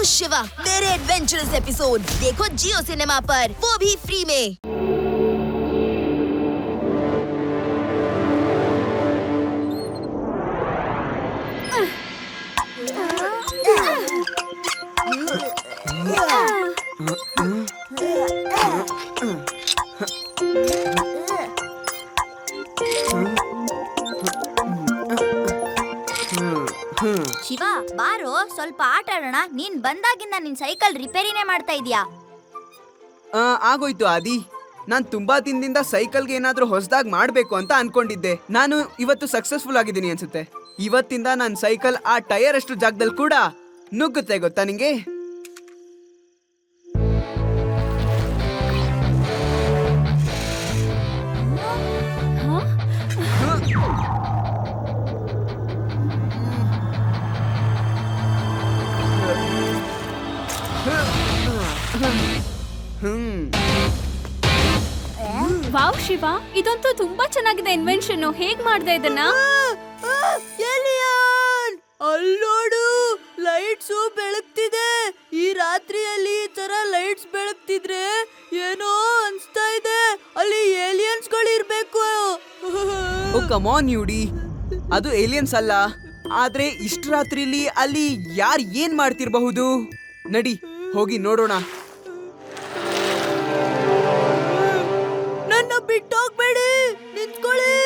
शिवा मेरे adventurous episode देखो जियो cinema पर, वो भी फ्री में। ಶಿವ ಬಾರೋ ಸ್ವಲ್ಪ ಆಟ ಆಡೋಣ. ನೀನ್ ಬಂದಾಗಿಂದ ನಿನ್ ಸೈಕಲ್ ರಿಪೇರಿನೇ ಮಾಡ್ತಾ ಇದೀಯಾ? ಆಗೋಯ್ತು ಆದಿ. ನಾನ್ ತುಂಬಾ ದಿನದಿಂದ ಸೈಕಲ್ಗೆ ಏನಾದ್ರೂ ಹೊಸದಾಗಿ ಮಾಡ್ಬೇಕು ಅಂತ ಅನ್ಕೊಂಡಿದ್ದೆ. ನಾನು ಇವತ್ತು ಸಕ್ಸಸ್ಫುಲ್ ಆಗಿದ್ದೀನಿ ಅನ್ಸುತ್ತೆ. ಇವತ್ತಿಂದ ನನ್ನ ಸೈಕಲ್ ಆ ಟೈರ್ ಅಷ್ಟು ಜಾಗದಲ್ಲಿ ಕೂಡ ನುಗ್ಗುತ್ತೆ, ಗೊತ್ತಾ ನಿಂಗೆ? ವಾವ್ ಶಿವ, ಇದಂತೂ ತುಂಬಾ ಚೆನ್ನಾಗಿದೆ ಇನ್ವೆನ್ಷನ್. ಹೇಗ್ ಮಾಡ್ದೆ ಇದನ್ನ? ಅಲ್ಲೋಡು, ಲೈಟ್ಸ್ ಬೆಳಗ್ತಿದೆ. ಈ ರಾತ್ರಿಯಲ್ಲಿ ಈ ತರ ಲೈಟ್ಸ್ ಬೆಳಗ್ತಿದ್ರೆ ಏನೋ ಅನ್ಸ್ತಾ ಇದೆ. ಅಲ್ಲಿ ಏಲಿಯನ್ಸ್ ಗಳು ಇರ್ಬೇಕು. ಓ ಕಮ್ ಆನ್ ಯುಡಿ, ಅದು ಏಲಿಯನ್ಸ್ ಅಲ್ಲ. ಆದ್ರೆ ಇಷ್ಟು ರಾತ್ರಿಲಿ ಅಲ್ಲಿ ಯಾರು ಏನ್ ಮಾಡ್ತಿರ್ಬಹುದು? ನಡಿ ಹೋಗಿ ನೋಡೋಣ. ನನ್ನ ಬಿಟ್ಟೋಗ್ಬೇಡಿ, ನಿಂತ್ಕೊಳ್ಳಿ.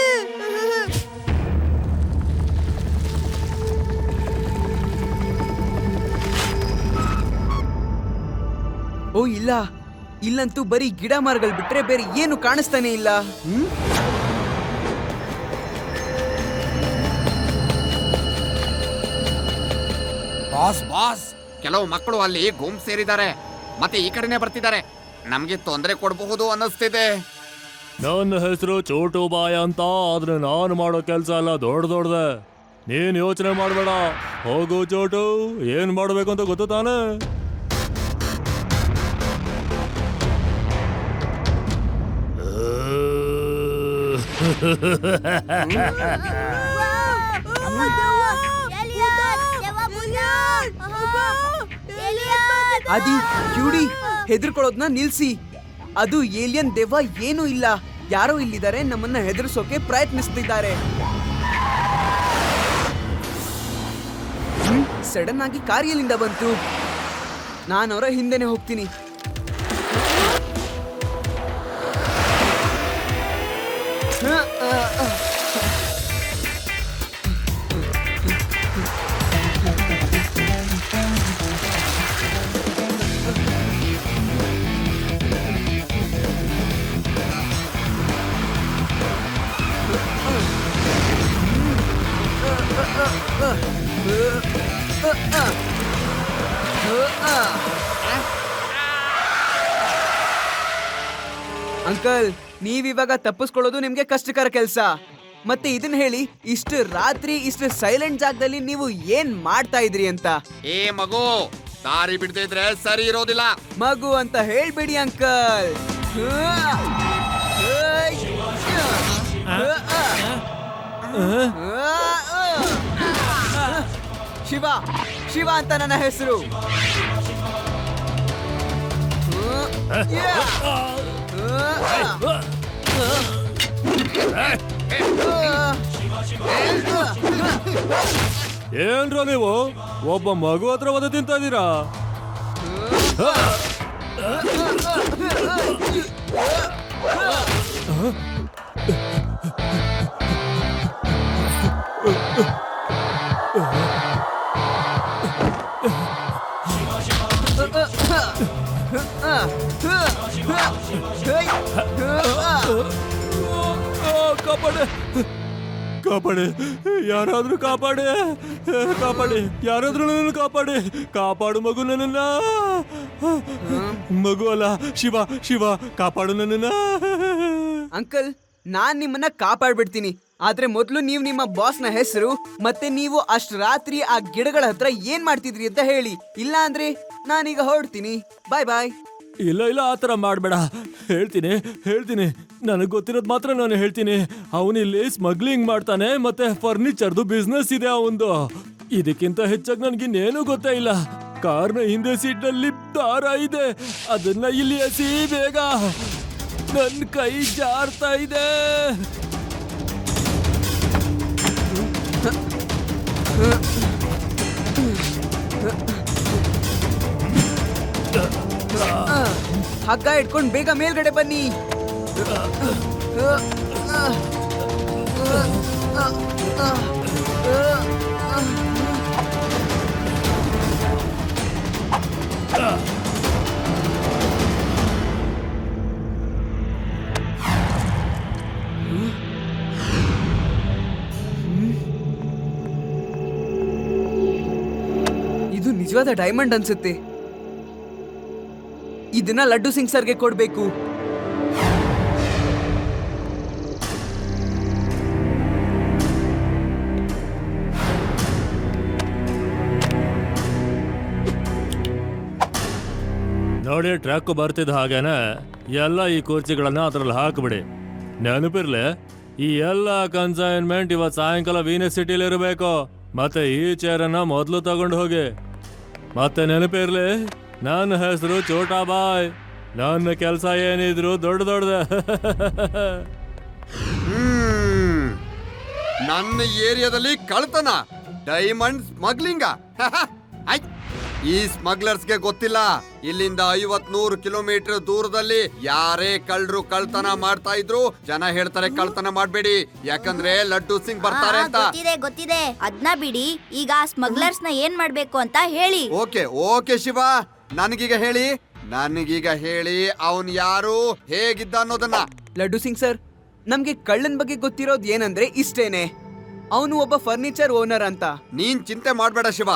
ಓ ಇಲ್ಲ, ಇಲ್ಲಂತೂ ಬರೀ ಗಿಡ ಮರಗಳು ಬಿಟ್ರೆ ಬೇರೆ ಏನು ಕಾಣಿಸ್ತಾನೆ ಇಲ್ಲ. ಬಾಸ್, ಕೆಲವು ಮಕ್ಕಳು ಅಲ್ಲಿ ಗುಂಪು ಸೇರಿದ್ದಾರೆ, ಮತ್ತೆ ಈ ಕಡೆನೆ ಬರ್ತಿದ್ದಾರೆ. ನಮ್ಗೆ ತೊಂದರೆ ಕೊಡಬಹುದು ಅನ್ನಿಸ್ತಿದೆ. ನನ್ನ ಹೆಸರು ಚೋಟು ಬಾಯ ಅಂತ. ಆದ್ರೆ ನಾನು ಮಾಡೋ ಕೆಲಸ ಎಲ್ಲ ದೊಡ್ಡದೆ. ನೀನ್ ಯೋಚನೆ ಮಾಡಬೇಡ. ಹೋಗು ಚೋಟು, ಏನ್ ಮಾಡ್ಬೇಕು ಅಂತ ಗೊತ್ತು ತಾನೆ? ಆದಿ, ಕ್ಯೂಡಿ, ಹೆದರ್ಕೊಳ್ಳೋದ್ನ ನಿಲ್ಸಿ. ಅದು ಏಲಿಯನ್ ದೆವ್ವ ಏನೂ ಇಲ್ಲ. ಯಾರೋ ಇಲ್ಲಿದ್ದಾರೆ, ನಮ್ಮನ್ನ ಹೆದರ್ಸೋಕೆ ಪ್ರಯತ್ನಿಸ್ತಿದ್ದಾರೆ. ಸಡನ್ ಆಗಿ ಕಾರ್ ಎಲ್ಲಿಂದ ಬಂತು? ನಾನು ಅವರ ಹಿಂದೆನೆ ಹೋಗ್ತೀನಿ. ಅಂಕಲ್, ನೀವಿವಾಗ ತಪ್ಪಿಸ್ಕೊಳ್ಳೋದು ನಿಮ್ಗೆ ಕಷ್ಟಕರ ಕೆಲಸ. ಮತ್ತೆ ಇದನ್ನ ಹೇಳಿ, ಇಷ್ಟು ರಾತ್ರಿ ಇಷ್ಟು ಸೈಲೆಂಟ್ ಜಾಗದಲ್ಲಿ ನೀವು ಏನ್ ಮಾಡ್ತಾ ಇದ್ರಿ ಅಂತ? ಏ ಮಗು, ದಾರಿ ಬಿಡ್ತಿದ್ರೆ ಸರಿ ಇರೋದಿಲ್ಲ. ಮಗು ಅಂತ ಹೇಳ್ಬೇಡಿ ಅಂಕಲ್. ಶಿವ, ಶಿವ ಅಂತ ನನ್ನ ಹೆಸರು. ಏನ್ರ ನೀವು ಒಬ್ಬ ಮಗು ಹತ್ರ ಒದೆ ತಿಂತ ಇದ್ದೀರಾ? ಕಾಪಾಡೆ, ಕಾಪಾಡಿ, ಯಾರಾದ್ರೂ ಕಾಪಾಡಿ, ಕಾಪಾಡಿ, ಯಾರಾದ್ರೂ ನನ್ನ ಕಾಪಾಡಿ, ಕಾಪಾಡು ಮಗು, ನನ್ನನ್ನ. ಮಗು ಅಲ್ಲ, ಶಿವ, ಶಿವ, ಕಾಪಾಡು ನನ್ನನ್ನ. ಅಂಕಲ್, ನಾನ್ ನಿಮ್ಮನ್ನ ಕಾಪಾಡ್ಬಿಡ್ತೀನಿ. ಆದ್ರೆ ಮೊದ್ಲು ನೀವು ನಿಮ್ಮ ಬಾಸ್ನ ಹೆಸರು ಮತ್ತೆ ನೀವು ಅಷ್ಟ್ ರಾತ್ರಿ ಆ ಗಿಡಗಳ ಹತ್ರ ಏನ್ ಮಾಡ್ತಿದ್ರಿ ಅಂತ ಹೇಳಿ. ಇಲ್ಲ ಅಂದ್ರೆ ನಾನೀಗ ಹೊರಡ್ತೀನಿ. ಬಾಯ್ ಬಾಯ್. ಇಲ್ಲ ಇಲ್ಲ, ಆತರ ಮಾಡ್ಬೇಡ. ಹೇಳ್ತೀನಿ ಹೇಳ್ತೀನಿ, ನನಗ್ ಗೊತ್ತಿರೋದ್ ಮಾತ್ರ ನಾನು ಹೇಳ್ತೀನಿ. ಅವನಿಲ್ಲಿ ಸ್ಮಗ್ಲಿಂಗ್ ಮಾಡ್ತಾನೆ, ಮತ್ತೆ ಫರ್ನಿಚರ್ದು ಬಿಸ್ನೆಸ್ ಇದೆ ಅವಂದು. ಇದಕ್ಕಿಂತ ಹೆಚ್ಚಾಗಿ ನನ್ಗಿನ್ನೇನು ಗೊತ್ತೇ ಇಲ್ಲ. ಕಾರ್ನ ಹಿಂದೆ ಸೀಟ್ನಲ್ಲಿ ದಾರ ಇದೆ, ಅದನ್ನ ಇಲ್ಲಿ ಎಸಿ ಬೇಗ. ನನ್ನ ಕೈ ಜಾರ್ತಾ ಇದೆ. ಹಗ್ಗ ಇಟ್ಕೊಂಡು ಬೇಗ ಮೇಲ್ಗಡೆ ಬನ್ನಿ. ಇದು ನಿಜವಾದ ಡೈಮಂಡ್ ಅನ್ಸುತ್ತೆ. ಇದನ್ನ ಲಡ್ಡು ಸಿಂಗ್ ಸರ್ಗೆ ಕೊಡ್ಬೇಕು. ನೋಡಿ, ಟ್ರಕ್ ಬರ್ತಿದ್ದ ಹಾಗೇನೆ ಎಲ್ಲ ಈ ಕುರ್ಚಿಗಳನ್ನ ಅದ್ರಲ್ಲಿ ಹಾಕ್ಬಿಡಿ. ನೆನಪಿರ್ಲಿ, ಈ ಎಲ್ಲ ಕನ್ಸೈನ್ಮೆಂಟ್ ಇವತ್ತು ಸಾಯಂಕಾಲ ವೀನಸ್ ಸಿಟಿಲಿ ಇರಬೇಕು. ಮತ್ತೆ ಈ ಚೇರನ್ನ ಮೊದಲು ತಗೊಂಡು ಹೋಗಿ. ಮತ್ತೆ ನೆನಪಿರ್ಲಿ, ನನ್ನ ಹೆಸರು ಚೋಟಾ ಬಾಯ್. ನನ್ನ ಕೆಲಸ ಏನಿದ್ರು ದೊಡ್ಡದ. ನನ್ನ ಏರಿಯಾದಲ್ಲಿ ಕಳ್ತನ, ಡೈಮಂಡ್ ಸ್ಮಗ್ಲಿಂಗ. ಈ ಸ್ಮಗ್ಲರ್ಸ್ಗೆ ಗೊತ್ತಿಲ್ಲ, ಇಲ್ಲಿಂದ 50-100 ಕಿಲೋಮೀಟರ್ ದೂರದಲ್ಲಿ ಯಾರೇ ಕಳ್ಳರು ಕಳ್ತನ ಮಾಡ್ತಾ ಇದ್ರು ಜನ ಹೇಳ್ತಾರೆ ಕಳ್ತನ ಮಾಡ್ಬೇಡಿ, ಯಾಕಂದ್ರೆ ಲಡ್ಡು ಸಿಂಗ್ ಬರ್ತಾರೆ ಅಂತ. ಗೊತ್ತಿದೆ, ಅದ್ನ ಬಿಡಿ. ಈಗ ಸ್ಮಗ್ಲರ್ಸ್ ನ ಏನ್ ಮಾಡ್ಬೇಕು ಅಂತ ಹೇಳಿ. ಓಕೆ ಶಿವ, ನನಗೀಗ ಹೇಳಿ ಅವನ್ ಯಾರು, ಹೇಗಿದ್ದ ಅನ್ನೋದನ್ನ. ಲಡ್ಡು ಸಿಂಗ್ ಸರ್, ನಮ್ಗೆ ಕಳ್ಳನ್ ಬಗ್ಗೆ ಗೊತ್ತಿರೋದು ಏನಂದ್ರೆ ಇಷ್ಟೇನೆ, ಅವನು ಒಬ್ಬ ಫರ್ನಿಚರ್ ಓನರ್ ಅಂತ. ನೀನ್ ಚಿಂತೆ ಮಾಡ್ಬೇಡ ಶಿವ,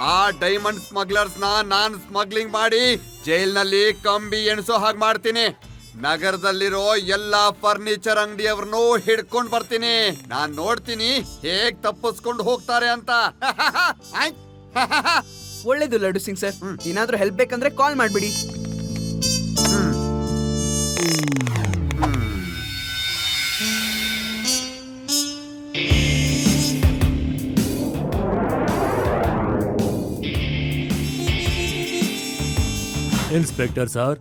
ಆ ಡೈಮಂಡ್ ಸ್ಮಗ್ಲರ್ಸ್ ನಾನ್ ಸ್ಮಗ್ಲಿಂಗ್ ಮಾಡಿ ಜೈಲ್ನಲ್ಲಿ ಕಂಬಿ ಎಣಸೋ ಹಾಗೆ ಮಾಡ್ತೀನಿ. ನಗರದಲ್ಲಿರೋ ಎಲ್ಲಾ ಫರ್ನಿಚರ್ ಅಂಗಡಿಯವ್ರನ್ನೂ ಹಿಡ್ಕೊಂಡ್ ಬರ್ತೀನಿ. ನಾನ್ ನೋಡ್ತೀನಿ ಹೇಗ್ ತಪ್ಪಿಸ್ಕೊಂಡು ಹೋಗ್ತಾರೆ ಅಂತ. ಒಳ್ಳೇದು ಲಡ್ಡು ಸಿಂಗ್ ಸರ್, ಏನಾದ್ರೂ ಹೆಲ್ಪ್ ಬೇಕಂದ್ರೆ ಕಾಲ್ ಮಾಡ್ಬಿಡಿ. ಇನ್ಸ್ಪೆಕ್ಟರ್ ಸರ್,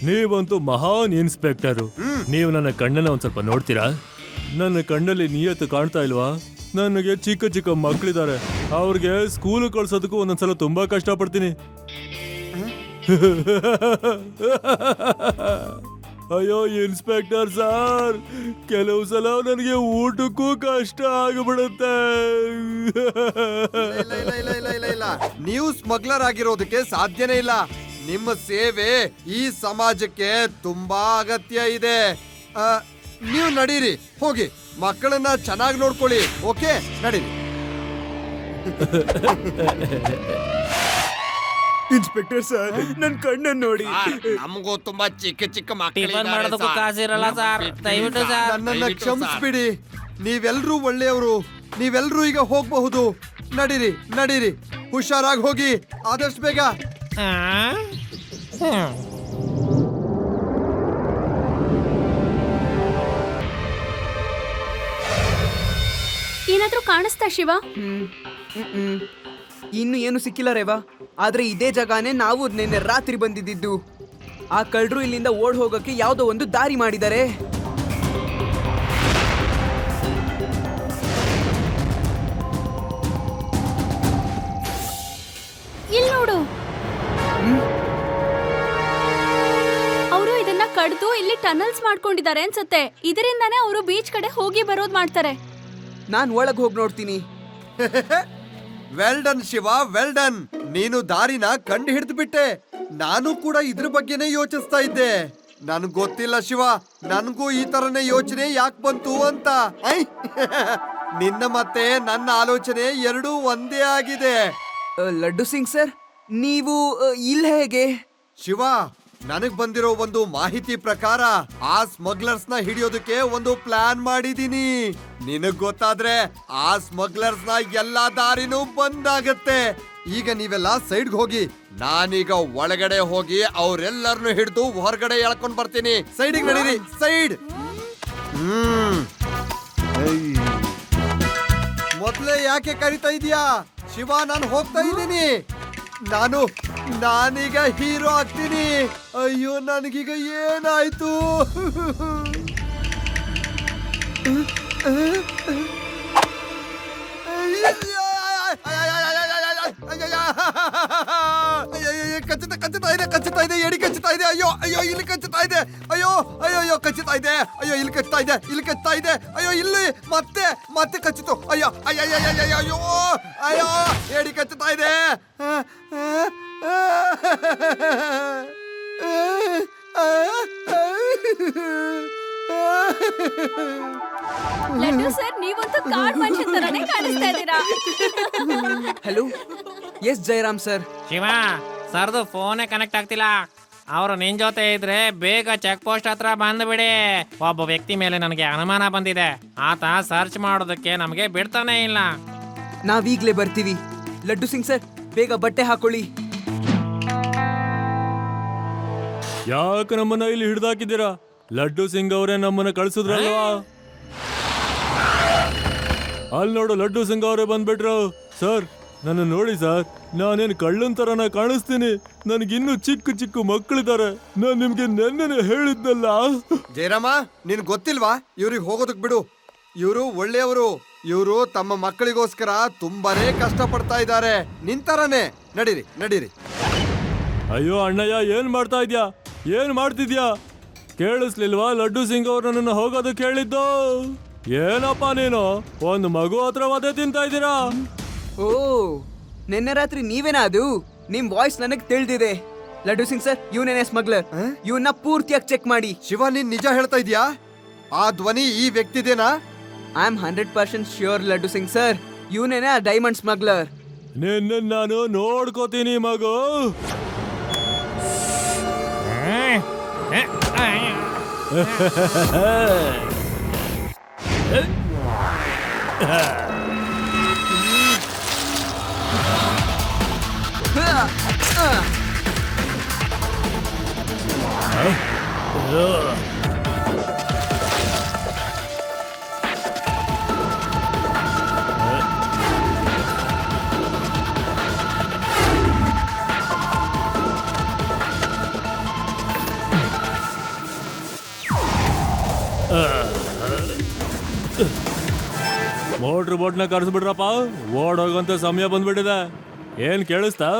ನೀವಂತೂ ಮಹಾನ್ ಇನ್ಸ್ಪೆಕ್ಟರು. ನೀವು ನನ್ನ ಕಣ್ಣನ್ನ ಒಂದ್ ಸ್ವಲ್ಪ ನೋಡ್ತೀರಾ? ನನ್ನ ಕಣ್ಣಲ್ಲಿ ನಿಯತ್ತು ಕಾಣ್ತಾ ಇಲ್ವಾ? ನನಗೆ ಚಿಕ್ಕ ಚಿಕ್ಕ ಮಕ್ಕಳಿದ್ದಾರೆ, ಅವ್ರಿಗೆ ಸ್ಕೂಲ್ ಕಳ್ಸೋದಕ್ಕೂ ಒಂದೊಂದ್ಸಲ ತುಂಬಾ ಕಷ್ಟಪಡ್ತೀನಿ. ಅಯ್ಯೋ ಇನ್ಸ್ಪೆಕ್ಟರ್ ಸರ್, ಕೆಲವು ಸಲ ನನಗೆ ಊಟಕ್ಕೂ ಕಷ್ಟ ಆಗಿಬಿಡುತ್ತೆ. ನೀವು ಸ್ಮಗ್ಲರ್ ಆಗಿರೋದಕ್ಕೆ ಸಾಧ್ಯನೇ ಇಲ್ಲ. ನಿಮ್ಮ ಸೇವೆ ಈ ಸಮಾಜಕ್ಕೆ ತುಂಬಾ ಅಗತ್ಯ ಇದೆ. ನೀವು ನಡೀರಿ, ಹೋಗಿ ಮಕ್ಕಳನ್ನ ಚೆನ್ನಾಗಿ ನೋಡ್ಕೊಳ್ಳಿ. ಓಕೆ, ನಡೀರಿ. ಇನ್ಸ್ಪೆಕ್ಟರ್ ಸರ್, ನನ್ ಕಣ್ಣನ್ನು ನೋಡಿ. ನಮಗೂ ತುಂಬಾ ಚಿಕ್ಕ ಚಿಕ್ಕ ಮಾಡೋದಕ್ಕೂ ಕಾಸಿರಲ್ಲ ಸರ್, ದಯವಿಟ್ಟು ಸರ್ ನನ್ನನ್ನ ಕ್ಷಮಿಸ್ಬಿಡಿ. ನೀವೆಲ್ರೂ ಒಳ್ಳೆಯವರು, ನೀವೆಲ್ರೂ ಈಗ ಹೋಗಬಹುದು. ನಡೀರಿ, ಹುಷಾರಾಗಿ ಹೋಗಿ, ಆದಷ್ಟು ಬೇಗ. ಏನಾದ್ರೂ ಕಾಣಿಸ್ತಾ ಶಿವ? ಇನ್ನು ಏನು ಸಿಕ್ಕಿಲ್ಲ ರೇವಾ, ಆದ್ರೆ ಇದೇ ಜಾಗನೇ ನಾವು ನಿನ್ನೆ ರಾತ್ರಿ ಬಂದಿದ್ದು. ಆ ಕಳ್ಳರು ಇಲ್ಲಿಂದ ಓಡ್ ಹೋಗಕ್ಕೆ ಯಾವ್ದೋ ಒಂದು ದಾರಿ ಮಾಡಿದ್ದಾರೆ. ಇಲ್ಲಿ ನೋಡು, ಅವರು ಇದನ್ನ ಕಡ್ದು ಇಲ್ಲಿ ಟನಲ್ಸ್ ಮಾಡ್ಕೊಂಡಿದ್ದಾರೆ ಅನ್ಸುತ್ತೆ. ಇದರಿಂದಾನೇ ಅವರು ಬೀಚ್ ಕಡೆ ಹೋಗಿ ಬರೋದ್ ಮಾಡ್ತಾರೆ. ನಾನ್ ಒಳಗ್ ಹೋಗಿ ನೋಡ್ತೀನಿ. Well done Shiva, well done. ನೀನು ದಾರಿನ ಕಂಡು ಹಿಡಿದು ಬಿಟ್ಟೆ. ನಾನು ಕೂಡ ಇದ್ರ ಬಗ್ಗೆನೇ ಯೋಚಿಸ್ತಾ ಇದ್ದೆ. ನನ್ಗ್ ಗೊತ್ತಿಲ್ಲ ಶಿವ, ನನ್ಗೂ ಈ ತರನೇ ಯೋಚನೆ ಯಾಕೆ ಬಂತು ಅಂತ. ನಿನ್ನ ಮತ್ತೆ ನನ್ನ ಆಲೋಚನೆ ಎರಡೂ ಒಂದೇ ಆಗಿದೆ. ಲಡ್ಡು ಸಿಂಗ್ ಸರ್, ನೀವು ಇಲ್ಲ ಹೇಗೆ? ಶಿವ, ನನಗ್ ಬಂದಿರೋ ಒಂದು ಮಾಹಿತಿ ಪ್ರಕಾರ ಆ ಸ್ಮಗ್ಲರ್ಸ್ ನ ಹಿಡಿಯೋದಕ್ಕೆ ಒಂದು ಪ್ಲಾನ್ ಮಾಡಿದೀನಿ. ನಿನಗ್ ಗೊತ್ತಾದ್ರೆ ಆ ಸ್ಮಗ್ಲರ್ಸ್ ನ ಎಲ್ಲಾ ದಾರಿನೂ ಬಂದಾಗತ್ತೆ. ಈಗ ನೀವೆಲ್ಲ ಸೈಡ್ಗೆ ಹೋಗಿ, ನಾನೀಗ ಒಳಗಡೆ ಹೋಗಿ ಅವ್ರೆಲ್ಲರನ್ನು ಹಿಡಿದು ಹೊರಗಡೆ ಎಳ್ಕೊಂಡ್ ಬರ್ತೀನಿ. ಸೈಡಿಗೆ ನಡೀರಿ, ಸೈಡ್. ಮೊದ್ಲೇ ಯಾಕೆ ಕರಿತಾ ಇದೀಯಾ ಶಿವ? ನಾನು ಹೋಗ್ತಾ ಇದ್ದೀನಿ. ನಾನೀಗ ಹೀರೋ ಆಗ್ತೀನಿ. ಅಯ್ಯೋ ನನಗೀಗ ಏನಾಯ್ತು? ಕಚ್ಚುತ್ತಾ ಇದೆ ಎಡಿ ಕಚ್ಚುತ್ತಾ ಇದೆ. ಅಯ್ಯೋ ಅಯ್ಯೋ ಇಲ್ಲಿ ಕಚ್ಚುತ್ತಾ ಇದೆ. ಅಯ್ಯೋ ಅಯ್ಯೋ ಅಯ್ಯೋ ಕಚ್ಚುತ್ತಾ ಇದೆ. ಅಯ್ಯೋ ಇಲ್ಲಿ ಕಚ್ಚುತ್ತಾ ಇದೆ, ಇಲ್ಲಿ ಕಚ್ಚುತ್ತಾ ಇದೆ. ಅಯ್ಯೋ ಇಲ್ಲಿ ಮತ್ತೆ ಕಚ್ಚಿತು. ಅಯ್ಯೋ ಅಯ್ಯೋ ಅಯ್ಯೋ ಅಯ್ಯೋ ಅಯ್ಯೋ ಎಡಿ ಕಚ್ಚುತ್ತಾ ಇದೆ. ಲಡ್ಡು ಸರ್ ನೀವಂತೂ ಕಾಡ್ ಮನುಷ್ಯ ತರನೇ ಕಾಣಿಸ್ತಾ ಇದ್ದೀರಾ. Hello, yes Jayaram sir. ಶಿವ ಸರ್ದು ಫೋನೇ ಕನೆಕ್ಟ್ ಆಗ್ತಿಲ್ಲ. ಅವರು ನಿನ್ ಜೊತೆ ಇದ್ರೆ ಬೇಗ ಚೆಕ್ ಪೋಸ್ಟ್ ಹತ್ರ ಬಂದ್ಬಿಡಿ. ಒಬ್ಬ ವ್ಯಕ್ತಿ ಮೇಲೆ ನನಗೆ ಅನುಮಾನ ಬಂದಿದೆ. ಆತ ಸರ್ಚ್ ಮಾಡೋದಕ್ಕೆ ನಮಗೆ ಬಿಡ್ತಾನೆ ಇಲ್ಲ. ನಾವೀಗ್ಲೇ ಬರ್ತೀವಿ. ಲಡ್ಡು ಸಿಂಗ್ ಸರ್, ಬೇಗ ಬಟ್ಟೆ ಹಾಕೊಳ್ಳಿ. ಯಾಕೆ ನಮ್ಮನ್ನ ಇಲ್ಲಿ ಹಿಡ್ದಾಕಿದ್ದೀರಾ? ಲಡ್ಡು ಸಿಂಗ್ ಅವರೇ ನಮ್ಮನ್ನ ಕಳ್ಸಿದ್ರಲ್ವಾ? ಅಲ್ಲಿ ನೋಡು, ಲಡ್ಡು ಸಿಂಗ್ ಅವರೇ ಬಂದ್ಬಿಟ್ರು. ಸರ್, ನನ್ನ ನೋಡಿ ಸರ್, ನಾನೇನು ಕಳ್ಳನ್ ತರನ ಕಾಣಿಸ್ತೀನಿ? ನನಗಿನ್ನೂ ಚಿಕ್ಕ ಚಿಕ್ಕ ಮಕ್ಕಳಿದ್ದಾರೆ. ನಾನು ನಿಮ್ಗೆ ನೆನ್ನೆನೆ ಹೇಳಿದ್ನಲ್ಲ. ಜಯರಾಮ, ನಿನ್ ಗೊತ್ತಿಲ್ವಾ? ಇವ್ರಿಗೆ ಹೋಗೋದಕ್ ಬಿಡು. ಇವರು ಒಳ್ಳೆಯವರು. ಇವರು ತಮ್ಮ ಮಕ್ಕಳಿಗೋಸ್ಕರ ತುಂಬಾನೇ ಕಷ್ಟ ಪಡ್ತಾ ಇದ್ದಾರೆ. ನಿಂತರನೇ. ನಡೀರಿ ನಡೀರಿ. ಅಯ್ಯೋ ಅಣ್ಣಯ್ಯ, ಏನ್ ಮಾಡ್ತಾ ಇದ್ಯಾ? ಏನ್ ಮಾಡ್ತಿದ್ಯಾ? ಕೇಳಿಸ್ಲಿಲ್ವಾ? ಲಡ್ಡು ಸಿಂಗ್ ಅವ್ರು ನನ್ನನ್ನು ಹೋಗೋದಕ್ಕೆ ಹೇಳಿದ್ದು. ಏನಪ್ಪ ನೀನು ಒಂದು ಮಗು ಹತ್ರ ವಧೆ ತಿಂತಾ ಇದ್ದೀರಾ? ಓ, ನಿನ್ನೆ ರಾತ್ರಿ ನೀವೇನಾ ಅದು? ನಿಮ್ ವಾಯ್ಸ್ ನನಗ್ ತಿಳಿದಿದೆ. ಲಡ್ಡು ಸಿಂಗ್ ಸರ್, ಇವನೇನೆ ಸ್ಮಗ್ಲರ್. ಇವನ್ನ ಪೂರ್ತಿಯಾಗಿ ಚೆಕ್ ಮಾಡಿ. ಶಿವ, ನೀನ್ ನಿಜ ಹೇಳ್ತಾ ಇದ್ಯಾ? ಆ ಧ್ವನಿ ಈ ವ್ಯಕ್ತಿದೇನಾ? I am 100% sure Laddu Singh sir, ಇವನೇನೆ ಆ ಡೈಮಂಡ್ ಸ್ಮಗ್ಲರ್. ನಿನ್ನ ನಾನು ನೋಡ್ಕೋತೀನಿ ಮಗು. ಮೋಟ್ರ್ ಬೋಟ್ನ ಕರೆಸ್ಬಿಡ್ರಪ್ಪ, ಓಡೋಗಂತ ಸಮಯ ಬಂದ್ಬಿಟ್ಟಿದೆ. ಏನ್ ಕೇಳಿಸ್ತಾ?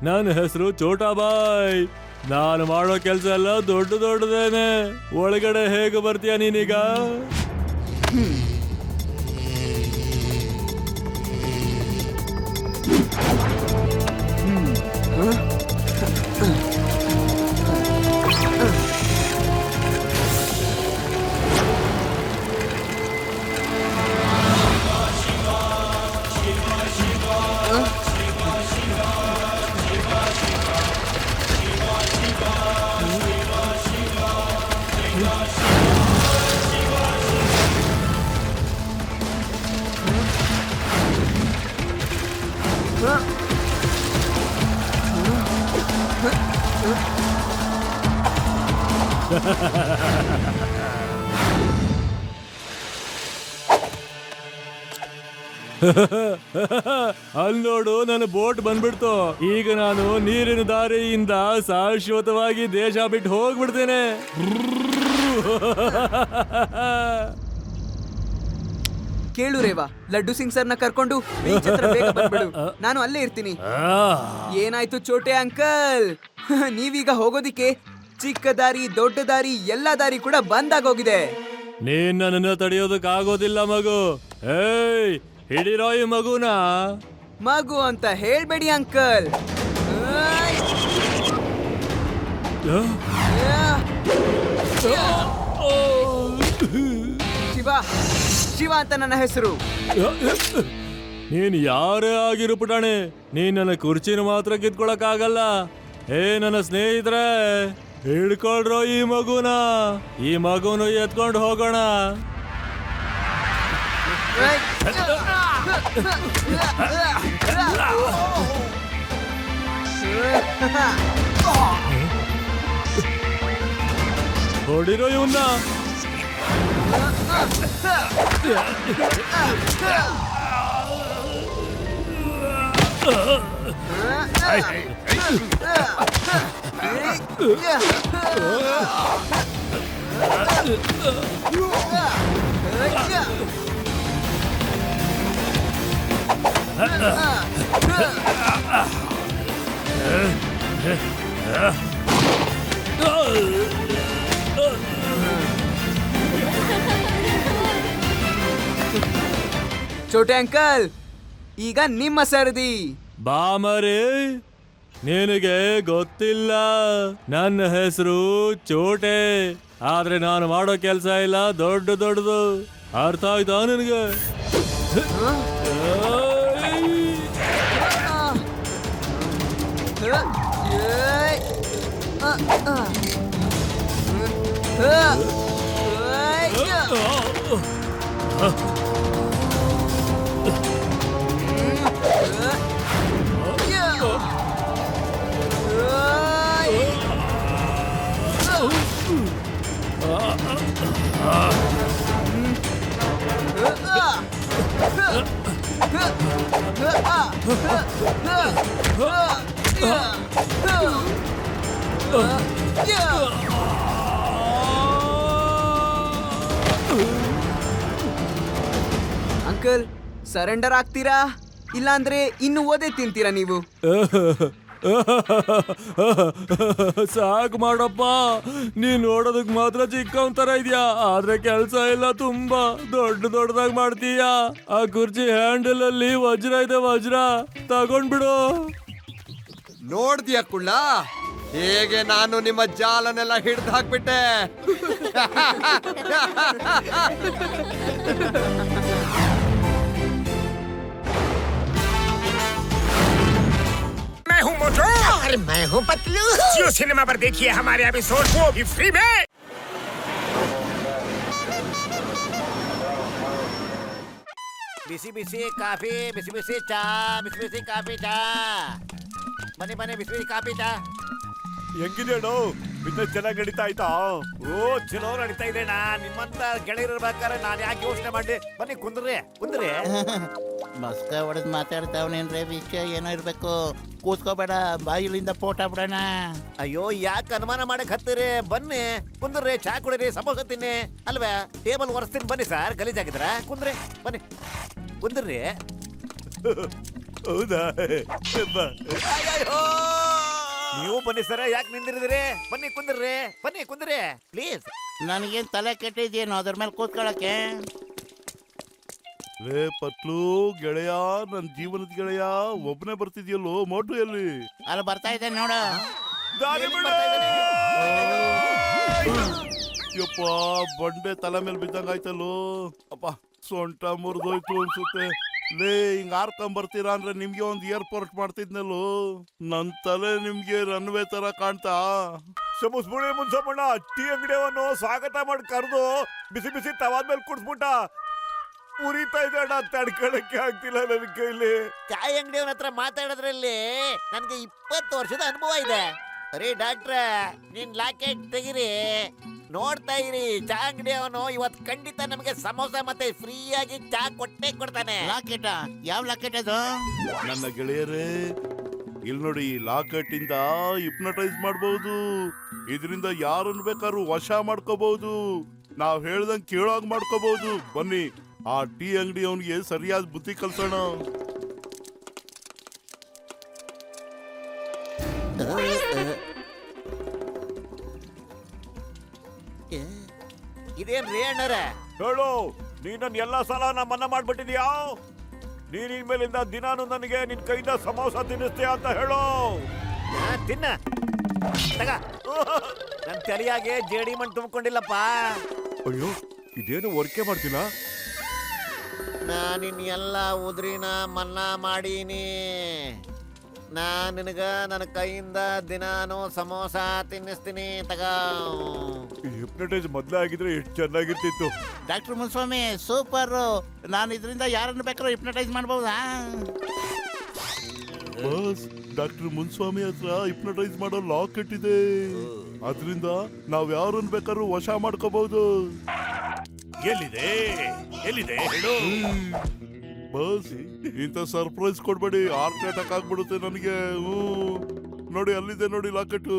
ನನ್ನ ಹೆಸರು ಚೋಟಾಬಾಯ್. ನಾನು ಮಾಡೋ ಕೆಲಸ ಎಲ್ಲ ದೊಡ್ಡದೇನೆ. ಒಳಗಡೆ ಹೇಗೆ ಬರ್ತೀಯ ನೀನೀಗ? ಅಲ್ಲಿ ನೋಡು, ನನ್ನ ಬೋಟ್ ಬಂದ್ಬಿಡ್ತು. ಈಗ ನಾನು ನೀರಿನ ದಾರಿಯಿಂದ ಶಾಶ್ವತವಾಗಿ ದೇಶ ಬಿಟ್ಟು ಹೋಗ್ಬಿಡ್ತೇನೆ. ಕೇಳು ರೇವಾ, ಲಡ್ಡು ಸಿಂಗ್ ಸರ್ನ ಕರ್ಕೊಂಡು ಬೀಚ್ ಹತ್ರ ಬೇಗ ಬಂದ್ಬಿಡು. ನಾನು ಅಲ್ಲೇ ಇರ್ತೀನಿ. ಏನಾಯ್ತು ಚೋಟೆ ಅಂಕಲ್? ನೀವೀಗ ಹೋಗೋದಿಕ್ಕೆ ಚಿಕ್ಕ ದಾರಿ, ದೊಡ್ಡ ದಾರಿ, ಎಲ್ಲಾ ದಾರಿ ಕೂಡ ಬಂದಾಗೋಗಿದೆ. ನೀನ್ ನನ್ನನ್ನು ತಡೆಯೋದಕ್ಕಾಗೋದಿಲ್ಲ ಮಗು. ಏಯ್, ಹಿಡಿರೋ ಈ ಮಗುನ. ಮಗು ಅಂತ ಹೇಳ್ಬೇಡಿ ಅಂಕಲ್. ಶಿವ, ಶಿವ ಅಂತ ನನ್ನ ಹೆಸರು. ನೀನ್ ಯಾರೇ ಆಗಿರು ಪುಟಾಣಿ, ನೀನ್ ನನ್ನ ಕುರ್ಚಿನ ಮಾತ್ರ ಕಿತ್ಕೊಳಕ್ ಆಗಲ್ಲ. ಏ ನನ್ನ ಸ್ನೇಹಿತರೆ, ಹಿಡ್ಕೊಳ್ರೋ ಈ ಮಗುನ. ಈ ಮಗುನು ಎತ್ಕೊಂಡು ಹೋಗೋಣ. ಹೊಡಿರೋ ಇವನ್ನ. ಚೋಟೆ ಅಂಕಲ್, ಈಗ ನಿಮ್ಮ ಸರದಿ. ಬಾಮರಿ, ನಿನಗೆ ಗೊತ್ತಿಲ್ಲ, ನನ್ನ ಹೆಸರು ಚೋಟೆ. ಆದ್ರೆ ನಾನು ಮಾಡೋ ಕೆಲಸ ಇಲ್ಲ ದೊಡ್ಡದು. ಅರ್ಥ ಆಯ್ತಾ ನಿನಗೆ? ಅಂಕಲ್, ಸರೆಂಡರ್ ಆಗ್ತೀರಾ ಇಲ್ಲಾಂದ್ರೆ ಇನ್ನು ಓದೇ ತಿಂತೀರಾ ನೀವು? ಸಾಕು ಮಾಡಪ್ಪ, ನೀನ್ ನೋಡೋದಕ್ ಮಾತ್ರ ಚಿಕ್ಕವನ್ ತರ ಇದ್ಯಾ, ಆದ್ರೆ ಕೆಲ್ಸ ಎಲ್ಲ ತುಂಬಾ ದೊಡ್ಡದಾಗಿ ಮಾಡ್ತೀಯಾ. ಆ ಕುರ್ಚಿ ಹ್ಯಾಂಡಲ್ ಅಲ್ಲಿ ವಜ್ರ ಇದೆ, ವಜ್ರ ತಗೊಂಡ್ಬಿಡು. ನೋಡ್ದ್ಯಾ ಕುಳ್ಳ, ಹೇಗೆ ನಾನು ನಿಮ್ಮ ಜಾಲನೆಲ್ಲ ಹಿಡ್ದು ಹಾಕ್ಬಿಟ್ಟೆ. मैं हूँ मोटू और मैं हूँ पतलू। जियो सिनेमा पर देखिए हमारे एपिसोड को भी फ्री में। ಬಿಸಿ ಬಿಸಿ ಕಾಫಿ, ಬಿಸಿ ಬಿಸಿ ಚಾ, ಬಿಸಿ ಬಿಸಿ ಕಾಫಿ ಚಾ. ಬನ್ನಿ ಬನ್ನಿ, ಬಿಸಿ ಬಿಸಿ ಕಾಫಿ ಚಾ. ಹೆಂಗಿದೆ ಬಿಸ್ನೆಸ್ ಚೆನ್ನಾಗಿ ನಡೀತಾ ಆಯ್ತಾ? ಓ ಚಲೋ ನಡೀತಾ ಇದೆ. ನಿಮ್ಮಂತ ಗೆಳೆಯರಿರ್ಬೇಕಾದ್ರೆ ನಾನು ಯಾಕೆ ಯೋಚನೆ ಮಾಡಿ. ಬನ್ನಿ ಕುಂದ್ರಿ ಕುಂದ್ರಿ. ಮಸ್ಕ ಹೊಡೆದ್ ಮಾತಾಡ್ತಾವನೇನ್ರೆ, ವಿಷಯ ಏನೋ ಇರ್ಬೇಕು. ಕೂತ್ಕೋಬೇಡ, ಬಾಯಿಲಿಂದ ಪೋಟ ಬಿಡೋಣ. ಅಯ್ಯೋ ಯಾಕೆ ಅನುಮಾನ ಮಾಡಕ್ ಹತ್ತೀರಿ? ಬನ್ನಿ ಕುಂದ್ರಿ, ಚಾ ಕುಡಿರಿ, ಸಮೋಸ ತಿನ್ನಿ. ಅಲ್ವಾ ಟೇಬಲ್ ಒರೆಸ್ತೀನಿ. ಬನ್ನಿ ಸರ್, ಗಲೀಜಾಗಿದ್ರ. ಕುಂದ್ರಿ ಬನ್ನಿ, ಕುಂದ್ರಿ. ಹೌದಾ? ನೀವು ಬನ್ನಿ ಸರ, ಯಾಕೆ ನಿಂದಿರಿದ್ರಿ? ಬನ್ನಿ ಕುಂದ್ರಿ, ಬನ್ನಿ ಕುಂದ್ರಿ ಪ್ಲೀಸ್. ನನಗೇನ್ ತಲೆ ಕೆಟ್ಟಿದ್ಯೇನೋ ಅದ್ರ ಮೇಲೆ ಕೂತ್ಕೊಳಕ್ಕೆ? ಲೇ ಪತ್ಲು ಗೆಳೆಯ, ನನ್ ಜೀವನದ ಗೆಳೆಯ, ಒಬ್ಬನೇ ಬರ್ತಿದ್ಯಲ್ಲೋ ಮೋಟು ಎಲ್ಲಿ? ಅಲ್ಲಿ ಬರ್ತಾ ಇದೆ ನೋಡು. ಯಪ್ಪ, ಬಂಡೆ ತಲೆ ಮೇಲೆ ಬಿದ್ದಂಗಾಯ್ತಲ್ಲೋ. ಅಪ್ಪ, ಸೊಂಟ ಮುರಿದೋಯ್ತು ಅನ್ಸುತ್ತೆ. ಲೇ, ಹಿಂಗ್ ಹಾರ್ಕೊಂಬರ್ತೀರಾ ಅಂದ್ರೆ ನಿಮ್ಗೆ ಒಂದ್ ಏರ್ಪೋರ್ಟ್ ಮಾಡ್ತಿದ್ನಲ್ಲೋ. ನನ್ ತಲೆ ನಿಮ್ಗೆ ರನ್ವೇ ತರ ಕಾಣ್ತಾ? ಸಮುಸ್ಬುಳಿ ಮುನ್ಸಮ್ಮಣ್ಣ ಟೀ ಅಂಗಡಿಯವನು ಸ್ವಾಗತ ಮಾಡಿ ಕರೆದು ಬಿಸಿ ಬಿಸಿ ತವಾದ್ಮೇಲೆ ಕುಡ್ಸ್ಬಿಟ್ಟ. ಉರಿತಾ ಇದೆ ಅಣ್ಣ, ತಡ್ಕೊಳಕ್ಕೆ ಆಗ್ತಿಲ್ಲ ನನ್ನ ಕೈಲಿ. ಚಾಯ್ ಅಂಗಡಿಯವನ ಹತ್ರ ಮಾತಾಡೋದ್ರಲ್ಲಿ ನನ್ಗೆ 20 ವರ್ಷದ ಅನುಭವ ಇದೆ. ಅರೇ ಡಾಕ್ಟ್ರ, ನೀನ್ ಲಾಕೆಟ್ ತೆಗಿರಿ, ನೋಡ್ತಾ ಇರಿ. ಚಾ ಅಂಗಡಿಯವನು ಇವತ್ತು ಖಂಡಿತ ನಮಗೆ ಸಮೋಸ ಮತ್ತೆ ಫ್ರೀ ಆಗಿ ಚಾ ಕೊಟ್ಟೆ ಕೊಡ್ತಾನೆ. ಲಾಕೆಟ್? ಯಾವ ಲಾಕೆಟ್ ಅದು? ನನ್ನ ಗೆಳೆಯರೇ, ಇಲ್ಲಿ ನೋಡಿ, ಲಾಕೆಟ್ ಇಂದ ಹಿಪ್ನಟೈಸ್ ಮಾಡಬಹುದು. ಇದರಿಂದ ಯಾರನ್ನು ಬೇಕಾದ್ರೂ ವಶ ಮಾಡ್ಕೋಬಹುದು. ನಾವ್ ಹೇಳ್ದಂಗ್ ಕೇಳೋಗ್ ಮಾಡ್ಕೋಬಹುದು. ಬನ್ನಿ, ಆ ಟೀ ಅಂಗಡಿ ಅವನಿಗೆ ಸರಿಯಾದ ಬುದ್ಧಿ ಕಲ್ಸೋಣ. ಇದೇನ್ರಿ ಅಣ್ಣರ? ಹೇಳು, ನೀನ್ ನನ್ನ ಎಲ್ಲಾ ಸಲ ಮನ್ನಾ ಮಾಡ್ಬಿಟ್ಟಿದ್ಯಾ? ನೀನ್ ಇನ್ಮೇಲಿಂದ ದಿನಾನು ನನಗೆ ನಿನ್ ಕೈಯಿಂದ ಸಮೋಸ ತಿನ್ನಿಸ್ತೀಯ ಅಂತ ಹೇಳು. ತಿನ್ನ ತಗ. ನನ್ ತಲೆಯಾಗೆ ಜೇಡಿ ಮಣ್ಣು ತುಂಬಿಕೊಂಡಿಲ್ಲಪ್ಪ. ಅಯ್ಯೋ, ಇದೇನು ವರ್ಕೆ ಮಾಡ್ತಿಲ್ಲ. ನಾನಿನ್ ಎಲ್ಲ ಉದ್ರಿನ ಮನ್ನಾ ಮಾಡೀನಿ. ನಿನಗ ನನ್ನ ಕೈಯಿಂದ ದಿನಾನು ಸಮೋಸ ತಿನ್ನಿಸ್ತೀನಿ ತಗ. ಹಿಪ್ನಟೈಸ್ ಮೊದ್ಲೇ ಆಗಿದ್ರೆ ಎಷ್ಟು ಚೆನ್ನಾಗಿರ್ತಿತ್ತು. Doctor Muniswamy super. ನಾನು ಇದರಿಂದ ಯಾರನ್ನು ಬೇಕಾದ್ರೂ ಹಿಪ್ನಟೈಸ್ ಮಾಡ್ಬೋದಾ? ಬಾಸ್, ಡಾಕ್ಟರ್ ಮುನ್ಸ್ವಾಮಿ ಹತ್ರ ಹಿಪ್ನಟೈಸ್ ಮಾಡೋ ಲಾಕೆಟ್ ಇದೆ. ಅದರಿಂದ ನಾವ್ ಯಾರನ್ನ ಬೇಕಾದ್ರೂ ವಶ ಮಾಡ್ಕೋಬಹುದು. ಎಲ್ಲಿದೆ ಎಲ್ಲಿದೆ ಹೇಳು. ಬಸ್, ಇಂಥ ಸರ್ಪ್ರೈಸ್ ಕೊಡ್ಬೇಡಿ, ಹಾರ್ಟ್ ಅಟ್ಯಾಕ್ ಆಗ್ಬಿಡುತ್ತೆ ನನಗೆ. ನೋಡಿ ಅಲ್ಲಿದೆ ನೋಡಿ ಲಾಕೆಟ್.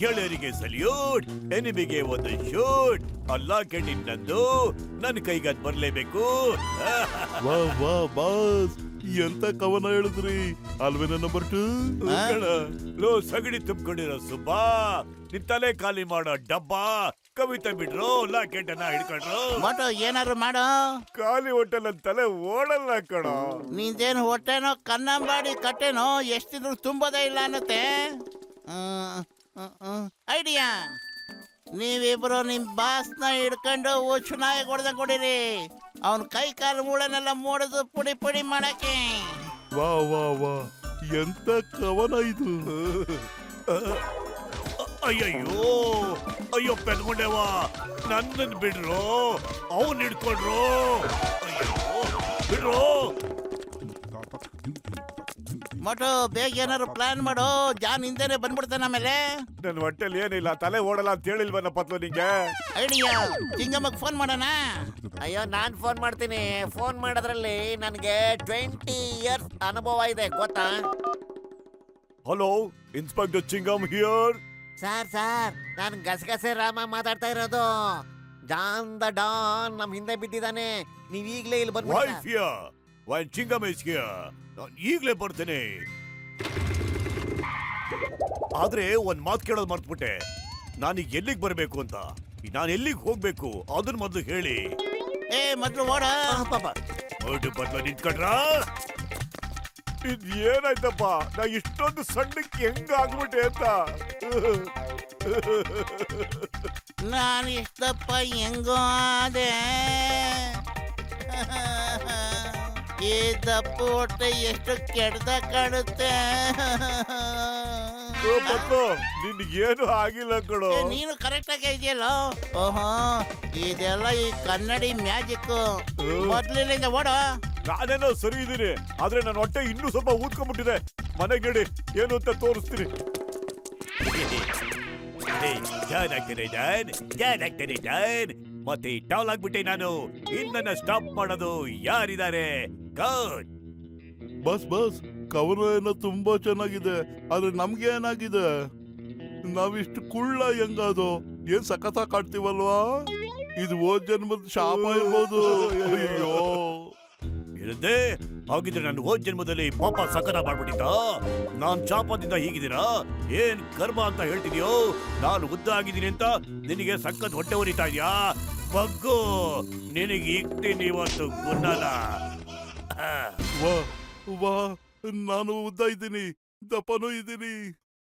ಗೆಳೆಯರಿಗೆ ಸಲ್ಯೂಟ್, ಎನಿಮಿಗೆ ಒಂದು ಶೂಟ್. ಅಲ್ಲ ಕೆಟ್ಟಿದ್ದು ನನ್ನ ಕೈಗದ್ ಬರ್ಲೇಬೇಕು. ವಾ ವಾ ಬಾಸ್, ಎಂತ ಕವನ ಹೇಳಿದ್ರಿ ಅಲ್ವೇನ ನಂಬರ್ 2. ಲೋ ಸಗಡಿ ತುಂಬಿಕೊಂಡಿರೋ ಸುಬ್ಬ, ನಿನ್ ತಲೆ ಖಾಲಿ ಮಾಡೋ ಡಬ್ಬ, ಕವಿತೆ ಬಿಡ್ರು ಲಾಕೆಟ್ ಅನ್ನ ಹಿಡ್ಕೊಂಡ್ರು. ಮೋಟು ಏನಾದ್ರು ಮಾಡೋ. ಖಾಲಿ ಹೊಟ್ಟೆ ನನ್ ತಲೆ ಓಡಲ್ಲ ಕಣೋ. ನಿಂದೇನು ಹೊಟ್ಟೆನೋ ಕನ್ನಂಬಾಡಿ ಕಟ್ಟೆನೋ ಎಷ್ಟಿದ್ರು ತುಂಬೋದೇ ಇಲ್ಲ ಅನ್ನತ್ತೆ. ಐಡಿಯಾ, ನೀವಿಬ್ರು ನಿಮ್ ಬಾಸ್ನ ಹಿಡ್ಕೊಂಡು ಹುಚ್ಚುನಾಯಿ ಹೊಡೆದ ಕೊಡಿರಿ. ಅವನ್ ಕೈ ಕಾಲು ಮೂಳೆನೆಲ್ಲ ಮೂಡದು ಪುಡಿ ಪುಡಿ ಮಾಡಕ್ಕೆ. ವಾ ವಾ ವಾ, ಎಂತ ಕವನ ಇದು. ಅಯ್ಯಯ್ಯೋ ಅಯ್ಯೋ ಪೆದ್ಕೊಂಡೇವಾ, ನನ್ನನ್ ಬಿಡ್ರು, ಅವನ್ ಹಿಡ್ಕೊಂಡ್ರು. ಅಯ್ಯೋ ಬಿಡ್ರು. ಮೋಟು ಬೇಗ ಏನಾದ್ರು ಪ್ಲಾನ್ ಮಾಡು, ಜಾನ್ ಹಿಂದೆನೆ ಬಂದ್ಬಿಡ್ತಾನೆ ಆಮೇಲೆ. ನನ್ ಹೊಟ್ಟೆಲಿ ಏನಿಲ್ಲ, ತಲೆ ಓಡಲ್ಲ ಅಂತ ಹೇಳಿಲ್ವನ ಪತ್ಲು ನಿಂಗೆ. ಐಡಿಯಾ, ಚಿಂಗಮ್ಮಗ್ ಫೋನ್ ಮಾಡೋಣ. ಅಯ್ಯೋ ನಾನ್ ಫೋನ್ ಮಾಡ್ತೀನಿ. ಫೋನ್ ಮಾಡೋದ್ರಲ್ಲಿ ನನಗೆ 20 ಇಯರ್ಸ್ ಅನುಭವ ಇದೆ ಗೊತ್ತಾ. Hello, inspector ಚಿಂಗಮ್ here. ಸರ್ ನಾನು ಗಸಗಸೆ ರಾಮ ಮಾತಾಡ್ತಾ ಇರೋದು. ಜಾನ್ ದ ಡಾನ್ ನಮ್ ಹಿಂದೆ ಬಿದ್ದಿದ್ದಾನೆ. ನೀವ್ ಈಗ್ಲೇ ಇಲ್ಲಿ ವೈಫ್ ಬಂದ್ಬಿಡಿ. Here, why chewing gum is here. ನಾನು ಈಗ್ಲೇ ಬರ್ತೇನೆ. ಆದ್ರೆ ಒಂದ್ ಮಾತು ಕೇಳೋದು ಮರ್ತ್ಬಿಟ್ಟೆ. ನಾನೀಗ ಎಲ್ಲಿಗೆ ಬರ್ಬೇಕು ಅಂತ, ನಾನು ಎಲ್ಲಿಗೆ ಹೋಗ್ಬೇಕು ಅದನ್ನ ಮೊದ್ಲು ಹೇಳಿ. ಮೊದ್ಲು ಓಡ ಪಾಪ ಹೊರಟು ಬದ್ಲ ನಿಂತ್ಕೊಂಡ್ರ. ಇದ್ ಏನಾಯ್ತಪ್ಪ, ನಾ ಇಷ್ಟೊಂದು ಸಣ್ಣಕ್ಕೆ ಹೆಂಗ ಆಗ್ಬಿಟ್ಟೆ ಅಂತ. ನಾನು ಇಷ್ಟಪ್ಪ ಹೆಂಗೋ ಅದೇ. ಈ ದಪ್ಪ ಹೊಟ್ಟೆ ಎಷ್ಟು ಕೆಡ್ದ ಕಾಣುತ್ತೆ. ನಿನ್ಗೇನು ಆಗಿಲ್ಲ ಕಣೋ. ನೀನು ಕರೆಕ್ಟ್ ಆಗಿ ಇದೆಯಲ್ಲ. ಓಹೋ, ಇದೆಲ್ಲ ಈ ಕನ್ನಡಿ ಮ್ಯಾಜಿಕ್. ಮೊದ್ಲಿನಿಂದ ಓಡೋ. ನಾನೇನೋ ಸರಿ ಇದೀನಿ, ಆದ್ರೆ ನನ್ನ ಹೊಟ್ಟೆ ಇನ್ನೂ ಸ್ವಲ್ಪ ಊದ್ಕೊಂಡ್ಬಿಟ್ಟಿದೆ. ಮನೆಗೆ ನಡಿ, ಏನು ಅಂತ ತೋರಿಸ್ತೀನಿ. ಮತ್ತೆ ಟೌಲ್ ಆಗ್ಬಿಟ್ಟೆ ನಾನು. ಇನ್ನನ್ನ ಸ್ಟಾಪ್ ಮಾಡೋದು ಯಾರಿದ್ದಾರೆ? ಬಸ್ ಬಸ್, ಕವನ ಏನೋ ತುಂಬಾ ಚೆನ್ನಾಗಿದೆ, ಆದ್ರೆ ನಮ್ಗೆ ಏನಾಗಿದೆ? ನಾವಿಷ್ಟು ಕುಳ್ಳ ಹೆಂಗದು? ಏನ್ ಸಖತ ಕಾಡ್ತೀವಲ್ವಾ? ಇದು ಹೋದ ಜನ್ಮದ ಶಾಪ ಇರ್ಬೋದು. ಅಯ್ಯೋ ಇರದೆ ಹಾಗಿದ್ರೆ ನಾನು ಹೋದ ಜನ್ಮದಲ್ಲಿ ಪಾಪ ಸಕರ ಮಾಡ್ಬಿಟ್ಟಿದ್ದ. ನಾನ್ ಶಾಪದಿಂದ ಹೀಗಿದ್ದೀರಾ? ಏನ್ ಕರ್ಮ ಅಂತ ಹೇಳ್ತಿದ್ಯೋ? ನಾನು ಉದ್ದ ಆಗಿದ್ದೀನಿ ಅಂತ ನಿನಗೆ ಸಖತ್ ಹೊಟ್ಟೆ ಉರಿತಾ ಇದ್ಯಾ? ಬಗ್ಗು, ನಿನಗೆ ಇಕ್ತೀನಿ ಇವತ್ತು ಗುನ್ನಲ್ಲ. ವಾ ವಾ, ನಾನು ಉದ್ದ ಇದ್ದೀನಿ, ದಪ್ಪನೂ ಇದ್ದೀನಿ,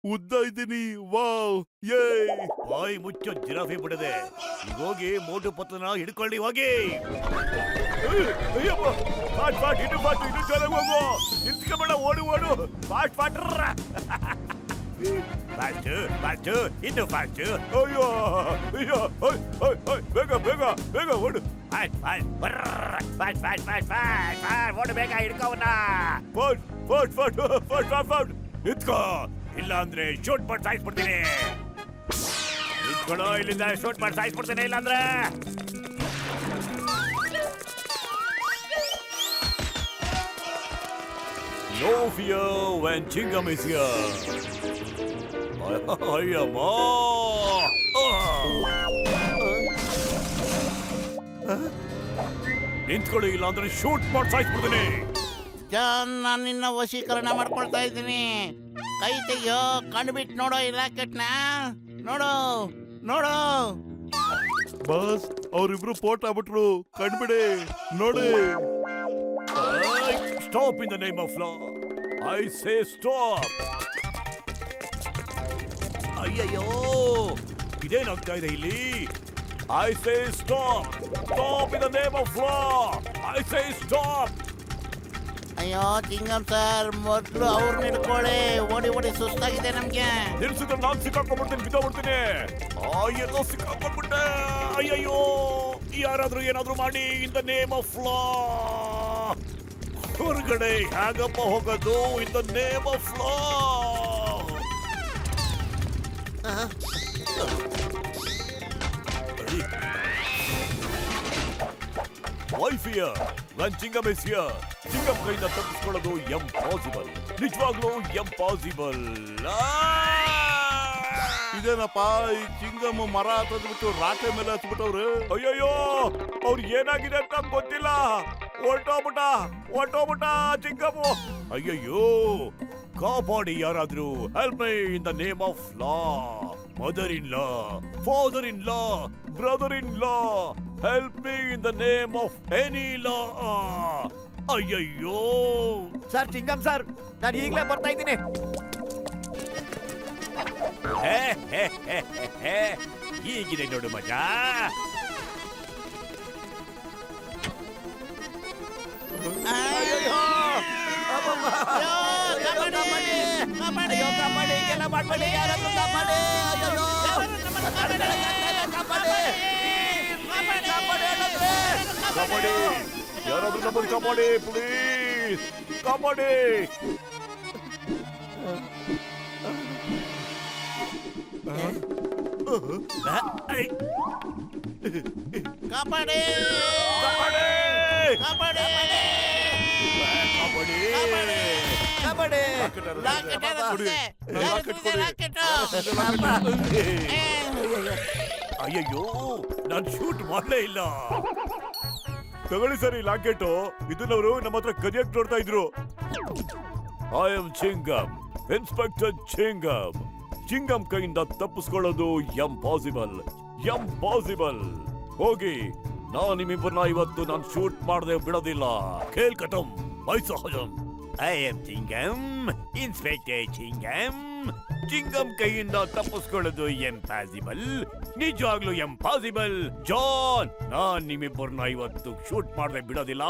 ಉದ್ದ ಇದ್ದೀನಿ. ವಾವ್, ಯೇ. ಬಾಯಿ ಮುಚ್ಚೋ ಜಿರಾಫೆ ಬಿಡದೆ. ಈಗ ಹೋಗಿ ಮೋಟು ಪತ್ರನ ಹಿಡ್ಕೊಳ್ಳಿ ಹೋಗಿ. ಅಯ್ಯಪ್ಪ, ಫಾಟ್ ಇನ್ನು ಫಾಟ್, ಇನ್ನು ಜೋರಾಗಿ ಹೋಗು. ನಿಂತ್ಕೊಂಬೇಡ, ಓಡು ಓಡು. ಫಾಸ್ಟ್ ಫಾಸ್ಟ್ ಇನ್ನು ಫಾಸ್ಟ್. ಅಯ್ಯೋ ಅಯ್ಯೋ, ಬೇಗ ಬೇಗ ಬೇಗ ಓಡು. ಓಡು ಬೇಗ, ಹಿಡ್ಕೋವನ್ನ. ಫಾಟ್ ನಿಂತ್ಕೋ, ಇಲ್ಲ ಅಂದ್ರೆ ಶೂಟ್ ಮಾಡಿ ಸಾಯಿಸ್ಬಿಡ್ತೀನಿ. ನಿಂತ್ಕೊಳ್ಳೋ, ಇಲ್ಲಿಂದ ಶೂಟ್ ಮಾಡಿ ಸಾಯಿಸ್ಬಿಡ್ತೀನಿ ಇಲ್ಲ ಅಂದ್ರೆ. No fear when Chingam is here. ಅಯ್ಯಮ್ಮ, ನಿಂತ್ಕೊಳ್ಳಿ, ಇಲ್ಲ ಅಂದ್ರೆ ಶೂಟ್ ಮಾಡಿ ಸಾಯಿಸ್ಬಿಡ್ತೀನಿ. ಜಾನ್, ನಾನು ನಿನ್ನ ವಶೀಕರಣ ಮಾಡ್ಕೊಳ್ತಾ ಇದ್ದೀನಿ. ಕೈ ತೆಗಿಯೋ, ಕಂಡುಬಿಟ್ಟು ನೋಡೋ ಈ ಲಾಕೆಟ್ನ. ನೋಡು ನೋಡು. ಬಸ್, ಅವ್ರಿಬ್ರು ಪೋಟ್ ಆಗ್ಬಿಟ್ರು, ಕಂಡ್ಬಿಡಿ ನೋಡಿ. Stop in the name of law. I say stop. ಅಯ್ಯಯ್ಯೋ, ಇದೇನಾಗ್ತಾ ಇದೆ ಇಲ್ಲಿ? I say stop. Stop in the name of law. I say stop. ಅಯ್ಯೋ ಚಿಂಗಂ ಸರ್ ಮೊದ್ಲು ಅವ್ರನ್ನ ಹಿಡ್ಕೊಳ್ಳಿ. ಓಡಿ ಓಡಿ ಸುಸ್ತಾಗಿದೆ ನಮ್ಗೆ. ನಿಲ್ಸಿದ್ರೆ ನಾನು ಸಿಕ್ಕಾಕೊಂಡ್ಬಿಡ್ತೀನಿ, ಬಿದ್ದೋಗ್ಬಿಡ್ತೀನಿ. ಎಲ್ಲೋ ಸಿಕ್ಕಾಕೊಂಡ್ಬಿಟ್ಟೆ. ಅಯ್ಯಯ್ಯೋ, ಯಾರಾದ್ರೂ ಏನಾದ್ರೂ ಮಾಡಿ ಇನ್ ದ ನೇಮ್ ಆಫ್ ಲಾ. ಹೊರಗಡೆ ಹೇಗಪ್ಪ ಹೋಗೋದು ಇನ್ the name of law? Why fear? When Chingam is here, Chingam ಕೈಯಿಂದ ತಪ್ಪಿಸ್ಕೊಳ್ಳೋದು ಇಂಪಾಸಿಬಲ್. ನಿಜವಾಗ್ಲೂ ಇಂಪಾಸಿಬಲ್. ಇದೇನಪ್ಪ ಈ ಚಿಂಗಮ್ಮ ಮರ ಹತ್ತದ್ಬಿಟ್ಟು ರಾಟೆ ಮೇಲೆ ಹತ್ಬಿಟ್ಟವ್ರು. ಅಯ್ಯಯ್ಯೋ, ಅವ್ರಿಗೆ ಏನಾಗಿದೆ ಅಂತ ಗೊತ್ತಿಲ್ಲ. ಹೊರ್ಟೋಗ್ಬಿಟ್ಟ ಚಿಂಗಮ್ಮು. ಅಯ್ಯಯ್ಯೋ, ಕಾಪಾಡಿ ಯಾರಾದ್ರೂ. Help me in the name of law. Mother in law, father in law, brother in law, help me in the name of any law. ಅಯ್ಯಯ್ಯೋ ಸರ್, ಚಿಂಗಂ ಸರ್, ನಾನು ಈಗಲೇ ಬರ್ತಾ ಇದ್ದೀನಿ. ಹೀಗಿದೆ ನೋಡು ಮಜಾ. ಕಾಪಾಡಿ, ಯಾರಾದ್ರೂ ನಮ್ಮನ್ನು ಕಾಪಾಡಿ ಪ್ಲೀಸ್, ಕಾಪಾಡಿ. ಕಾಪಾಡಿ ಕಾಪಾಡಿ ಅಯ್ಯಯ್ಯೋ, ನಾನು ಶೂಟ್ ಮಾಡಲೇ ಇಲ್ಲ. ತಗೊಳ್ಳಿ ಸರ್ ಈ ಲಾಕೆಟ್. ಇದನ್ನವರು ನಮ್ಮ ಹತ್ರ ಕದಿಯಕ್ ನೋಡ್ತಾ ಇದ್ರು. I am Chingam, inspector Chingam. Chingam ಕೈಯಿಂದ ತಪ್ಪಿಸ್ಕೊಳ್ಳೋದು ಇಂಪಾಸಿಬಲ್. ಹೋಗಿ, ನಾನು ನಿಮ್ಮಿಬ್ಬರನ್ನ ಇವತ್ತು ನಾನು ಶೂಟ್ ಮಾಡದೆ ಬಿಡೋದಿಲ್ಲ. ಖೇಲ್ ಖತಮ್, ವೈಸು ಹಜಮ್. I am Chingam, inspector Chingam. Chingam ಕೈಯಿಂದ ತಪ್ಪಿಸ್ಕೊಳ್ಳೋದು ಇಂಪಾಸಿಬಲ್, ನಿಜವಾಗ್ಲೂ ಇಂಪಾಸಿಬಲ್. ಜಾನ್, ನಾನ್ ನಿಮ್ಮಿಬ್ಬರನ್ನ ಇವತ್ತು ಶೂಟ್ ಮಾಡದೆ ಬಿಡೋದಿಲ್ಲ.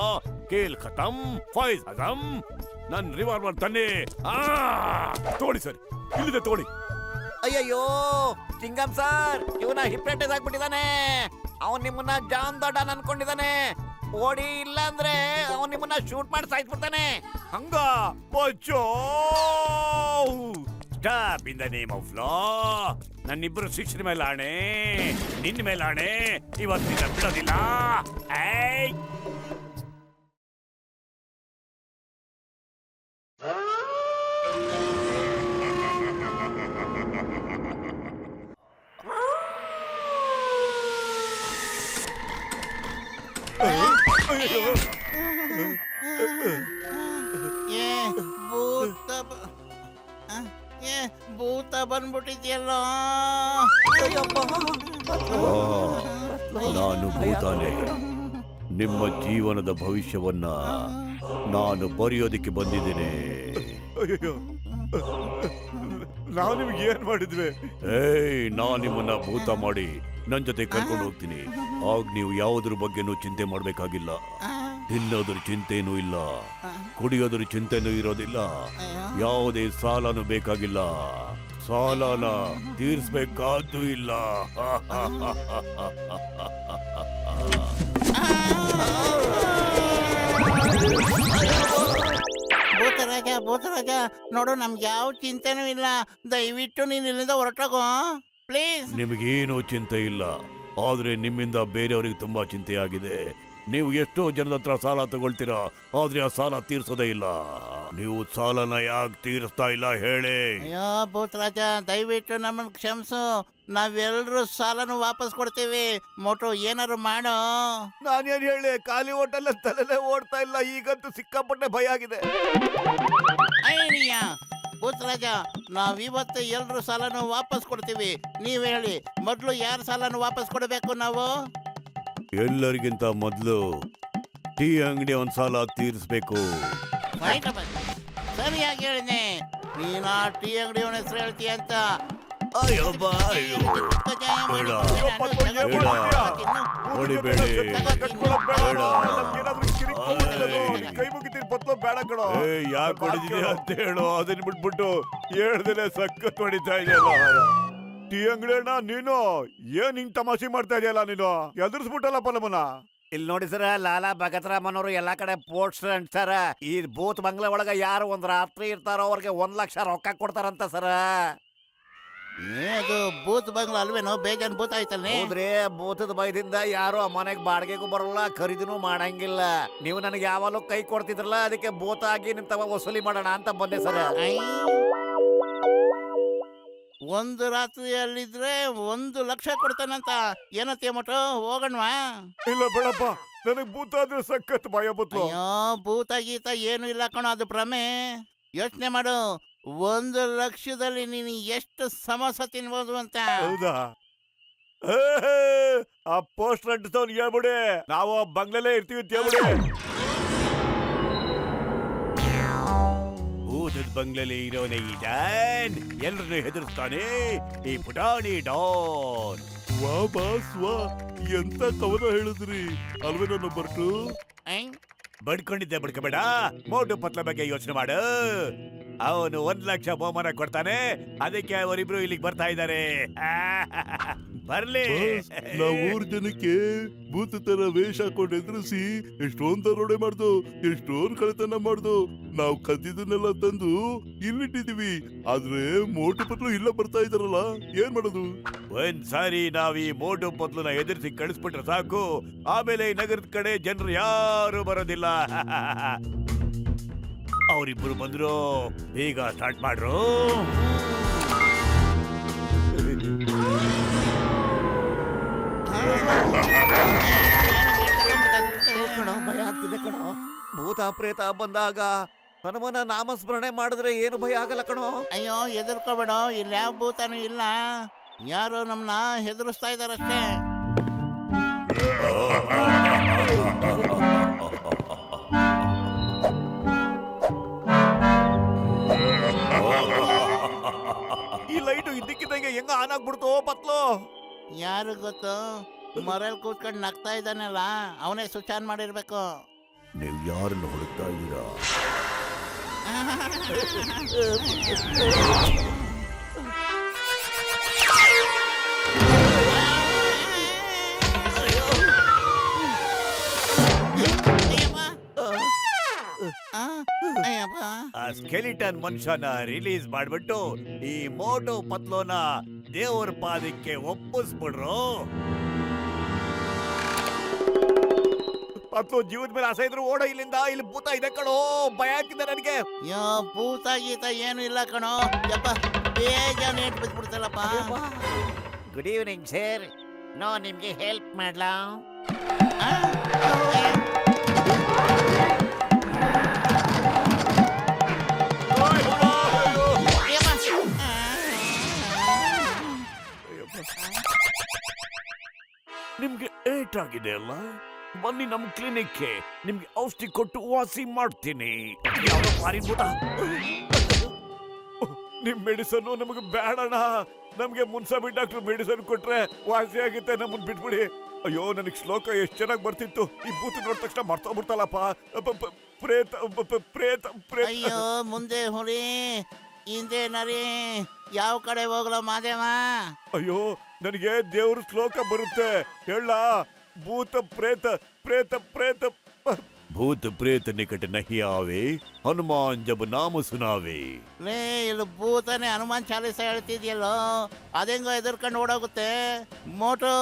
ಖೇಲ್ ಖತಮ್, ಫೈಜ್ ಹಜಮ್. ನನ್ ರಿವಾಲ್ವರ್ ತನ್ನಿ. ತೋಳಿ ಸರ್, ಇಲ್ಲಿದೆ ತೋಳಿ. ಅಯ್ಯಯ್ಯೋ ಚಿಂಗಂ ಸರ್, ಇವನ ಹಿಪ್ನಟೈಸ್ ಆಗ್ಬಿಟ್ಟಿದ್ದಾನೆ. ಅವನ್ ನಿಮ್ಮನ್ನ ಜಾನ್ ದೊಡ್ಡನ್ ಅನ್ಕೊಂಡಿದ್ದಾನೆ. ಓಡಿ ಇಲ್ಲ ಅಂದ್ರೆ ಅವನ್ ನಿಮ್ಮನ್ನ ಶೂಟ್ ಮಾಡಿ ಸಾಯಿಸ್ಬಿಡ್ತಾನೆ. ಹಂಗ ಬಚ್ಚೋ. Stop in the name of law. ನನ್ನಿಬ್ಬರು ಶಿಕ್ಷಣ ಮೇಲೆ ಆಣೆ, ನಿನ್ನ ಮೇಲೆ ಆಣೆ, ಇವತ್ತಿನ ಬಿಡೋದಿಲ್ಲ. ಭೂತ ಬಂದ್ಬಿಟ್ಟಿದ್ಯಲ್ಲೋ. ನಾನು ಭೂತಾನೆ. ನಿಮ್ಮ ಜೀವನದ ಭವಿಷ್ಯವನ್ನ ನಾನು ಬರೆಯೋದಿಕ್ಕೆ ಬಂದಿದ್ದೇನೆ. ನಾವು ನಿಮ್ಗೆ ಏನ್ ಮಾಡಿದ್ವಿ? ನಾನ್ ನಿಮ್ಮನ್ನ ಭೂತ ಮಾಡಿ ನನ್ ಜೊತೆ ಕರ್ಕೊಂಡು ಹೋಗ್ತೀನಿ. ಆಗ ನೀವು ಯಾವುದ್ರ ಬಗ್ಗೆನೂ ಚಿಂತೆ ಮಾಡ್ಬೇಕಾಗಿಲ್ಲ. ತಿನ್ನೋದ್ರ ಚಿಂತೆನೂ ಇಲ್ಲ, ಕುಡಿಯೋದ್ರ ಚಿಂತೆನೂ ಇರೋದಿಲ್ಲ, ಯಾವುದೇ ಸಾಲನೂ ಬೇಕಾಗಿಲ್ಲ, ಸಾಲನ ತೀರ್ಸ್ಬೇಕಾದ್ದು ಇಲ್ಲ. ಭೂತರಾಜ ನೋಡು, ನಮ್ಗೆ ಯಾವ ಚಿಂತೆನೂ ಇಲ್ಲ. ದಯವಿಟ್ಟು ನೀನ್ ಇಲ್ಲಿಂದ ಹೊರಟೋಗೋ ಪ್ಲೀಸ್. ನಿಮಗೇನೂ ಚಿಂತೆ ಇಲ್ಲ, ಆದ್ರೆ ನಿಮ್ಮಿಂದ ಬೇರೆಯವ್ರಿಗೆ ತುಂಬಾ ಚಿಂತೆಯಾಗಿದೆ. ನೀವು ಎಷ್ಟೋ ಜನದ ಹತ್ರ ಸಾಲ ತಗೊಳ್ತೀರಾ, ಆದ್ರೆ ಆ ಸಾಲ ತೀರ್ಸೋದೇ ಇಲ್ಲ. ನೀವು ಸಾಲನ ಯಾಕೆ ತೀರಿಸ್ತಾ ಇಲ್ಲ ಹೇಳಿ? ಅಯ್ಯೋ ಭೂತರಾಜ, ದಯವಿಟ್ಟು ನಮ್ಮನ್ನು ಕ್ಷಮಿಸು. ನಾವೆಲ್ಲರೂ ಸಾಲನು ವಾಪಸ್ ಕೊಡ್ತೀವಿ. ಮೋಟು ಏನಾರು ಮಾಡೋ. ನಾನೇನ್ ಹೇಳಿ, ಖಾಲಿ ಹೋಟೆಲ್ ತಲೆನೇ ಓಡ್ತಾ ಇಲ್ಲ. ಈಗಂತೂ ಸಿಕ್ಕಾಪಟ್ಟೆ ಭಯ ಆಗಿದೆ. ಭೂತರಾಜ, ನಾವಿವತ್ತು ಎಲ್ರು ಸಾಲನು ವಾಪಸ್ ಕೊಡ್ತೀವಿ. ನೀವ್ ಹೇಳಿ, ಮೊದ್ಲು ಯಾರ ಸಾಲನು ವಾಪಸ್ ಕೊಡಬೇಕು ನಾವು? ಎಲ್ಲರಿಗಿಂತ ಮೊದಲು ಟೀ ಅಂಗಡಿ ಒಂದ್ ಸಾಲ ತೀರಿಸ್ಬೇಕು. ಸರಿಯಾಗಿ ಹೇಳಿದೆ. ನೀನ್ ಆ ಟೀ ಅಂಗಡಿ ಅವನ ಹೆಸರು ಹೇಳ್ತೀಯ ಅಂತ. ಹೊಡಿಬೇಡಿ, ಕೈ ಮುಗಿತೀನಿ ಪತ್ಲು ಬೇಡ ಕಣೋ. ಯಾಕೆ ಹೊಡಿದಿದೆ ಅಂತ ಹೇಳು, ಅದನ್ನ ಬಿಟ್ಬಿಟ್ಟು ಹೇಳ್ದೇನೆ ಸಖತ್ ಹೊಡಿತಾ ಇದೆಯಲ್ಲ. ಟೀ ಅಂಗಡಿ ಅಣ್ಣ, ನೀನು ಏನ್ ಹಿಂಗ್ ತಮಾಷೆ ಮಾಡ್ತಾ ಇದೆಯಲ್ಲ, ನೀನು ಎದುರಿಸ್ಬಿಟ್ಟಲ್ಲಪ್ಪ ನಮ್ಮನ್ನ. ಇಲ್ಲಿ ನೋಡಿ ಸರ, ಲಾಲಾ ಭಗತ್ರಾಮನವರು ಎಲ್ಲಾ ಕಡೆ ಪೋಸ್ಟರ್ ಅಂಟ್ಸಾರ. ಈ ಭೂತ್ ಬಂಗ್ಲೆ ಒಳಗ ಯಾರು ಒಂದ್ ರಾತ್ರಿ ಇರ್ತಾರೋ ಅವ್ರಿಗೆ 1 ಲಕ್ಷ ರೊಕ್ಕ ಕೊಡ್ತಾರಂತ ಸರ. ಅದು ಭೂತ್ ಬಂಗ್ಲ ಅಲ್ವೇನೋ, ಬೇಜಾನ್ ಭೂತ ಆಯ್ತಲ್ಲ. ಹೌದ್ರಿ, ಭೂತದ ಭಯದಿಂದ ಯಾರು ಆ ಮನೆಗ್ ಬಾಡಿಗೆಗೂ ಬರೋಲ್ಲ, ಖರೀದಿನೂ ಮಾಡಂಗಿಲ್ಲ. ನೀವು ನನಗೆ ಯಾವಾಗಲೂ ಕೈ ಕೊಡ್ತಿದ್ರಲ್ಲ, ಅದಕ್ಕೆ ಭೂತ ಆಗಿ ನಿಂತವ ವಸೂಲಿ ಮಾಡೋಣ ಅಂತ ಬಂದೆ ಸರ. ಒಂದು ರಾತ್ರಿಯಲ್ಲಿದ್ರೆ 1 ಲಕ್ಷ ಕೊಡ್ತಾನಂತ. ಏನತ್ತೀಯ ಮಟು, ಹೋಗಣ್ವಾ? ಇಲ್ಲ ಬೇಡಪ್ಪ, ನನಗ್ ಭೂತ ಆದ್ರೆ ಸಖತ್ ಭಯ ಬತ್ಲು. ಅಯ್ಯೋ, ಭೂತ ಗೀತ ಏನು ಇಲ್ಲ ಕಣೋ, ಅದು ಭ್ರಮೆ. ಯೋಚನೆ ಮಾಡು, 1 ಲಕ್ಷದಲ್ಲಿ ನೀನು ಎಷ್ಟು ಸಮೋಸ ತಿನ್ಬೋದು ಅಂತ. ಹೌದಾ? ಆ ಪೋಸ್ಟರ್ ಅಂಟಿಸ್ತವ್ನು ಹೇಳ್ಬಿಡಿ, ನಾವು ಬಂಗ್ಲೆಲ್ಲೇ ಇರ್ತೀವಿ ಅಂತ ಹೇಳ್ಬಿಡಿ. ಭೂತದ ಬಂಗ್ಲೆಲಿ ಇರೋನೇ ಈ ಡಾನ್, ಎಲ್ರನ್ನೂ ಹೆದರ್ಸ್ತಾನೆ ಈ ಪುಟಾಣಿ ಡಾನ್. ವಾ ಬಾಸ್ ವಾ, ಎಂತ ಕವನ ಹೇಳಿದ್ರಿ ಅಲ್ವೇ ನನ್ನ ಬರ್ಟು. ಬಡ್ಕೊಂಡಿದ್ದೆ ಬಡ್ಕೋಬೇಡ, ಮೋಟು ಪತ್ಲ ಬಗ್ಗೆ ಯೋಚನೆ ಮಾಡು. ಅವನು 1 ಲಕ್ಷ ಬಹುಮಾನ ಕೊಡ್ತಾನೆ, ಅದಕ್ಕೆ ಅವರಿಬ್ರು ಇಲ್ಲಿಗೆ ಬರ್ತಾ ಇದ್ದಾರೆ. ಬರ್ಲಿ. ನಾವು 3 ಜನಕ್ಕೆ ಭೂತ ತರ ವೇಷ ಹಾಕೊಂಡು ಎದುರಿಸಿ ಎಷ್ಟೊಂದ್ ದರೋಡೆ ಮಾಡ್ದು, ಎಷ್ಟೊಂದ್ ಕಳ್ತನ ಮಾಡ್ದು. ನಾವು ಕದ್ದಿದ್ದನ್ನೆಲ್ಲ ತಂದು ಇಲ್ಲಿಟ್ಟಿದೀವಿ. ಆದ್ರೆ ಮೋಟು ಪತ್ಲು ಇಲ್ಲ ಬರ್ತಾ ಇದಾರಲ್ಲ, ಏನ್ ಮಾಡೋದು? ಒಂದ್ಸಾರಿ ನಾವ್ ಈ ಮೋಟು ಪತ್ಲುನ ಎದುರಿಸಿ ಕಳಿಸ್ಬಿಟ್ರೆ ಸಾಕು, ಆಮೇಲೆ ಈ ನಗರದ ಕಡೆ ಜನರು ಯಾರು ಬರೋದಿಲ್ಲ. ಅವರಿಬ್ರು ಬಂದ್ರು, ಈಗ ಸ್ಟಾರ್ಟ್ ಮಾಡ್ರು. ಭಯ ಆಗ್ತಿದೆ ಕಣೋ. ಭೂತ ಪ್ರೇತ ಬಂದಾಗ ಹನುಮನ ನಾಮಸ್ಮರಣೆ ಮಾಡಿದ್ರೆ ಏನು ಭಯ ಆಗಲ್ಲ ಕಣೋ. ಅಯ್ಯೋ, ಹೆದರ್ಕೋಬೇಡ, ಇಲ್ಲಿ ಯಾವ ಭೂತನೂ ಇಲ್ಲ. ಯಾರು ನಮ್ನ ಹೆದರ್ಸ್ತಾ ಇದಾರಷ್ಟೇ. ಈ ಲೈಟು ಇದ್ದಕ್ಕಿದ್ದಂಗೆ ಹೆಂಗ ಆನ್ ಆಗ್ಬಿಡ್ತು ಪತ್ಲು. ಯಾರು ಗೊತ್ತು, ಮರಲ್ ಕೂತ್ಕೊಂಡು ನಗ್ತಾ ಇದ್ದಾನಲ್ಲ, ಅವನೇ ಸ್ವಿಚ್ ಆನ್ ಮಾಡಿರ್ಬೇಕು. ನೀವು ಯಾರನ್ನು ಹುಡುಕ್ತಾ ಇದ್ದೀರಾ? ಆ ಸ್ಕೆಲಿಟನ್ ಮನುಷ್ಯನ ರಿಲೀಸ್ ಮಾಡ್ಬಿಟ್ಟು ಈ ಮೋಟು ಪತ್ಲೋನ ದೇವ್ರ ಪಾದಕ್ಕೆ ಒಪ್ಪಿಸ್ಬಿಡ್ರು. ಪತ್ಲು ಜೀವದ ಮೇಲೆ ಆಸೆ ಇದ್ರು ಓಡೋ ಇಲ್ಲಿಂದ. ಇಲ್ಲಿ ಭೂತ ಇದೆ ಕಣೋ, ಭಯ ಆಗ್ತಿದೆ ನನಗೆ. ಯೋ, ಭೂತ ಗೀತ ಏನು ಇಲ್ಲ ಕಣೋ. ಯಪ್ಪ, ಬೇಗ ನೇಟ್ ಬಿದ್ಬಿಡ್ತಲ್ಲಪ್ಪ. ಗುಡ್ ಈವ್ನಿಂಗ್ ಸರ್, ನೋ ನಿಮ್ಗೆ ಹೆಲ್ಪ್ ಮಾಡ್ಲಾ? ನಿಮ್ಗೆ ಏಟ್ ಆಗಿದೆ ಅಲ್ಲ, ಬನ್ನಿ ನಮ್ ಕ್ಲಿನಿಕ್ಗೆ, ನಿಮ್ಗೆ ಔಷಧಿ ಕೊಟ್ಟು ವಾಸಿ ಮಾಡ್ತೀನಿ. ಯಾವ್ದೋ ಭಾರಿ ಭೂತ. ನಿಮ್ ಮೆಡಿಸನ್ ನಮಗೆ ಬೇಡಣ. ನಮ್ಗೆ ಮುನ್ಸಾಬಿ ಡಾಕ್ಟರ್ ಮೆಡಿಸನ್ ಕೊಟ್ರೆ ವಾಸಿ ಆಗುತ್ತೆ, ನಮ್ಮನ್ ಬಿಟ್ಬಿಡಿ. ಅಯ್ಯೋ, ನನಗ್ ಶ್ಲೋಕ ಎಷ್ಟ್ ಚೆನ್ನಾಗಿ ಬರ್ತಿತ್ತು, ಈ ಭೂತ ನೋಡಿದ ತಕ್ಷಣ ಮರ್ತೋಗ್ಬಿಡ್ತಲ್ಲಪ್ಪ. ಪ್ರೇತ ಪ್ರೇತ ಪ್ರೇತ. ಅಯ್ಯೋ, ಮುಂದೆ ಹುಲಿ ಹಿಂದೆ ನರಿ, ಯಾವ ಕಡೆ ಹೋಗ್ಲೋ ಮಾದೇವ? ಅಯ್ಯೋ, ನನಗೆ ದೇವ್ರ ಶ್ಲೋಕ ಬರುತ್ತೆ, ಹೇಳ. ಭೂತ ಪ್ರೇತ ಪ್ರೇತ ಪ್ರೇತ ಭೂತ ಪ್ರೇತ ನಿಕಟ ನಹಿ ಆವೆ, ಹನುಮಾನ್ ಜಬ ನಾಮ ಸುನಾವೆ. ಲೇ, ಇಲ್ಲಿ ಭೂತನೇ ಹನುಮಾನ್ ಚಾಲೀಸ ಹೇಳ್ತಿದ್ಯಲ್ಲೋ, ಅದೆಂಗೋ ಎದುರ್ಕೊಂಡು ಓಡೋಗುತ್ತೆ. ಮೋಟು,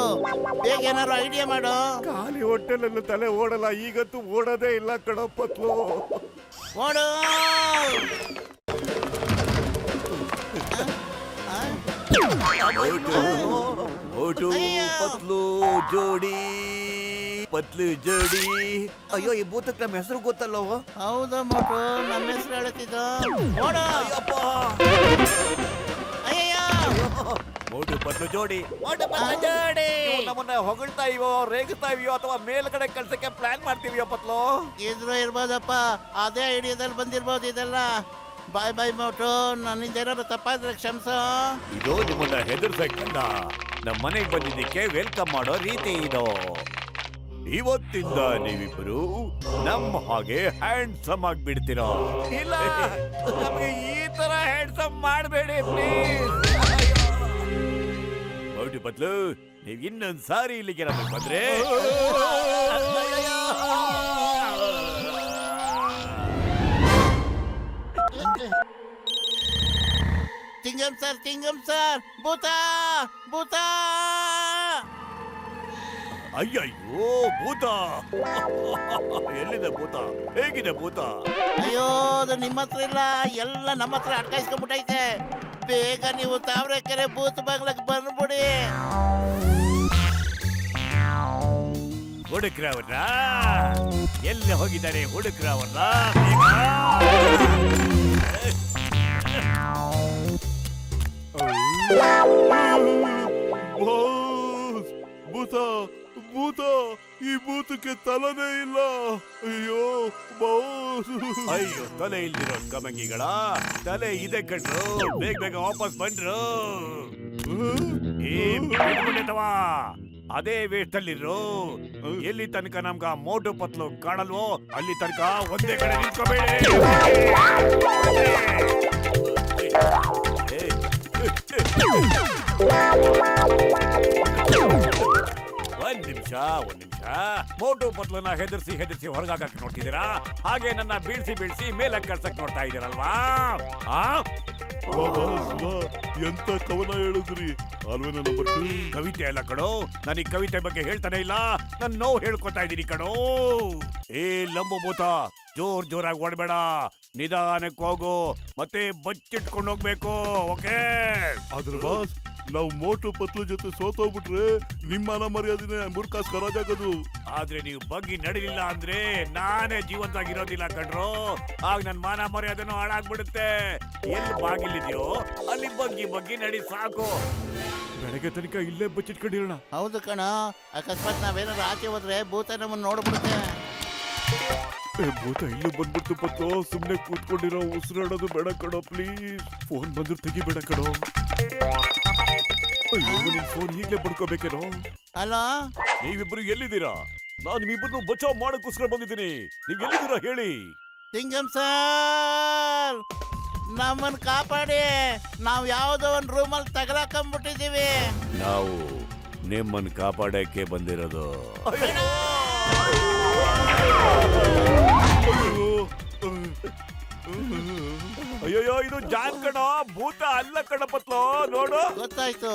ಬೇಗ ಏನಾರು ಐಡಿಯಾ ಮಾಡು. ಖಾಲಿ ಹೊಟ್ಟೆಲೆಲ್ಲ ತಲೆ ಓಡಲ್ಲ, ಈಗಂತೂ ಓಡೋದೇ ಇಲ್ಲ ಕಣೋ ಪತ್ಲು. ಓಡು. ಮೋಟು ಪತ್ಲು ಜೋಡಿ, ಪತ್ಲು ಜೋಡಿ. ಅಯ್ಯೋ, ಈ ಭೂತಕ್ಕೆ ನಮ್ಮ ಹೆಸರು ಗೊತ್ತಲ್ಲೋ? ಹೌದು ಮೋಟು, ನಮ್ಮ ಹೆಸರು ಹೇಳ್ತಿದ್ದು. ಓಡು. ಅಯ್ಯಯ್ಯೋ, ಮೋಟು ಪತ್ಲು ಜೋಡಿ. ನಮ್ಮನ್ನ ಹೊಗಳ್ತಾ ಇವೋ, ರೇಗುತ್ತಾ ಇದೆಯೋ, ಅಥವಾ ಮೇಲ್ಗಡೆ ಕಳ್ಸಕ್ಕೆ ಪ್ಲಾನ್ ಮಾಡ್ತೀವಿಯೋ ಪತ್ಲು? ಇದ್ರು ಇರ್ಬೋದಪ್ಪ, ಅದೇ ಐಡಿಯಾದಲ್ಲಿ ಬಂದಿರ್ಬೋದು ಇದೆಲ್ಲ. ಬಾಯ್ ಬಾಯ್ ಮೋಟು, ನನ್ನಿಂದ ಏನಾದ್ರು ತಪ್ಪಾದ್ರೆ ಕ್ಷಮಿಸೋ. ಇದು ನಿಮ್ಮನ್ನ ಹೆದರ್ಸಕ್ಕಲ್ಲ, ನಮ್ಮ ಮನೆಗೆ ಬಂದಿದ್ದಕ್ಕೆ ವೆಲ್ಕಮ್ ಮಾಡೋ ರೀತಿ ಇದು. ಇವತ್ತಿಂದ ನೀವಿಬ್ರು ನಮ್ಮ ಹಾಗೆ ಹ್ಯಾಂಡ್ಸಮ್ ಆಗ್ಬಿಡ್ತೀರಾ. ಇಲ್ಲ, ನಮಗೆ ಈ ತರ ಹ್ಯಾಂಡ್ಸಮ್ ಮಾಡಬೇಡಿ ಪ್ಲೀಸ್. ಮೌಟಿ ಬದ್ಲು ನೀವ್ ಇನ್ನೊಂದ್ ಸಾರಿ ಇಲ್ಲಿಗೆ ಬಂದ್ರೆ ಚಿಂಗಂ ಸರ್ ಭೂತ ಭೂತ. ಅಯ್ಯಯ್ಯೋ ಭೂತ. ಎಲ್ಲಿದೆ ಭೂತ? ಹೇಗಿದೆ ಭೂತ? ಅಯ್ಯೋ ಅದು ನಿಮ್ಮ ಹತ್ರ ಇಲ್ಲ, ಎಲ್ಲ ನಮ್ಮ ಹತ್ರ ಅಟ್ಕಾಯಿಸ್ಕೊಂಡ್ಬಿಟ್ಟೈತೆ. ಬೇಗ ನೀವು ತಾವರೆಕೆರೆ ಭೂತ ಬಾಗ್ಲಕ್ಕೆ ಬಂದ್ಬಿಡಿ. ಹುಡುಕ್ರವ್ರ ಎಲ್ಲಿ ಹೋಗಿದ್ದಾರೆ? ಹುಡುಕ್ರವ್ರ ಭೂತ ಭೂತ, ಈ ಭೂತಕ್ಕೆ ತಲೆನೇ ಇಲ್ಲ. ಅಯ್ಯೋ ಅಯ್ಯೋ, ತಲೆ ಇಲ್ದಿರೋ ಕಮಂಗಿಗಳ ತಲೆ ಇದೆ ಕಣ್ರು. ಬೇಗ ಬೇಗ ವಾಪಸ್ ಬಂದ್ರು. ಅದೇ ವೇಷದಲ್ಲಿರು. ಎಲ್ಲಿ ತನಕ ನಮ್ಗ ಮೋಟು ಪತ್ಲು ಕಾಣಲ್ವೋ ಅಲ್ಲಿ ತನಕ ಒಂದೇ ಕಡೆ ನಿಂತ್ಕೋಬೇಡಿ. ಒಂದ್ ನಿಮಿಷ ಮೋಟು ಪತ್ಲನ್ನ ಹೆದರ್ಸಿ ಹೊರಗಾಕಕ್ ನೋಡ್ತಿದ್ದೀರಾ? ಹಾಗೆ ನನ್ನ ಬೀಳ್ಸಿ ಮೇಲಕ್ಕೆ ಕಳ್ಸಕ್ ನೋಡ್ತಾ ಇದ್ದೀರಲ್ವಾ? ಎಂತ ಕವನ ಹೇಳಿದ್ರಿ? ಅಲ್ವೇನ ನಂಬರ್ 2 ಕವಿತೆ ಅಲ್ಲ ಕಣೋ, ನಾನು ಈ ಕವಿತೆ ಬಗ್ಗೆ ಹೇಳ್ತಾನೆ ಇಲ್ಲ, ನನ್ನ ನೋವು ಹೇಳ್ಕೊತಾ ಇದ್ದೀನಿ ಕಣೋ. ಏ ಲಂಬು ಭೂತ, ಜೋರಾಗಿ ಓಡಬೇಡ, ನಿಧಾನಕ್ಕೆ ಹೋಗು, ಮತ್ತೆ ಬಚ್ಚಿಟ್ಕೊಂಡು ಹೋಗ್ಬೇಕು. ಓಕೆ? ಅದ್ರ ಬಾಸ್, ನಾವು ಮೋಟು ಪತ್ಲು ಜೊತೆ ಸೋತೋಗ್ಬಿಟ್ರೆ ನಿಮ್ಮನ ಮರ್ಯಾದಿನೇ ಮುರ್ಕಾಸ್ ಕರಾಜಾಗದು. ಆದ್ರೆ ನೀವು ಬಗ್ಗಿ ನಡಿಲಿಲ್ಲ ಅಂದ್ರೆ ನಾನೇ ಜೀವಂತವಾಗಿರೋದಿಲ್ಲ ಕಣ್ರೋ. ಆಗ ನನ್ ಮಾನ ಮರ್ಯಾದೆನೂ ಹಾಳಾಗ್ಬಿಡುತ್ತೆ. ಎಲ್ಲಿ ಬಾಗಿಲಿದ್ಯೋ ಅಲ್ಲಿ ಬಗ್ಗಿ ನಡಿ ಸಾಕು. ಬೆಳಗ್ಗೆ ತನಕ ಇಲ್ಲೇ ಬಚ್ಚಿಟ್ಕೊಂಡಿರೋಣ. ಹೌದು ಕಣ, ಅಕಸ್ಮಾತ್ ನಾವೇನಾದ್ರು ಆಚೆ ಹೋದ್ರೆ ಭೂತ ನಮ್ಮನ್ನ ನೋಡ್ಬಿಡುತ್ತೆ. ಭೂತ ಇಲ್ಲೂ ಬಂದ್ಬಿಡ್ತು ಪತ್ಲು. ಸುಮ್ನೆ ಕೂತ್ಕೊಂಡಿರೋ, ಉಸಿರಾಡೋದು ಬೇಡ ಕಣೋ ಪ್ಲೀಸ್. ಫೋನ್ ಬಂದ್ರು ತೆಗಿಬೇಡ ಕಣೋ. ಅಯ್ಯೋ, ನಿನ್ ಫೋನ್ ಈಗ್ಲೇ ಬಡ್ಕೋಬೇಕೇನೋ? ಅಲ್ಲ, ನೀವಿಬ್ರು ಎಲ್ಲಿದ್ದೀರಾ? ನಾನು ನಿಮ್ಮಿಬ್ರು ಬಚಾವ್ ಮಾಡಕ್ಕೋಸ್ಕರ ಬಂದಿದ್ದೀನಿ. ನೀವ್ ಎಲ್ಲಿದ್ದೀರಾ ಹೇಳಿ? ಚಿಂಗಂ ಸರ್, ನಮ್ಮನ್ನ ಕಾಪಾಡಿ. ನಾವು ಯಾವ್ದೋ ಒಂದ್ ರೂಮಲ್ಲಿ ತಗಲಾಕೊಂಡ್ಬಿಟ್ಟಿದೀವಿ. ನಾವು ನಿಮ್ಮನ್ನ ಕಾಪಾಡಕ್ಕೆ ಬಂದಿರೋದು. ಅಯ್ಯೋ, ಇದು ಜಾನ್ ಕಣ, ಭೂತ ಅಲ್ಲ ಕಣ ಪತ್ಲು. ನೋಡು, ಗೊತ್ತಾಯ್ತು.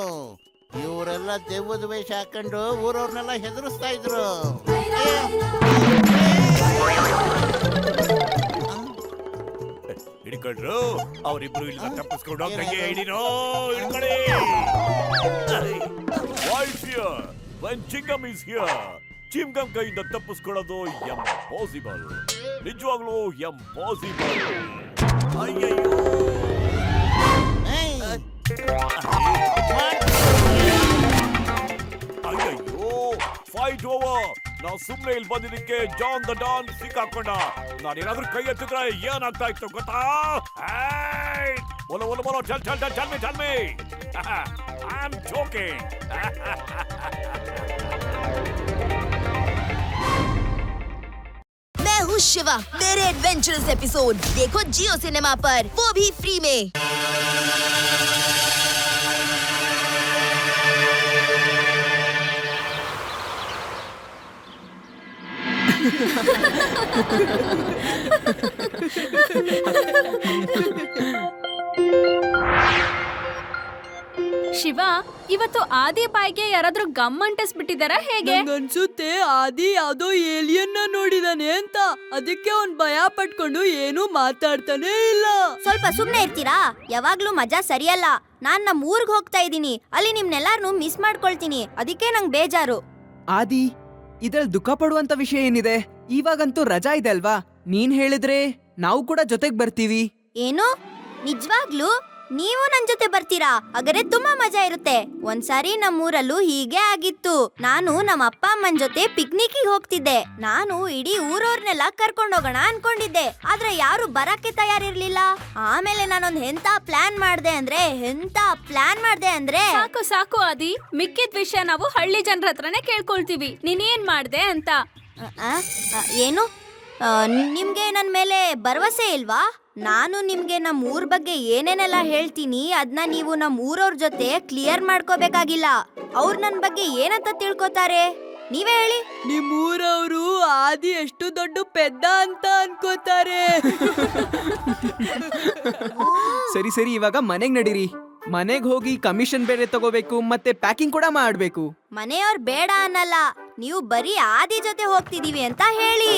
ಇವರೆಲ್ಲ ದೆವ್ವದ ವೇಷ ಹಾಕೊಂಡು ಊರವ್ರನ್ನೆಲ್ಲ ಹೆದರಿಸ್ತಾ ಇದ್ರು. ಹಿಡ್ಕೊಂಡ್ರು. ಅವರಿಬ್ರು ಇಲ್ಲ ತಪ್ಪಿಸ್ಕೊಂಡು ಹೋಗಂಗೆ ಹಿಡಿರೋ. ಹಿಡ್ಕೊಳ್ಳಿ. Voice here when Chingam is here. Chingam ಕೈಯಿಂದ ತಪ್ಪಿಸ್ಕೊಳ್ಳೋದು ಇಂಪಾಸಿಬಲ್. ನಿಜವಾಗ್ಲೂ ಇಂಪಾಸಿಬಲ್. ಅಯ್ಯಯ್ಯೋ, ಅಯ್ಯಯ್ಯೋ, ಫೈಟ್ ಓವರ್. ನಾವು ಸುಮ್ನೆ ಇಲ್ಲಿ ಬಂದಿದ್ದಕ್ಕೆ ಜಾನ್ ದ ಡಾನ್ ಸಿಕ್ಕಾಕೊಂಡ. ನಾನೇನಾದ್ರೂ ಕೈ ಎತ್ತಿದ್ರೆ ಏನಾಗ್ತಾ ಇತ್ತು ಗೊತ್ತಾ? बोलो चल me. I'm joking. मैं हूँ शिवा। मेरे एडवेंचरस एपिसोड देखो जियो सिनेमा पर, वो भी फ्री में। ಶಿವ, ಇವತ್ತು ಆದಿ ಬಾಯ್ಗೆ ಯಾರಾದ್ರೂ ಗಮ್ ಅಂಟಿಸ್ಬಿಟ್ಟಿದಾರ ಹೇಗೆ? ಅನ್ಸುತ್ತೆ ಆದಿ ಯಾವ್ದೋ ಏಲಿಯನ್ನ ನೋಡಿದಾನೆ ಅಂತ. ಅದಕ್ಕೆ ಅವ್ನ್ ಭಯ ಪಟ್ಕೊಂಡು ಏನು ಮಾತಾಡ್ತಾನೆ ಇಲ್ಲ. ಸ್ವಲ್ಪ ಸುಮ್ನೆ ಇರ್ತೀರಾ? ಯಾವಾಗ್ಲೂ ಮಜಾ ಸರಿಯಲ್ಲ. ನಾನ್ ನಮ್ ಊರ್ಗ್ ಹೋಗ್ತಾ ಇದೀನಿ. ಅಲ್ಲಿ ನಿಮ್ನೆಲ್ಲಾರ್ನು ಮಿಸ್ ಮಾಡ್ಕೊಳ್ತೀನಿ. ಅದಕ್ಕೆ ನಂಗ್ ಬೇಜಾರು. ಆದಿ, ಇದ್ರಲ್ಲಿ ದುಃಖ ಪಡುವಂತ ವಿಷಯ ಏನಿದೆ? ಇವಾಗಂತೂ ರಜಾ ಇದೆ ಅಲ್ವಾ? ನೀನ್ ಹೇಳಿದ್ರೆ ನಾವು ಕೂಡ ಜೊತೆಗ್ ಬರ್ತೀವಿ. ಏನು? ನಿಜವಾಗ್ಲೂ? ನೀವು ನನ್ ಜೊತೆ ಬರ್ತೀರಾ? ಹಾಗಾದ್ರೆ ತುಂಬಾ ಮಜಾ ಇರುತ್ತೆ. ಒಂದ್ಸಾರಿ ನಮ್ಮೂರಲ್ಲೂ ಹೀಗೆ ಆಗಿತ್ತು. ನಾನು ನಮ್ಮ ಅಪ್ಪ ಅಮ್ಮನ ಜೊತೆ ಪಿಕ್ನಿಕ್ಗೆ ಹೋಗ್ತಿದ್ದೆ. ನಾನು ಇಡೀ ಊರವ್ರನ್ನೆಲ್ಲ ಕರ್ಕೊಂಡು ಹೋಗೋಣ ಅನ್ಕೊಂಡಿದ್ದೆ, ಆದ್ರೆ ಯಾರು ಬರಕ್ಕೆ ತಯಾರಿರ್ಲಿಲ್ಲ. ಆಮೇಲೆ ನಾನೊಂದ್ ಎಂತ ಪ್ಲಾನ್ ಮಾಡ್ದೆ ಅಂದ್ರೆ ಸಾಕು ಸಾಕು ಆದಿ, ಮಿಕ್ಕಿದ ವಿಷಯ ನಾವು ಹಳ್ಳಿ ಜನರ ಹತ್ರನೇ ಕೇಳ್ಕೊಳ್ತೀವಿ. ನೀನೇನ್ ಮಾಡ್ದೆ ಅಂತ. ಏನು ನಿಮ್ಗೆ ನನ್ ಮೇಲೆ ಭರವಸೆ ಇಲ್ವಾ? ನಾನು ನಿಮ್ಗೆ ನಮ್ಮ ಊರ್ ಬಗ್ಗೆ ಏನೇನೆಲ್ಲ ಹೇಳ್ತೀನಿ ಅದನ್ನ ನೀವು ನಮ್ಮ ಊರವ್ರ ಜೊತೆ ಕ್ಲಿಯರ್ ಮಾಡ್ಕೋಬೇಕಾಗಿಲ್ಲ. ಅವ್ರು ನನ್ ಬಗ್ಗೆ ಏನಂತ ತಿಳ್ಕೊತಾರೆ ನೀವೇ ಹೇಳಿ. ನಿಮ್ಮೂರವರು ಆದಿ ಎಷ್ಟು ದೊಡ್ಡ ಪೆದ್ದ ಅಂತ ಅನ್ಕೋತಾರೆ. ಸರಿ ಸರಿ, ಇವಾಗ ಮನೆಗ್ ನಡೀರಿ. ಮನೆಗ್ ಹೋಗಿ ಕಮಿಷನ್ ಬೇರೆ ತಗೋಬೇಕು, ಮತ್ತೆ ಪ್ಯಾಕಿಂಗ್ ಕೂಡ ಮಾಡ್ಬೇಕು. ಮನೆಯವ್ರ್ ಬೇಡ ಅನ್ನಲ್ಲ, ನೀವು ಬರೀ ಆದಿ ಜೊತೆ ಹೋಗ್ತಿದೀವಿ ಅಂತ ಹೇಳಿ.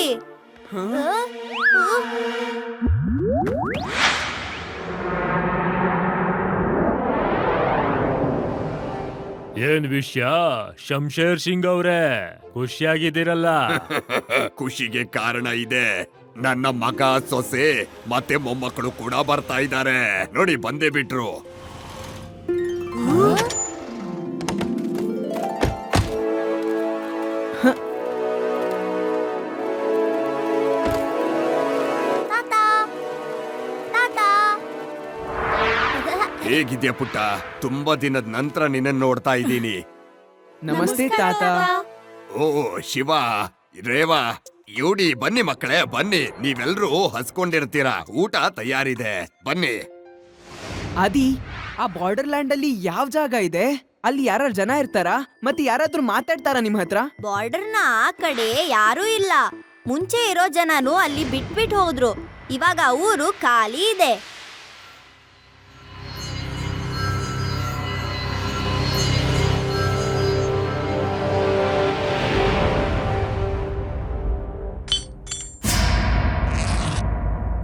ಏನ್ ವಿಷಯ ಶಂಶೇರ್ ಸಿಂಗ್ ಅವ್ರೆ, ಖುಷಿಯಾಗಿದ್ದೀರಲ್ಲ? ಖುಷಿಗೆ ಕಾರಣ ಇದೆ. ನನ್ನ ಮಗ, ಸೊಸೆ ಮತ್ತೆ ಮೊಮ್ಮಕ್ಕಳು ಕೂಡ ಬರ್ತಾ ಇದ್ದಾರೆ. ನೋಡಿ, ಬಂದೇ ಬಿಟ್ರು. ಹೇಗಿದ್ಯಾ ಪುಟ್ಟ? ತುಂಬಾ ದಿನದ ನಂತರ ನಿನ್ನ ನೋಡ್ತಾ ಇದ್ದೀನಿ. ನಮಸ್ತೆ ತಾತ. ಓ ಶಿವ, ರೇವಾ, ಯೂಡಿ, ಬನ್ನಿ ಮಕ್ಕಳೇ ಬನ್ನಿ. ನೀವೆಲ್ರೂ ಹಸ್ಕೊಂಡಿರ್ತೀರಾ, ಊಟ ತಯಾರಿದೆ, ಬನ್ನಿ. ಆದಿ, ಆ ಬಾರ್ಡರ್ ಲ್ಯಾಂಡ್ ಅಲ್ಲಿ ಯಾವ ಜಾಗ ಇದೆ? ಅಲ್ಲಿ ಯಾರು ಜನ ಇರ್ತಾರಾ? ಮತ್ತೆ ಯಾರಾದ್ರೂ ಮಾತಾಡ್ತಾರಾ ನಿಮ್ ಹತ್ರ? ಬಾರ್ಡರ್ನ ಆ ಕಡೆ ಯಾರೂ ಇಲ್ಲ. ಮುಂಚೆ ಇರೋ ಜನನು ಅಲ್ಲಿ ಬಿಟ್ಬಿಟ್ಟು ಹೋದ್ರು. ಇವಾಗ ಊರು ಖಾಲಿ ಇದೆ.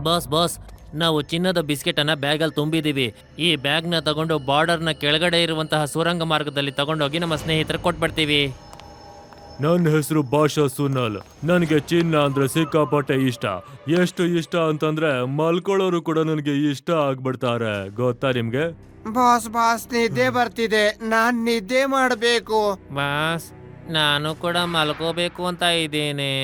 ಬಾಸ್, ನಾವು ಚಿನ್ನದ ಬಿಸ್ಕೆಟ್ ಅನ್ನ ಬ್ಯಾಗಲ್ಲಿ ತುಂಬಿದೀವಿ. ಈ ಬ್ಯಾಗ್ ನ ತಗೊಂಡು ಬಾರ್ಡರ್ ನ ಕೆಳಗಡೆ ಇರುವಂತಹ ಸುರಂಗ ಮಾರ್ಗದಲ್ಲಿ ತಗೊಂಡೋಗಿ ನಮ್ಮ ಸ್ನೇಹಿತರು ಕೊಟ್ಬಿಡ್ತೀವಿ. ನನ್ನ ಹೆಸರು ಬಾಷಾ ಸುನಲ್. ನನಗೆ ಚಿನ್ನ ಅಂದ್ರೆ ಸಿಕ್ಕಾಪಟ್ಟೆ ಇಷ್ಟ. ಎಷ್ಟು ಇಷ್ಟ ಅಂತಂದ್ರೆ ಮಲ್ಕೊಳ್ಳೋರು ಕೂಡ ನನಗೆ ಇಷ್ಟ ಆಗ್ಬಿಡ್ತಾರೆ, ಗೊತ್ತಾ ನಿಮ್ಗೆ? ಬಾಸ್ ನಿದ್ದೆ ಬರ್ತಿದೆ, ನಾನ್ ನಿದ್ದೆ ಮಾಡ್ಬೇಕು. ಬಾಸ್, ನಾನು ಕೂಡ ಮಲ್ಕೋಬೇಕು ಅಂತ ಇದ್ದೀನಿ.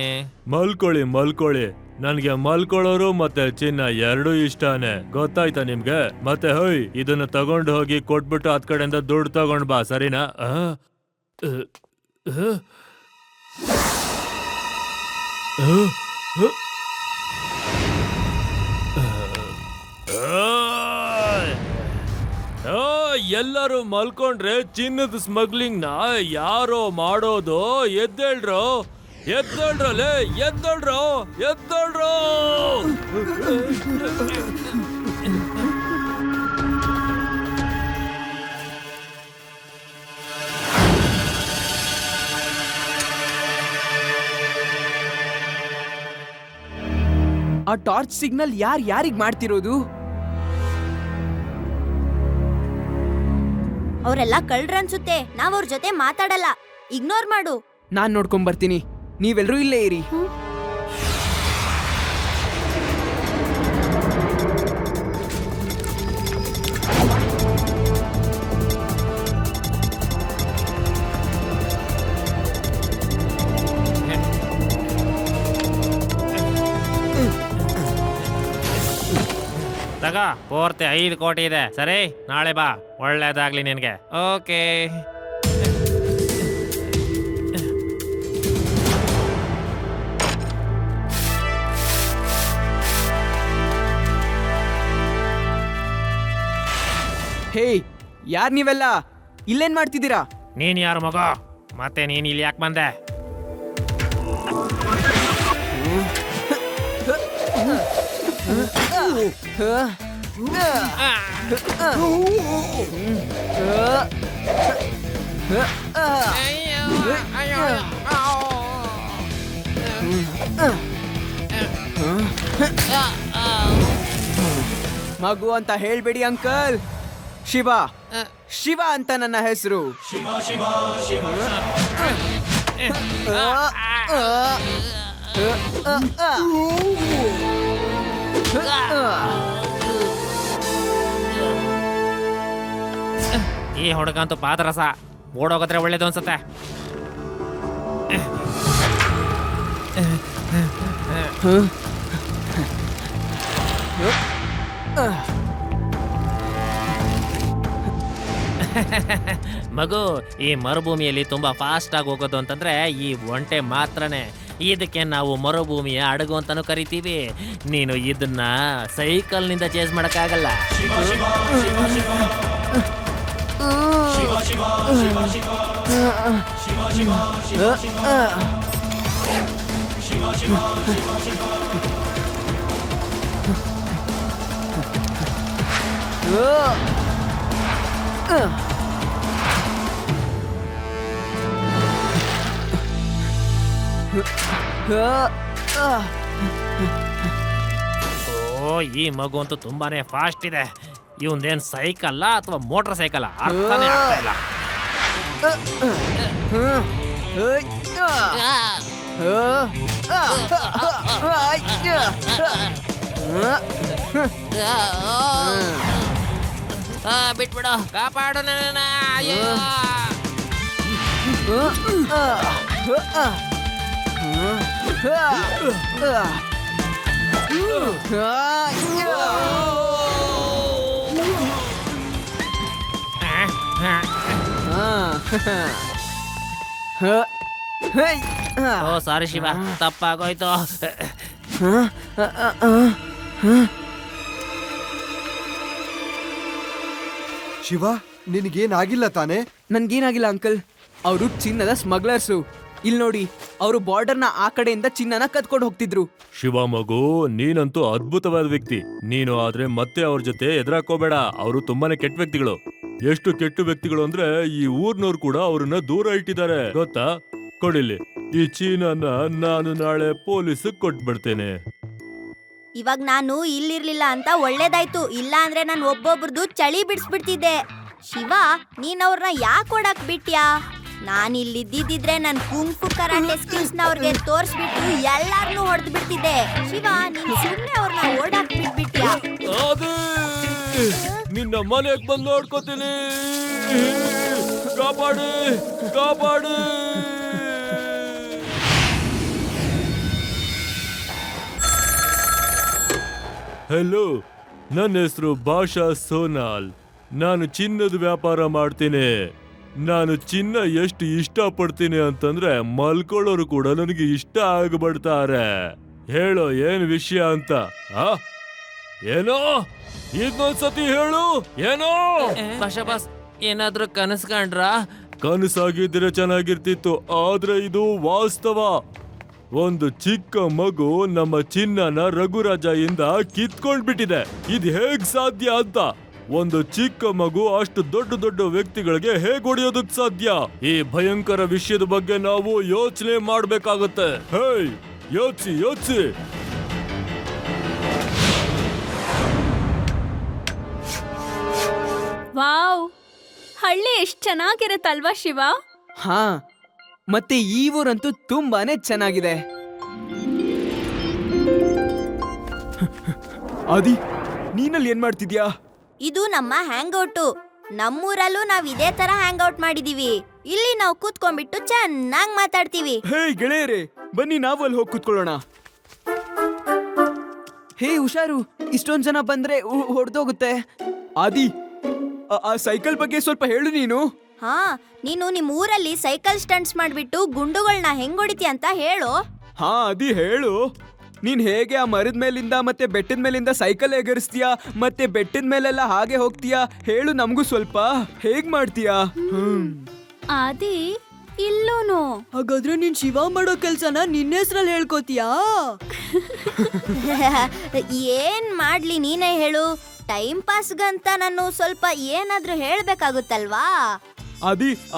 ಮಲ್ಕೊಳ್ಳಿ. ನನ್ಗೆ ಮಲ್ಕೊಳ್ಳೋರು ಮತ್ತೆ ಚಿನ್ನ ಎರಡೂ ಇಷ್ಟಾನೆ, ಗೊತ್ತಾಯ್ತಾ ನಿಮ್ಗೆ? ಮತ್ತೆ ಹೋಯ್, ಇದನ್ನ ತಗೊಂಡು ಹೋಗಿ ಕೊಟ್ಬಿಟ್ಟು ಅದ್ ಕಡೆಯಿಂದ ದುಡ್ಡು ತಗೊಂಡ್ ಬಾ, ಸರಿನಾ? ಎಲ್ಲರೂ ಮಲ್ಕೊಂಡ್ರೆ ಚಿನ್ನದ ಸ್ಮಗ್ಲಿಂಗ್ ನ ಯಾರೋ ಮಾಡೋದು? ಎದ್ದೇಳ್ರೋ. ಆ ಟಾರ್ಚ್ ಸಿಗ್ನಲ್ ಯಾರಿಗ್ ಮಾಡ್ತಿರೋದು? ಅವರೆಲ್ಲ ಕಳ್ರನ್ಸುತ್ತೆ. ನಾವ್ ಅವ್ರ ಜೊತೆ ಮಾತಾಡಲ್ಲ, ಇಗ್ನೋರ್ ಮಾಡು. ನಾನ್ ನೋಡ್ಕೊಂಡ್ ಬರ್ತೀನಿ, ನೀವೆಲ್ರೂ ಇಲ್ಲೇ ಇರಿ. ತಗ, ಪೂರ್ತಿ 5 ಕೋಟಿ ಇದೆ. ಸರಿ, ನಾಳೆ ಬಾ, ಒಳ್ಳೇದಾಗ್ಲಿ ನಿನ್ಗೆ. ಓಕೆ. ಹೇ, ಯಾರ್ ನೀವೆಲ್ಲ? ಇಲ್ಲೇನ್ ಮಾಡ್ತಿದ್ದೀರಾ? ನೀನ್ ಯಾರು ಮಗ? ಮತ್ತೆ ನೀನ್ ಇಲ್ಲಿ ಯಾಕೆ ಬಂದೆ? ಮಗು ಅಂತ ಹೇಳ್ಬೇಡಿ ಅಂಕಲ್. ಶಿವ ಅಂತ ನನ್ನ ಹೆಸರು. ಈ ಹುಡುಗಂತೂ ಪಾದರಸ, ಓಡೋಗದ್ರೆ ಒಳ್ಳೇದು ಅನ್ಸುತ್ತೆ. ಮಗು, ಈ ಮರುಭೂಮಿಯಲ್ಲಿ ತುಂಬಾ ಫಾಸ್ಟ್ ಆಗಿ ಹೋಗೋದು ಅಂತಂದ್ರೆ ಈ ಒಂಟೆ ಮಾತ್ರನೇ. ಇದಕ್ಕೆ ನಾವು ಮರುಭೂಮಿಯ ಹಡಗು ಅಂತಾನು ಕರಿತೀವಿ. ನೀನು ಇದನ್ನ ಸೈಕಲ್ನಿಂದ ಚೇಸ್ ಮಾಡಕ್ಕಾಗಲ್ಲ. ಓ, ಈ ಮಗು ಅಂತೂ ತುಂಬಾನೇ ಫಾಸ್ಟ್ ಇದೆ. ಇವಂದೇನ್ ಸೈಕಲ್ಲ ಅಥವಾ ಮೋಟರ್ ಸೈಕಲ್ ಅರ್ಥನೇ ಆಗ್ತಾ ಇಲ್ಲ. ಬಿಟ್ಬಿಡು, ಕಾಪಾಡು ನನ್ನ. ಅಯ್ಯೋ, ಓ ಸಾರಿ ಶಿವ, ತಪ್ಪಾಗೋಯ್ತು. ಶಿವ, ನಿನಗೇನಾಗಿಲ್ಲ ತಾನೇ? ನನ್ಗೇನಾಗಿಲ್ಲ ಅಂಕಲ್. ಅವರು ಚಿನ್ನದ ಸ್ಮಗ್ಲರ್ಸು. ಇಲ್ಲಿ ನೋಡಿ, ಅವರು ಬಾರ್ಡರ್ನ ಆ ಕಡೆಯಿಂದ ಚಿನ್ನನ ಕದ್ಕೊಂಡು ಹೋಗ್ತಿದ್ರು. ಶಿವ ಮಗು, ನೀನಂತೂ ಅದ್ಭುತವಾದ ವ್ಯಕ್ತಿ. ನೀನು ಆದ್ರೆ ಮತ್ತೆ ಅವ್ರ ಜೊತೆ ಎದುರಾಕೋಬೇಡ. ಅವರು ತುಂಬಾನೇ ಕೆಟ್ಟ ವ್ಯಕ್ತಿಗಳು. ಎಷ್ಟು ಕೆಟ್ಟ ವ್ಯಕ್ತಿಗಳು ಅಂದ್ರೆ ಈ ಊರ್ನವ್ರು ಕೂಡ ಅವ್ರನ್ನ ದೂರ ಇಟ್ಟಿದ್ದಾರೆ, ಗೊತ್ತಾ? ಕೊಡಿಲಿ, ಈ ಚೀನಾನ ನಾನು ನಾಳೆ ಪೊಲೀಸ್ ಕೊಟ್ಬಿಡ್ತೇನೆ. ಇವಾಗ ನಾನು ಇಲ್ಲಿರ್ಲಿಲ್ಲ ಅಂತ ಒಳ್ಳೇದಾಯ್ತು. ಇಲ್ಲ ಅಂದ್ರೆ ನಾನು ಒಬ್ಬೊಬ್ರದ್ದು ಚಳಿ ಬಿಡಿಸ್ಬಿಡ್ತಿದ್ದೆ. ಶಿವ, ನೀನ್ ಅವ್ರನ್ನ ಯಾಕೆ ಓಡಾಕ್ ಬಿಟ್ಯಾ? ನಾನು ಇಲ್ಲಿದ್ದಿದ್ರೆ ನನ್ ಕುಂಫು ಕರಾಟೆ ಸ್ಕಿಲ್ಸ್ ನ ಅವ್ರಿಗೆ ತೋರ್ಸ್ಬಿಟ್ಟು ಎಲ್ಲಾರ್ನು ಹೊಡೆದ್ ಬಿಡ್ತಿದ್ದೆ. ಶಿವ, ನೀನ್ ಸುಮ್ನೆ ಅವ್ರನ್ನ ಓಡಾಕ್ ಬಿಟ್ಬಿಟ್ಯಾ? ನಿನ್ನ ಮನೆಗ್ ಬಂದು ನೋಡ್ಕೋತೀನಿ. ಕಾಪಾಡಿ, ಕಾಪಾಡಿ. ಹೆಲೋ, ನನ್ನ ಹೆಸರು ಭಾಷಾ ಸೋನಾಲ್. ನಾನು ಚಿನ್ನದ ವ್ಯಾಪಾರ ಮಾಡ್ತೀನಿ. ನಾನು ಚಿನ್ನ ಎಷ್ಟು ಇಷ್ಟಪಡ್ತೀನಿ ಅಂತಂದ್ರೆ ಮಲ್ಕೊಳ್ಳೋರು ಕೂಡ ನನಗೆ ಇಷ್ಟ ಆಗ್ಬಿಡ್ತಾರೆ. ಹೇಳೋ, ಏನ್ ವಿಷಯ ಅಂತ? ಏನೋ ಇನ್ನೊಂದ್ಸತಿ ಹೇಳು. ಏನೋ? ಬಾಸ್, ಏನಾದ್ರೂ ಕನಸ್ಕೊಂಡ್ರ? ಕನಸಾಗಿದ್ರೆ ಚೆನ್ನಾಗಿರ್ತಿತ್ತು, ಆದ್ರೆ ಇದು ವಾಸ್ತವ. ಒಂದು ಚಿಕ್ಕ ಮಗು ನಮ್ಮ ಚಿನ್ನನ ರಘುರಾಜ ಇಂದ ಕಿತ್ಕೊಂಡ್ಬಿಟ್ಟಿದೆ. ಇದು ಹೇಗ್ ಸಾಧ್ಯ ಅಂತ. ಒಂದು ಚಿಕ್ಕ ಮಗು ಅಷ್ಟು ದೊಡ್ಡ ದೊಡ್ಡ ವ್ಯಕ್ತಿಗಳಿಗೆ ಹೇಗ್ ಹೊಡೆಯೋದಕ್ ಸಾಧ್ಯ? ಈ ಭಯಂಕರ ವಿಷಯದ ಬಗ್ಗೆ ನಾವು ಯೋಚನೆ ಮಾಡ್ಬೇಕಾಗತ್ತೆ. ಹೇಯ್, ಯೋಚಿಸಿ ಯೋಚಿಸಿ. ವಾವ್, ಹಳ್ಳಿ ಎಷ್ಟ್ ಚೆನ್ನಾಗಿರತ್ತಲ್ವಾ ಶಿವ? ಹಾ, ಮತ್ತೆ ಈ ಊರಂತೂ ತುಂಬಾನೇ ಚೆನ್ನಾಗಿದೆ. ಆದಿ, ನೀನಲ್ಲಿ ಏನ್ ಮಾಡ್ತಿದ್ಯಾ? ಇದು ನಮ್ಮ ಹ್ಯಾಂಗ್ಔಟು. ನಮ್ಮೂರಲ್ಲೂ ನಾವ್ ಇದೇ ತರ ಹ್ಯಾಂಗ್ ಔಟ್ ಮಾಡಿದೀವಿ. ಇಲ್ಲಿ ನಾವು ಕೂತ್ಕೊಂಡ್ಬಿಟ್ಟು ಚೆನ್ನಾಗ್ ಮಾತಾಡ್ತೀವಿ. ಹೇ ಗೆಳೆಯರೇ, ಬನ್ನಿ ನಾವು ಅಲ್ಲಿ ಹೋಗಿ ಕೂತ್ಕೊಳ್ಳೋಣ. ಹೇ ಹುಷಾರು, ಇಷ್ಟೊಂದ್ ಜನ ಬಂದ್ರೆ ಹೊಡೆದೋಗುತ್ತೆ. ಆದಿ, ಆ ಸೈಕಲ್ ಬಗ್ಗೆ ಸ್ವಲ್ಪ ಹೇಳು ನೀನು. ಹಾ, ನೀನು ನಿಮ್ ಊರಲ್ಲಿ ಸೈಕಲ್ ಸ್ಟಂಟ್ಸ್ ಮಾಡ್ಬಿಟ್ಟು ಗುಂಡುಗಳನ್ನ ಹೆಂಗ್ ಹೊಡಿತೀಯ ಅಂತ ಹೇಳು. ಹಾ ಅದಿ, ಹೇಳು. ನೀನ್ ಹೇಗೆ ಆ ಮರದ ಮೇಲಿಂದ ಮತ್ತೆ ಬೆಟ್ಟದ ಮೇಲಿಂದ ಸೈಕಲ್ ಎಗರಿಸ್ತೀಯಾ, ಮತ್ತೆ ಬೆಟ್ಟದ ಮೇಲೆಲ್ಲ ಹಾಗೆ ಹೋಗ್ತೀಯಾ? ಹೇಳು ನಮಗೂ ಸ್ವಲ್ಪ. ಹೇಗ್ ಮಾಡ್ತೀಯಾ? ಆದಿ, ಇಲ್ಲೂನು. ಹಾಗಾದ್ರೆ ನೀನ್ ಶಿವ ಮಾಡೋ ಕೆಲ್ಸನ ನಿನ್ನ ಹೆಸ್ರಲ್ಲಿ ಹೇಳ್ಕೋತೀಯಾ? ಏನ್ ಮಾಡ್ಲಿ ನೀನೇ ಹೇಳು. ಟೈಮ್ ಪಾಸ್ಗಂತ ನಾನು ಸ್ವಲ್ಪ ಏನಾದ್ರೂ ಹೇಳ್ಬೇಕಾಗುತ್ತಲ್ವಾ?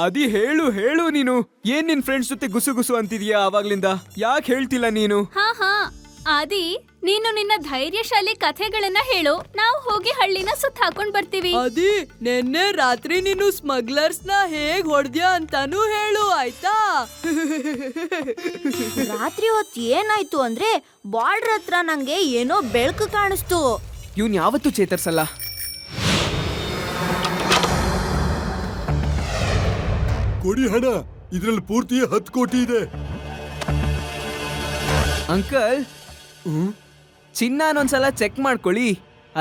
ಅದಿ ಹೇಳು ಹೇಳು ನೀನು. ಏನ್ ನಿನ್ ಫ್ರೆಂಡ್ಸ್ ಜೊತೆ ಗುಸು ಗುಸು ಅಂತಿದ್ಯಾ ಆವಾಗ್ಲಿಂದ? ಯಾಕೆ ಹೇಳ್ತಿಲ್ಲ ನೀನು? ಹಾ ಆದಿ, ನೀನು ನಿನ್ನ ಧೈರ್ಯಶಾಲಿ ಕಥೆಗಳನ್ನ ಹೇಳು. ನಾವು ಹೋಗಿ ಹಳ್ಳಿನ ಸುತ್ತ ಹಾಕೊಂಡ್ ಬರ್ತೀವಿ. ಅದಿ, ನಿನ್ನೆ ರಾತ್ರಿ ನೀನು ಸ್ಮಗ್ಲರ್ಸ್ ನ ಹೇಗ್ ಹೊಡ್ದ್ಯಾ ಅಂತಾನು ಹೇಳು, ಆಯ್ತಾ? ರಾತ್ರಿ ಹೊತ್ತು ಏನಾಯ್ತು ಅಂದ್ರೆ ಬಾರ್ಡರ್ ಹತ್ರ ನಂಗೆ ಏನೋ ಬೆಳಕು ಕಾಣಿಸ್ತು. ಇವ್ನ್ ಯಾವತ್ತೂ ಚೇತರ್ಸಲ್ಲ. ಕೊಡಿ ಹಣ, ಇದ್ರಲ್ಲಿ ಪೂರ್ತಿ 10 ಕೋಟಿ ಇದೆ. ಅಂಕಲ್, ಚಿನ್ನನೊಂದ್ಸಲ ಚೆಕ್ ಮಾಡ್ಕೊಳ್ಳಿ,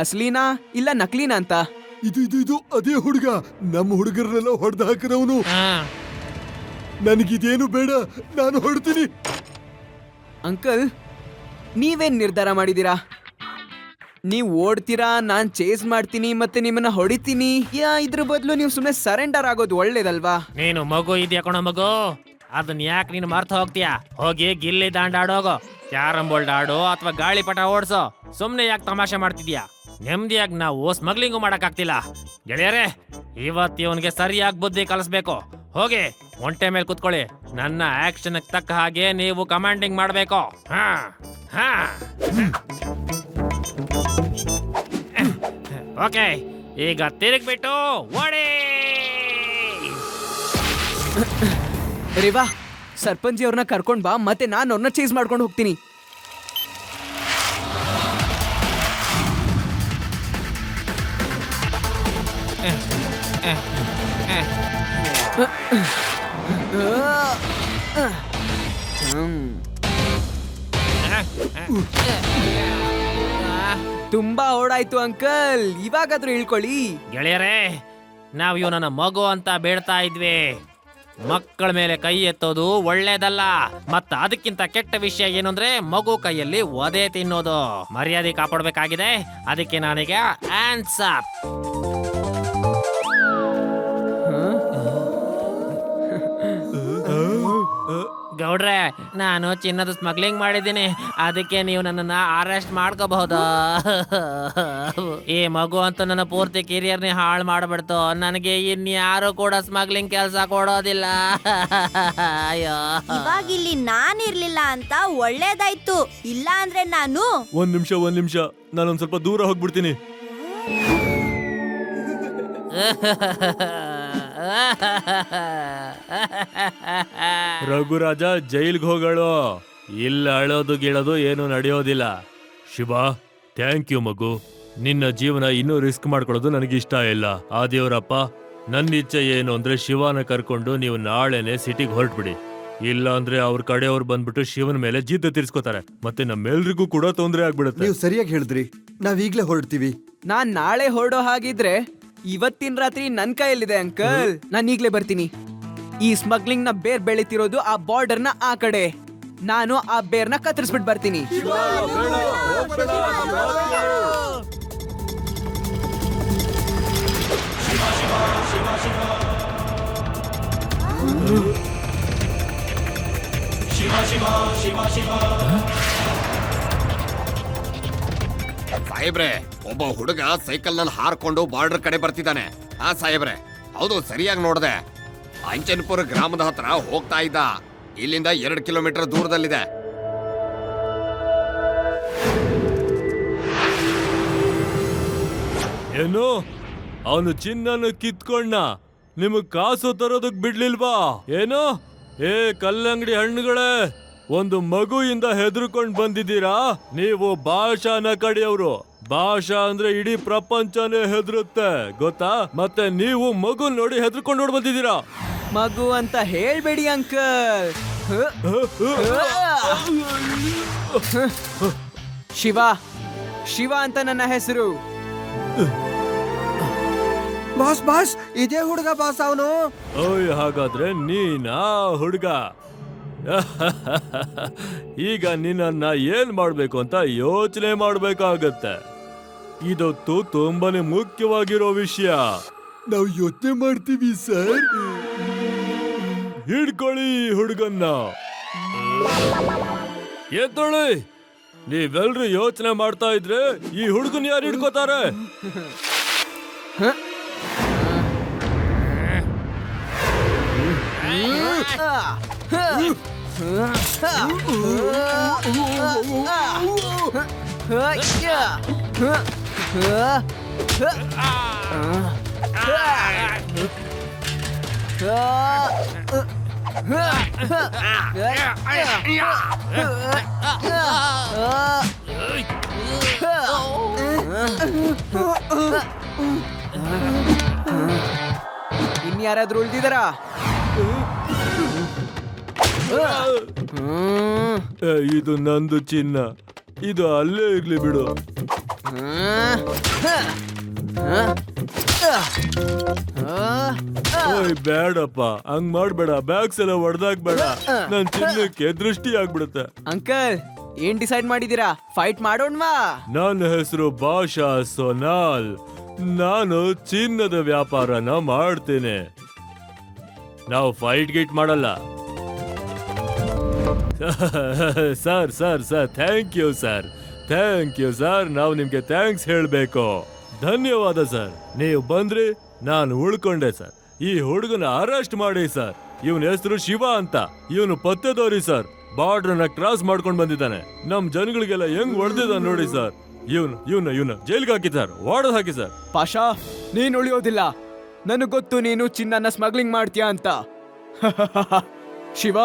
ಅಸ್ಲಿನಾ ಇಲ್ಲ ನಕಲಿನಾ ಅಂತ. ಇದು ಅದೇ ಹುಡುಗ, ನಮ್ಮ ಹುಡುಗರನ್ನೆಲ್ಲ ಹೊಡೆದು ಹಾಕಿದವನು. ನನಗಿದೇನು ಬೇಡ, ನಾನು ಹೊಡ್ತೀನಿ. ಅಂಕಲ್, ನೀವೇನ್ ನಿರ್ಧಾರ ಮಾಡಿದೀರಾ? ನೀವ್ ಓಡ್ತೀರಾ, ನಾನ್ ಚೇಸ್ ಮಾಡ್ತೀನಿ ಮತ್ತೆ ನಿಮ್ಮನ್ನ ಹೊಡಿತೀನಿ, ಇದ್ರ ಬದಲು ನೀವು ಸುಮ್ಮನೆ ಸರೆಂಡರ್ ಆಗೋದು ಒಳ್ಳೇದಲ್ವಾ? ನೀನು ಮಗು ಇದೆಯಾ ಕಣೋ ಮಗು, ಅದನ್ನ ಯಾಕೆ ನೀನು ಮರ್ತು ಹೋಗ್ತೀಯಾ? ಹೋಗಿ ಗಿಲ್ಲಿ ದಾಂಡ ಆಡೋಗೋ, ಕ್ಯಾರಂ ಬೋರ್ಡ್ ಆಡು ಅಥವಾ ಗಾಳಿಪಟ ಓಡ್ಸೋ. ಸುಮ್ನೆ ಯಾಕೆ ತಮಾಷೆ ಮಾಡ್ತಿದ್ಯಾ? ನೆಮ್ಮದಿಯಾಗಿ ನಾವು ಸ್ಮಗ್ಲಿಂಗು ಮಾಡಕ್ಕಾಗ್ತಿಲ್ಲ. ಗೆಳೆಯರೇ, ಇವತ್ತು ಇವನ್ಗೆ ಸರಿಯಾಗಿ ಬುದ್ಧಿ ಕಲಿಸ್ಬೇಕು. ಹೋಗಿ ಒಂಟೆ ಮೇಲೆ ಕುತ್ಕೊಳ್ಳಿ, ನನ್ನ ಆಕ್ಷನ್ ತಕ್ಕ ಹಾಗೆ ನೀವು ಕಮಾಂಡಿಂಗ್ ಮಾಡ್ಬೇಕು. ಓಕೆ, ಈಗ ತಿರುಗ್ಬಿಟ್ಟು ಓಡಿ. ರೇವಾ, ಸರ್ಪಂಚಿ ಅವ್ರನ್ನ ಕರ್ಕೊಂಡ್ ಬಾ, ಮತ್ತೆ ನಾನು ಅವ್ರನ್ನ ಚೇಸ್ ಮಾಡ್ಕೊಂಡು ಹೋಗ್ತೀನಿ. ತುಂಬಾ ಓಡಾಯ್ತು ಅಂಕಲ್, ಇವಾಗಾದ್ರೂ ಹೇಳ್ಕೊಳ್ಳಿ. ಗೆಳೆಯರೇ, ನಾವ್ ಇವನನ್ನ ಮಗು ಅಂತ ಬೇಡ್ತಾ ಇದ್ವಿ. ಮಕ್ಕಳ ಮೇಲೆ ಕೈ ಎತ್ತೋದು ಒಳ್ಳೇದಲ್ಲ. ಮತ್ತ ಅದಕ್ಕಿಂತ ಕೆಟ್ಟ ವಿಷಯ ಏನು ಅಂದ್ರೆ ಮಗು ಕೈಯಲ್ಲಿ ಒದೆ ತಿನ್ನೋದು. ಮರ್ಯಾದೆ ಕಾಪಾಡಬೇಕಾಗಿದೆ. ಅದಕ್ಕೆ ನಾನೀಗ ಆನ್ಸರ್. ಗೌಡ್ರೆ, ನಾನು ಚಿನ್ನದ ಸ್ಮಗ್ಲಿಂಗ್ ಮಾಡಿದ್ದೀನಿ, ಅದಕ್ಕೆ ನೀವು ನನ್ನನ್ನ ಅರೆಸ್ಟ್ ಮಾಡ್ಕೋಬಹುದು. ಈ ಮಗು ಅಂತ ನನ್ನ ಪೂರ್ತಿ ಕೆರಿಯರ್ನೇ ಹಾಳು ಮಾಡ್ಬಿಡ್ತು. ನನಗೆ ಇನ್ಯಾರು ಕೂಡ ಸ್ಮಗ್ಲಿಂಗ್ ಕೆಲಸ ಕೊಡೋದಿಲ್ಲ. ಅಯ್ಯೋ, ಇವಾಗಿಲ್ಲಿ ನಾನಿರ್ಲಿಲ್ಲ ಅಂತ ಒಳ್ಳೇದಾಯ್ತು. ಇಲ್ಲ ಅಂದ್ರೆ ನಾನು ಒಂದ್ ನಿಮಿಷ, ನಾನೊಂದ್ ಸ್ವಲ್ಪ ದೂರ ಹೋಗ್ಬಿಡ್ತೀನಿ. ರಘುರಾಜ ಜೈಲ್ಗೆ ಹೋಗಳು. ಇಲ್ಲ ಅಳೋದು ಗಿಳೋದು ಏನು ನಡೆಯೋದಿಲ್ಲ. ಶಿವಾ, ಥ್ಯಾಂಕ್ ಯು ಮಗು. ನಿನ್ನ ಜೀವನ ಇನ್ನೂ ರಿಸ್ಕ್ ಮಾಡ್ಕೊಳ್ಳೋದು ನನಗಿಷ್ಟ ಇಲ್ಲ. ಆ ದೇವರಪ್ಪ, ನನ್ನ ಇಚ್ಛೆ ಏನು ಅಂದ್ರೆ ಶಿವನ ಕರ್ಕೊಂಡು ನೀವು ನಾಳೆನೆ ಸಿಟಿಗೆ ಹೊರಟ್ಬಿಡಿ. ಇಲ್ಲ ಅಂದ್ರೆ ಅವ್ರ ಕಡೆಯವ್ರು ಬಂದ್ಬಿಟ್ಟು ಶಿವನ ಮೇಲೆ ಜಿದ್ದು ತೀರ್ಸ್ಕೊತಾರೆ, ಮತ್ತೆ ನಮ್ಮೆಲ್ರಿಗೂ ಕೂಡ ತೊಂದರೆ ಆಗ್ಬಿಡುತ್ತೆ. ನೀವು ಸರಿಯಾಗಿ ಹೇಳಿದ್ರಿ, ನಾವೀಗ್ಲೇ ಹೊರಡ್ತೀವಿ. ನಾನ್ ನಾಳೆ ಹೊರಡೋ ಹಾಗಿದ್ರೆ ಇವತ್ತಿನ ರಾತ್ರಿ ನನ್ ಕೈಯಲ್ಲಿದೆ ಅಂಕಲ್. ನಾನು ಈಗ್ಲೇ ಬರ್ತೀನಿ. ಈ ಸ್ಮಗ್ಲಿಂಗ್ ನ ಬೇರ್ ಬೆಳಿತಿರೋದು ಆ ಬಾರ್ಡರ್ ನ ಆ ಕಡೆ. ನಾನು ಆ ಬೇರ್ನ ಕತ್ತರಿಸ್ಬಿಟ್ಟು ಬರ್ತೀನಿ. ಸಾಹೇಬ್ರೆ, ಒಬ್ಬ ಹುಡುಗ ಸೈಕಲ್ ನಲ್ಲಿ ಹಾರ್ಕೊಂಡು ಬಾರ್ಡರ್ ಕಡೆ ಬರ್ತಿದ್ದಾನೆ. ಸಾಹೇಬ್ರೆ, ಹೌದು, ಸರಿಯಾಗಿ ನೋಡ್ದೆ. ಅಂಚನ್ಪುರ ಗ್ರಾಮದ ಹತ್ರ ಹೋಗ್ತಾ ಇದ್ದ. ಇಲ್ಲಿಂದ 2 ಕಿಲೋಮೀಟರ್ ದೂರದಲ್ಲಿದೆ. ಏನು, ಅವನು ಚಿನ್ನನ್ನು ಕಿತ್ಕೊಂಡ? ನಿಮಗ್ ಕಾಸು ತರೋದಕ್ ಬಿಡ್ಲಿಲ್ವಾ? ಏನು, ಏ ಕಲ್ಲಂಗಡಿ ಹಣ್ಣುಗಳೇ, ಒಂದು ಮಗುವಿಂದ ಹೆದರ್ಕೊಂಡ್ ಬಂದಿದ್ದೀರಾ? ನೀವು ಭಾಷಾನ ಕಡಿಯವರು. ಭಾಷಾ ಅಂದ್ರೆ ಇಡೀ ಪ್ರಪಂಚನೇ ಹೆದರುತ್ತೆ, ಗೊತ್ತಾ? ಮತ್ತೆ ನೀವು ಮಗು ನೋಡಿ ಹೆದರ್ಕೊಂಡು ನೋಡಿ ಬಂದಿದ್ದೀರಾ. ಮಗು ಅಂತ ಹೇಳ್ಬೇಡಿ ಅಂಕಲ್. ಶಿವ ಅಂತ ನನ್ನ ಹೆಸರು. ಬಾಸ್, ಇದೇ ಹುಡುಗ ಬಾಸ್ ಅವನು. ಓಯ್, ಹಾಗಾದ್ರೆ ನೀನಾ ಹುಡುಗ? ಈಗ ನಿನ್ನ ಏನ್ ಮಾಡ್ಬೇಕು ಅಂತ ಯೋಚನೆ ಮಾಡ್ಬೇಕಾಗತ್ತೆ. ಇದೊತ್ತು ತುಂಬಾನೇ ಮುಖ್ಯವಾಗಿರೋ ವಿಷಯ. ನಾವು ಯೋಚನೆ ಮಾಡ್ತೀವಿ ಸರ್. ಹಿಡ್ಕೊಳ್ಳಿ ಹುಡುಗನ್ನ, ಎದ್ದೊಳಿ. ನೀವೆಲ್ರು ಯೋಚನೆ ಮಾಡ್ತಾ ಇದ್ರೆ ಈ ಹುಡುಗನ್ ಯಾರು ಹಿಡ್ಕೋತಾರೆ? ಇನ್ಯಾರಾದ್ರೂ ಉಳ್ದಿದಾರಾ? ಇದು ನಂದು ಚಿನ್ನ, ಇದು ಅಲ್ಲೇ ಇರ್ಲಿ ಬಿಡು. ಓಯ್ ಬೇಡಪ್ಪ, ಹಂಗ್ ಮಾಡ್ಬೇಡ. ಬ್ಯಾಗ್ಸ್ ಎಲ್ಲ ಹೊಡೆದಾಕ್ಬೇಡ, ನನ್ ಚಿನ್ನಕ್ಕೆ ದೃಷ್ಟಿ ಆಗ್ಬಿಡುತ್ತೆ. ಅಂಕಲ್, ಏನ್ ಡಿಸೈಡ್ ಮಾಡಿದೀರಾ? ಫೈಟ್ ಮಾಡೋಣವಾ? ನನ್ನ ಹೆಸರು ಭಾಷಾ ಸೋನಾಲ್. ನಾನು ಚಿನ್ನದ ವ್ಯಾಪಾರನ ಮಾಡ್ತೇನೆ. ನಾವು ಫೈಟ್ ಗೀಟ್ ಮಾಡಲ್ಲ. Sir sir sir thank you sir, thank you sir. ನಾವು ನಿಮ್ಗೆ ಥ್ಯಾಂಕ್ಸ್ ಹೇಳ್ಬೇಕು. ಧನ್ಯವಾದ ಸರ್. ನೀವು ಬಂದ್ರಿ, ನಾನು ಉಳ್ಕೊಂಡೆ ಸರ್. ಈ ಹುಡುಗನ ಅರೆಸ್ಟ್ ಮಾಡಿ ಸರ್. ಇವನ ಹೆಸರು ಶಿವ ಅಂತ. ಇವನು ಪತ್ತೆದೋರಿ ಸರ್. ಬಾರ್ಡರ್ನ ಕ್ರಾಸ್ ಮಾಡ್ಕೊಂಡ್ ಬಂದಿದ್ದಾನೆ. ನಮ್ ಜನಗಳಿಗೆಲ್ಲ ಹೆಂಗ್ ಹೊಡೆದಿದ್ದ ನೋಡಿ ಸರ್. ಇವನ ಜೈಲ್ಗೆ ಹಾಕಿ ಸರ್, ವಾರ್ಡ್ ಹಾಕಿ ಸರ್. ಪಾಷಾ, ನೀನ್ ಉಳಿಯೋದಿಲ್ಲ. ನನಗ್ ಗೊತ್ತು ನೀನು ಚಿನ್ನನ ಸ್ಮಗ್ಲಿಂಗ್ ಮಾಡ್ತೀಯಾ ಅಂತ. ಶಿವ,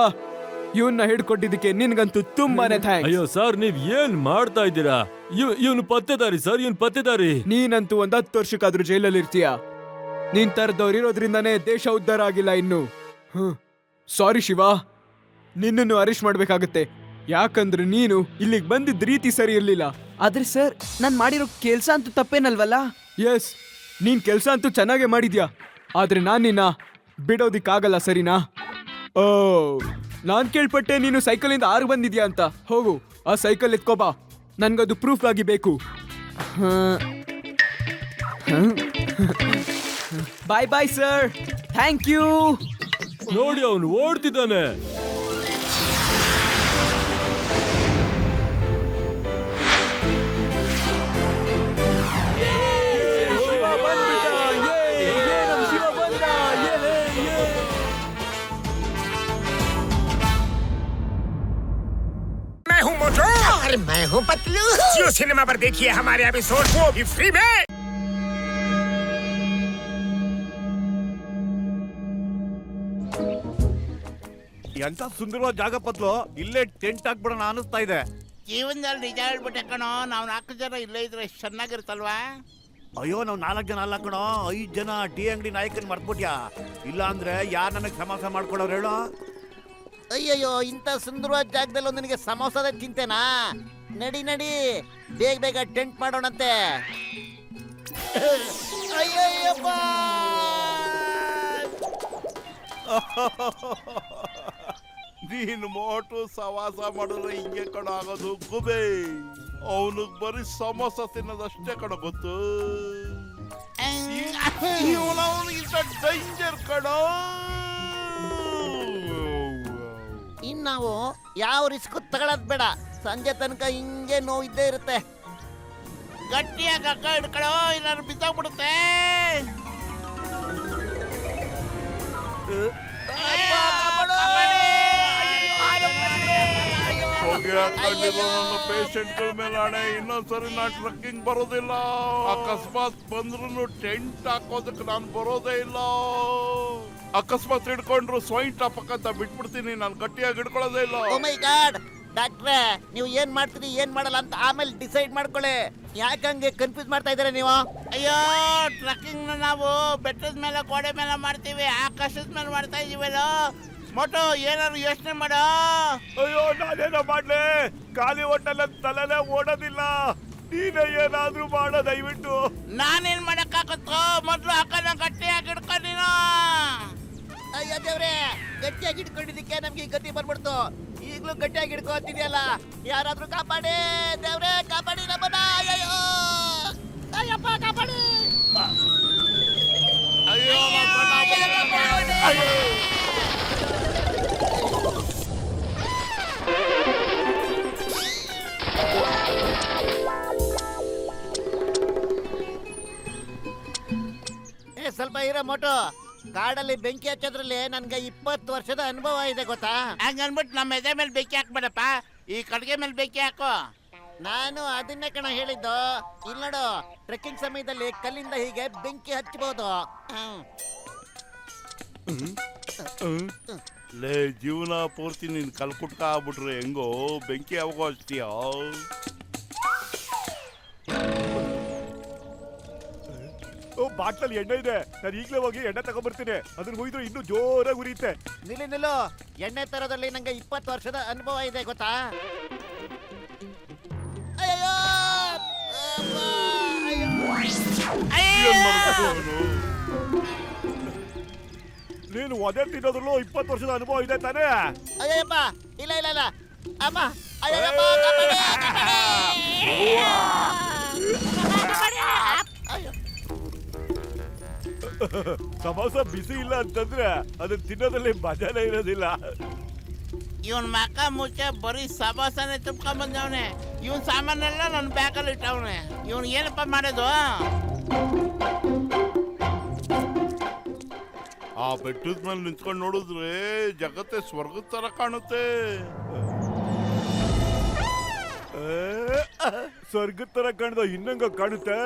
ಇವನ್ನ ಹಿಡ್ಕೊಟ್ಟಿದ್ದಕ್ಕೆ ನಿನ್ಗಂತೂ ತುಂಬಾನೇ ಥ್ಯಾಂಕ್ಸ್. ಅಯ್ಯೋ ಸರ್, ನೀವ್ ಏನ್ ಮಾಡ್ತಾ ಇದ್ದೀರಾ? ಇವನು ಪತ್ತೆದಾರಿ ಸರ್, ಇವನ್ ಪತ್ತೆದಾರಿ. ನೀನಂತೂ 10 ವರ್ಷಕ್ಕಾದ್ರೂ ಜೈಲಲ್ಲಿ ಇರ್ತೀಯ. ನೀನ್ ತರದವ್ರು ಇರೋದ್ರಿಂದಾನೇ ದೇಶ ಉದ್ಧಾರ ಆಗಿಲ್ಲ ಇನ್ನು. ಸಾರಿ ಶಿವ, ನಿನ್ನನ್ನು ಅರೆಸ್ಟ್ ಮಾಡ್ಬೇಕಾಗತ್ತೆ. ಯಾಕಂದ್ರೆ ನೀನು ಇಲ್ಲಿಗೆ ಬಂದಿದ್ದ ರೀತಿ ಸರಿ ಇರ್ಲಿಲ್ಲ. ಆದ್ರೆ ಸರ್, ನಾನ್ ಮಾಡಿರೋ ಕೆಲ್ಸ ಅಂತೂ ತಪ್ಪೇನಲ್ವಲ್ಲ? ಎಸ್, ನೀನ್ ಕೆಲ್ಸ ಅಂತೂ ಚೆನ್ನಾಗೇ ಮಾಡಿದ್ಯಾ. ಆದ್ರೆ ನಾನ್ ನಿನ್ನ ಬಿಡೋದಿಕ್ಕಾಗಲ್ಲ, ಸರಿನಾ? ಓ, ನಾನ್ ಕೇಳ್ಪಟ್ಟೆ ನೀನು ಸೈಕಲಿಂದ 6 ಬಂದಿದ್ಯಾ ಅಂತ. ಹೋಗು, ಆ ಸೈಕಲ್ ಎತ್ಕೋಬಾ. ನನ್ಗದು ಪ್ರೂಫ್ ಆಗಿ ಬೇಕು. ಬಾಯ್ ಬಾಯ್ ಸರ್, ಥ್ಯಾಂಕ್ ಯು. ನೋಡಿ, ಅವನು ಓಡ್ತಿದ್ದಾನೆ. मैं हूँ मोटू और मैं हूँ पतलू। जियो सिनेमा पर देखिए हमारे एपिसोड, वो भी फ्री में। ಎಂತ ಸುಂದರವಾದ ಜಾಗ ಪತ್ಲು. ಇಲ್ಲೇ ಟೆಂಟ್ ಹಾಕ್ಬಿಡೋಣ ಅನಿಸ್ತಾ ಇದೆ. ಜೀವನದಲ್ಲಿ ನಿಜ ಹೇಳ್ಬಿಟ್ಟೆ ಕಣೋ. ನಾವು 4 ಜನ ಇಲ್ಲೇ ಇದ್ರೆ ಎಷ್ಟು ಚೆನ್ನಾಗಿರುತ್ತಲ್ವಾ? ಅಯ್ಯೋ, ನಾವು 4 ಜನ ಅಲ್ಲ ಕಣೋ, 5 ಜನ. ಟೀ ಅಂಗಡಿ ನಾಯಕನ್ ಮರ್ತ್ಬಿಟ್ಯಾ? ಇಲ್ಲ ಅಂದ್ರೆ ಯಾರು ನನಗೆ ಸಮಾಸ ಮಾಡ್ಕೊಡೋರು ಹೇಳೋ? ಅಯ್ಯಯ್ಯೋ, ಇಂಥ ಸುಂದರವಾದ ಜಾಗದಲ್ಲಿ ನಿನಗೆ ಸಮೋಸದ ಚಿಂತೆನಾ? ನಡಿ ನಡಿ, ಬೇಗ ಬೇಗ ಟೆಂಟ್ ಮಾಡೋಣಂತೆ. ಅಯ್ಯಯ್ಯಪ್ಪ, ನೀನು ಮೋಟು ಸವಾಸ ಮಾಡಿದ್ರೆ ಹಿಂಗೆ ಕಣ ಆಗೋದು ಗುಬೆ. ಅವನಿಗೆ ಬರೀ ಸಮೋಸ ತಿನ್ನೋದಷ್ಟೇ ಕಣ ಗೊತ್ತು. ಡೇಂಜರ್ ಕಣ. ಇನ್ ನಾವು ಯಾವ ರಿಸ್ಕ್ ತಗೊಳದ್ ಬೇಡ. ಸಂಜೆ ತನಕ ಹಿಂಗೆ ನೋವು ಇದ್ದೇ ಇರುತ್ತೆ. ಗಟ್ಟಿಯಾಗಿ ಅಕ್ಕ ಹಿಡ್ಕೊಳ್ಳೋ, ಏನಾದ್ರು ಬಿದ್ದೋಗ್ಬಿಡುತ್ತೆ. ನನ್ನ ಪೇಷಂಟ್ಗಳ ಮೇಲೆ ಹಣೆ. ಇನ್ನೊಂದ್ಸರಿ ನಾನು ಟ್ರಕ್ಕಿಂಗ್ ಬರೋದಿಲ್ಲ. ಅಕಸ್ಮಾತ್ ಬಂದ್ರು ಟೆಂಟ್ ಹಾಕೋದಕ್ಕೆ ನಾನು ಬರೋದೇ ಇಲ್ಲ. ಅಕಸ್ಮಾತ್ ಹಿಡ್ಕೊಂಡ್ರು ಸ್ವೈನ್ ಟಾಪಕ್ ಅಂತ ಬಿಟ್ಬಿಡ್ತೀನಿ. ನಾನು ಗಟ್ಟಿಯಾಗಿ ಹಿಡ್ಕೊಳ್ಳೋದೇ ಇಲ್ಲ. ಓ ಮೈ ಗಾಡ್, ಡಾಕ್ಟ್ರೆ, ನೀವು ಏನ್ ಮಾಡ್ತೀರಿ ಏನ್ ಮಾಡಲ್ಲ ಅಂತ ಆಮೇಲೆ ಡಿಸೈಡ್ ಮಾಡ್ಕೊಳ್ಳಿ. ಯಾಕಂಗೆ ಕನ್ಫ್ಯೂಸ್ ಮಾಡ್ತಾ ಇದ್ದೀರಾ ನೀವು? ಅಯ್ಯೋ, ಟ್ರಕ್ಕಿಂಗ್ ನಾವು ಬೆಟ್ಟದ ಮೇಲೆ ಗೋಡೆ ಮೇಲೆ ಮಾಡ್ತೀವಿ, ಆಕಾಶದ ಮೇಲೆ ಮಾಡ್ತಾ ಇದೀವಲ್ಲ. ಮೊಟು, ಏನಾದ್ರು ಯೋಚನೆ ಮಾಡೋ. ಅಯ್ಯೋ, ನಾನೇನೋ ಮಾಡ್ಲಿ? ಖಾಲಿ ಹೊಟ್ಟೆಲ್ಲ ತಲೆನೇ ಓಡೋದಿಲ್ಲ. ನೀನೇ ಏನಾದ್ರೂ ಮಾಡೋ ದಯವಿಟ್ಟು. ನಾನೇನ್ ಮಾಡಕ್ಕಾಗತ್ತೋ? ಮೊದ್ಲು ಅಕ್ಕನ ಗಟ್ಟಿಯಾಗಿ ಹಿಡ್ಕೊ ನೀನು. ಅಯ್ಯೋ ದೇವ್ರೆ, ಗಟ್ಟಿಯಾಗಿ ಹಿಡ್ಕೊಂಡಿದ್ದಕ್ಕೆ ನಮ್ಗೆ ಗತಿ ಬರ್ಬಿಡ್ತು. ಈಗ್ಲೂ ಗಟ್ಟಿಯಾಗಿ ಹಿಡ್ಕೊತಿದ್ಯಲ್ಲ, ಯಾರಾದ್ರೂ ಕಾಪಾಡಿ ದೇವ್ರೆ, ಕಾಪಾಡಿ ನಮ್ಮನ್ನ. ಅಯ್ಯೋ, ಅಯ್ಯಪ್ಪ ಕಾಪಾಡಿ. ಅಯ್ಯೋ, ಸ್ವಲ್ಪ ಇರೋ ಮೊಟು. ಕಾಡಲ್ಲಿ ಬೆಂಕಿ ಹಚ್ಚೋದ್ರಲ್ಲಿ ನನ್ಗೆ 20 ವರ್ಷದ ಅನುಭವ ಇದೆ ಗೊತ್ತಾ? ಹಂಗನ್ಬಿಟ್ಟು ನಮ್ಮ ಎದೆ ಮೇಲೆ ಬೆಂಕಿ ಹಾಕ್ಬೇಡಪ್ಪ, ಈ ಕಡ್ಗೆ ಮೇಲೆ ಬೆಂಕಿ ಹಾಕೋ. ನಾನು ಅದನ್ನೇ ಕಣ ಹೇಳಿದ್ದು. ಇಲ್ಲಿ ನೋಡು, ಟ್ರೆಕ್ಕಿಂಗ್ ಸಮಯದಲ್ಲಿ ಕಲ್ಲಿಂದ ಹೀಗೆ ಬೆಂಕಿ ಹಚ್ಚಬಹುದು. ಲೇ, ಜೀವನ ಪೂರ್ತಿ ನೀನ್ ಕಲ್ಕುಟ್ಕ ಆಗ್ಬಿಟ್ರೆ ಹೆಂಗೋ? ಬೆಂಕಿ ಯಾವಾಗೋ ಹಚ್ತೀಯ? ಬಾಟ್ಲಲ್ಲಿ ಎಣ್ಣೆ ಇದೆ. ನಾನು ಈಗಲೇ ಹೋಗಿ ಎಣ್ಣೆ ತಗೊಂಡ್ಬರ್ತೀನಿ. ಅದನ್ನ ಹೋಯ್ದ್ರೆ ಇನ್ನೂ ಜೋರಾಗಿ ಉರಿಯುತ್ತೆ. ನಿಲ್ಲು, ಎಣ್ಣೆ ತರೋದ್ರಲ್ಲಿ ನಂಗೆ 20 ವರ್ಷದ ಅನುಭವ ಇದೆ ಗೊತ್ತಾ. ಅಯ್ಯೋ ಅಪ್ಪ, ನೀನು ಒದೆ ತಿನ್ನೋದ್ರಲ್ಲೂ 20 ವರ್ಷದ ಅನುಭವ ಇದೆ ತಾನೇ? ಅಯ್ಯಪ್ಪ, ಇಲ್ಲ ಇಲ್ಲ ಇಲ್ಲ ಅಮ್ಮ, ಅಯ್ಯಪ್ಪ ಕಾಪಾಡಿ, ಕಾಪಾಡಿ. ಅಯ್ಯೋ. ಸಮೋಸ ಬಿಸಿ ಇಲ್ಲ ಅಂತಂದ್ರೆ ಅದನ್ನ ತಿನ್ನೋದ್ರಲ್ಲಿ ಮಜಾನೇ ಇರೋದಿಲ್ಲ. ಇವನ್ ಮಕ ಮುಚ್ಚ ಬರೀ ಸಬಾಸನೆ ತುಂಬ್ಕೊಂಡ್ ಬಂದವನೆ. ಇವನ್ ಸಾಮಾನೆಲ್ಲ ನನ್ನ ಬ್ಯಾಗಲ್ಲಿ ಇಟ್ಟವನೆ. ಇವನ್ ಏನಪ್ಪ ಮಾಡೋದು? ಆ ಬೆಟ್ಟದ ಮೇಲೆ ನಿಂತ್ಕೊಂಡು ನೋಡಿದ್ರೆ ಜಗತ್ತೇ ಸ್ವರ್ಗದ ತರ ಕಾಣುತ್ತೆ. ಸ್ವರ್ಗದ ತರ ಕಾಣ್ದ ಇನ್ನಂಗ ಕಾಣುತ್ತೆ.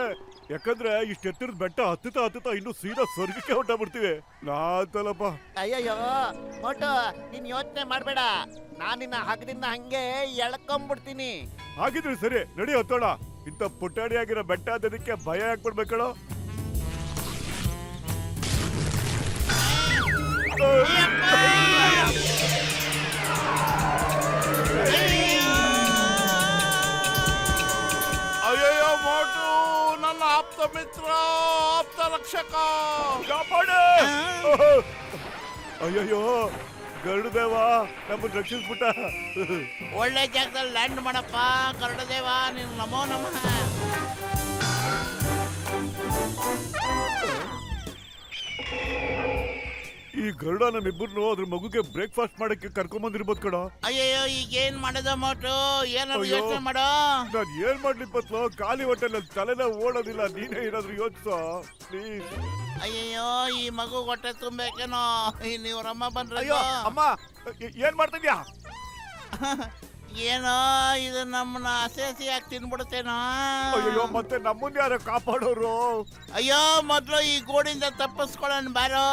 ಯಾಕಂದ್ರೆ ಇಷ್ಟ ಎತ್ತರದ ಬೆಟ್ಟ ಹತ್ತುತ್ತಾ ಇನ್ನು ಸೀದಾ ಸ್ವರ್ಗಕ್ಕೆ ಹೊಂಟಾಗ್ಬಿಡ್ತೀವಿ. ನಾತಲ್ಲಪ್ಪ. ಅಯ್ಯಯ್ಯೋ ಮೋಟು, ನೀನ್ ಯೋಚನೆ ಮಾಡ್ಬೇಡ, ನಾನ್ ನಿನ್ನ ಹಗ್ಗದಿಂದ ಹಂಗೆ ಎಳ್ಕೊಂಡ್ಬಿಡ್ತೀನಿ. ಹಾಗಿದ್ರೆ ಸರಿ, ನಡಿ ಹತ್ತೋಣ. ಇಂಥ ಪುಟಾಣಿ ಆಗಿರೋ ಬೆಟ್ಟ ಅದಕ್ಕೆ ಭಯ ಹಾಕ್ಬಿಡ್ಬೇಕಳು. ಅಯ್ಯಯ್ಯೋ ಮೋಟು, ನನ್ನ ಆಪ್ತ ಮಿತ್ರ, ಆಪ್ತ ರಕ್ಷಕ, ಕಾಪಾಡು. ಅಯ್ಯಯ್ಯೋ ಗರುಡದೇವ ನಮ್ಮನ್ನ ರಕ್ಷಿಸ್ಬಿಟ್ಟ. ಒಳ್ಳೆ ಜಾಗದಲ್ಲಿ ಲ್ಯಾಂಡ್ ಮಾಡಪ್ಪ ಗರುಡದೇವ, ನೀನು ನಮೋ ನಮಃ. ಈ ಗರುಡ ನಮ್ಮಿಬ್ಬರನ್ನು ಅದ್ರ ಮಗುಗೆ ಬ್ರೇಕ್ಫಾಸ್ಟ್ ಮಾಡಕ್ಕೆ ಕರ್ಕೊಂಡ್ ಬಂದಿರ್ಬೋದು ಕಣ. ಅಯ್ಯಯ್ಯೋ ಈಗ ಏನ್ ಮಾಡೋದು ಮೋಟು? ಏನಾದ್ರು ಅಯ್ಯೋ. ಯೋಚನೆ ಮಾಡೋ. ನಾನ್ ಏನ್ ಮಾಡ್ಲಿ ಬತ್ಲು, ಖಾಲಿ ಹೊಟ್ಟೆಲ್ಲ ತಲೆನ ಓಡೋದಿಲ್ಲ. ನೀನೇ ಏನಾದ್ರು ಯೋಚಿಸೋ ಪ್ಲೀಸ್. ಅಯ್ಯಯ್ಯೋ ಈ ಮಗು ಹೊಟ್ಟೆ ತುಂಬಬೇಕೇನೋ. ನೀವ್ರಮ್ಮ ಬಂದ್ರೆ ಅಯ್ಯೋ ಅಮ್ಮ, ಏನ್ ಮಾಡ್ತಿದ್ಯಾ? ಏನೋ ಇದು ನಮ್ಮನ್ನ ಹಸಿಯಾಗಿ ತಿನ್ಬಿಡುತ್ತೇನೋ. ಅಯ್ಯೋ ಮತ್ತೆ ನಮ್ಮನ್ನ ಯಾರು ಕಾಪಾಡೋರು? ಅಯ್ಯೋ ಮೊದ್ಲು ಈ ಗೋಡಿಂದ ತಪ್ಪಿಸ್ಕೊಳ್ಳೋಣ ಬಾರೋ.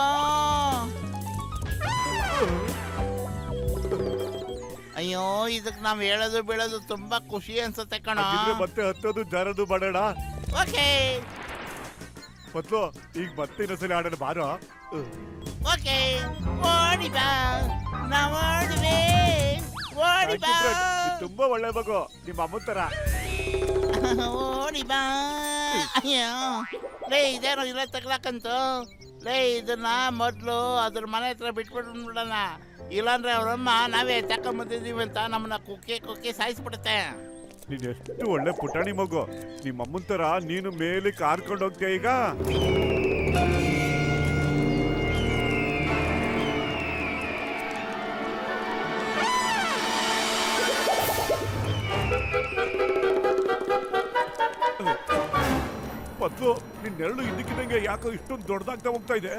ಅಯ್ಯೋ ಇದಕ್ ನಾವ್ ಹೇಳೋದು ಬೀಳೋದು ತುಂಬಾ ಖುಷಿ ಅನ್ಸುತ್ತೆ ಕಣ. ಮತ್ತೆ ಹತ್ತೋದು ಜಾರದು ಮಾಡೋಣ. ಓಕೆ ಮೊದ್ಲು ಈಗ ಮತ್ತೆ ಇನ್ನೊಂದ್ಸಲಿ ಆಡೋಣ ಬಾರೋ. ಓಕೆ ಓಡಿ ಬಾ, ನಾವ್ ಓಡುವೆ, ಓಡಿ ಬಾ. ತುಂಬಾ ಒಳ್ಳೆ ಮಗು, ನಿಮ್ಮ ಅಮ್ಮನ ತರ. ಓಡಿ ಬಾ. ಅಯ್ಯೋ ಲೇ ಇದೇನೋ ಇಲ್ಲ ತಗ್ಲಾಕಂತು. ಲೇ ಇದನ್ನ ಮೊದ್ಲು ಅದ್ರ ಮನೆ ಹತ್ರ ಬಿಟ್ಬಿಡೋಣ. ಇಲ್ಲಾಂದ್ರೆ ಅವ್ರಮ್ಮ ನಾವೇ ತಕೊಂಬಂದಿದೀವಿ ಅಂತ ನಮ್ಮನ್ನ ಕುಕ್ಕಿ ಸಾಯಿಸ್ಬಿಡುತ್ತೆ. ನೀನ್ ಎಷ್ಟು ಒಳ್ಳೆ ಪುಟಾಣಿ ಮಗು, ನಿಮ್ಮ ಅಮ್ಮನ ತರ ನೀನು ಮೇಲೆ ಕಾರ್ಕೊಂಡು ಹೋಗ್ತೀಯ ಈಗ. ಪತ್ಲು ನಿನ್ ನೆರಳು ಇದಕ್ಕಿದಂಗೆ ಯಾಕೋ ಇಷ್ಟೊಂದು ದೊಡ್ಡದಾಗ್ತಾ ಹೋಗ್ತಾ ಇದೆ.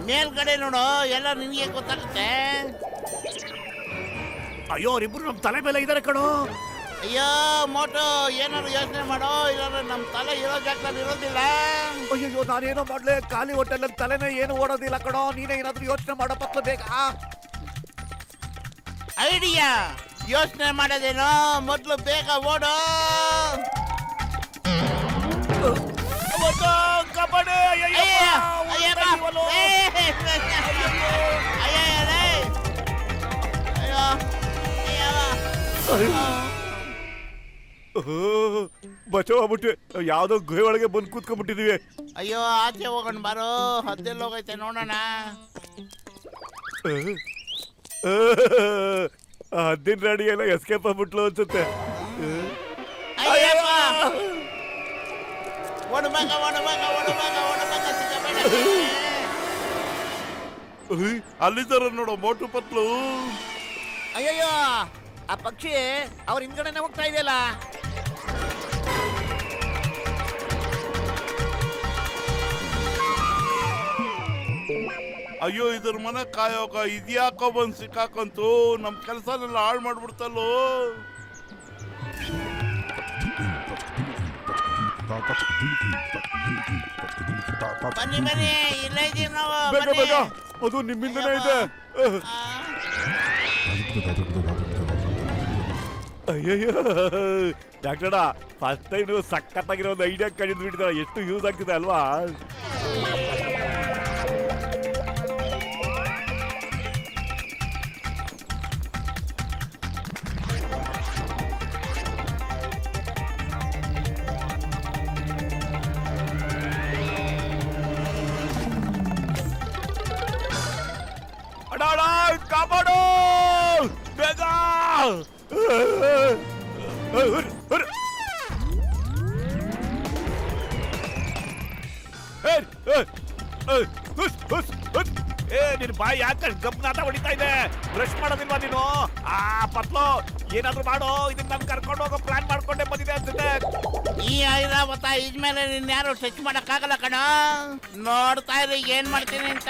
ಮೇಲ್ಗಡೆ ನೋಡು, ಎಲ್ಲ ನಿನಗೆ ಗೊತ್ತಾಗುತ್ತೆ. ಅಯ್ಯೋ ಅವ್ರಿಬ್ರು ನಮ್ ತಲೆ ಮೇಲೆ ಇದಾರೆ ಕಣೋ. ಅಯ್ಯೋ ಮೋಟು ಏನಾದ್ರು ಯೋಚನೆ ಮಾಡೋ, ಇಲ್ಲಾಂದ್ರೆ ನಮ್ ತಲೆ ಇರೋ ಜಾಗದಲ್ಲಿ ಇರೋದಿಲ್ಲ. ಅಯ್ಯೋ ನಾನೇನೋ ಮಾಡ್ಲೆ, ಖಾಲಿ ಹೊಟ್ಟೆಲ್ಲ ತಲೆನೇ ಏನು ಓಡೋದಿಲ್ಲ ಕಣೋ. ನೀನೇ ಏನಾದ್ರು ಯೋಚನೆ ಮಾಡೋ ಪತ್ಲು ಬೇಗ. ಐಡಿಯಾ ಯೋಚನೆ ಮಾಡೋದೇನೋ, ಮೊದ್ಲು ಬೇಗ ಓಡೋ. ಕಬಡ್ಡಿ ಬಚಾವ್ ಆಗ್ಬಿಟ್ವಿ. ಯಾವ್ದೋ ಗುಹೆ ಒಳಗೆ ಬಂದು ಕೂತ್ಕೊಂಡ್ಬಿಟ್ಟಿದೀವಿ. ಅಯ್ಯೋ ಆಚೆ ಹೋಗೋಣ ಬಾರೋ, ಹದ್ದೆಲ್ಲ ಹೋಗೈತೆ ನೋಡೋಣ. ಹದ್ದಿನ ರಾಡಿ ಎಲ್ಲ ಎಸ್ಕೇಪ್ ಆಗ್ಬಿಟ್ಲು ಅನ್ಸುತ್ತೆ. ಅಲ್ಲಿದ್ದಾರ ನೋಡೋ ಮೋಟು ಪತ್ಲು. ಅಯ್ಯಯ್ಯೋ ಆ ಪಕ್ಷಿ ಅವ್ರ ಹಿಂದ್ಗಡೆನೆ ಹೋಗ್ತಾ ಇದೆಯಲ್ಲ. ಅಯ್ಯೋ ಇದ್ರ ಮನೆ ಕಾಯೋಕ ಇದ್ಯಾಕೋ ಬಂದ್ ಸಿಕ್ಕಾಕಂತು, ನಮ್ ಕೆಲ್ಸನೆಲ್ಲ ಹಾಳು ಮಾಡ್ಬಿಡ್ತಲ್ಲೋ. ಬನ್ನಿ ಬನ್ನಿ, ಇಲ್ಲೇ ಇದೀವಿ ನಾವು. ಬೇಗ ಬೇಗ, ಅದು ನಿಮ್ಮಿಂದನೇ ಇದೆ. ಅಯ್ಯಯ್ಯೋ ಡಾಕ್ಟರ್, ಫಸ್ಟ್ ಟೈಮ್ ನೀವು ಸಖತ್ತಾಗಿರೋ ಒಂದು ಐಡಿಯಾ ಕಂಡು ಬಿಟ್ಟಿದ್ದಾರೆ. ಎಷ್ಟು ಯೂಸ್ ಆಗ್ತಿದೆ ಅಲ್ವಾ? ನಿನ್ ಬಾಯಿ ಯಾಕೆ ಗಮನಾಟ ಹೊಡಿತಾ ಇದೆ? ಬ್ರಷ್ ಮಾಡೋದಿಲ್ವಾ ನೀನು? ಪತ್ಲು ಏನಾದ್ರು ಮಾಡೋ, ಇದನ್ನ ನನ್ ಕರ್ಕೊಂಡು ಹೋಗೋ ಪ್ಲಾನ್ ಮಾಡ್ಕೊಂಡೆ ಬಂದಿದೆ ಅನ್ಸುತ್ತೆ. ಈ ಐರಾವತ ಇದ್ಮೇಲೆ ನಿನ್ ಯಾರು ಟಚ್ ಮಾಡಕ್ಕಾಗಲ್ಲ ಕಣ. ನೋಡ್ತಾ ಇರಿ ಏನ್ ಮಾಡ್ತೀನಿ ಅಂತ.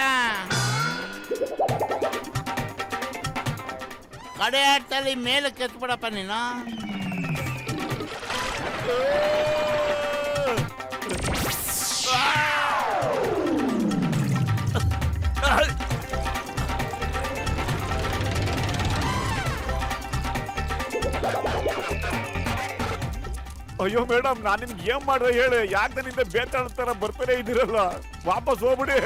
ಕಡೆ ಆಟದಲ್ಲಿ ಮೇಲೆ ಕೆತ್ಬಿಡಪ್ಪ ನೀನು. ಅಯ್ಯೋ ಮೇಡಮ್, ನಾನು ನಿಮ್ಗೆ ಏನ್ ಮಾಡ್ರೆ ಹೇಳಿ? ಯಾಕೆ ನನ್ನಿಂದ ಬೇತಾಳ ತರ ಬರ್ತಾನೆ ಇದ್ದೀರಲ್ಲ? ವಾಪಸ್ ಹೋಗ್ಬಿಡಿ.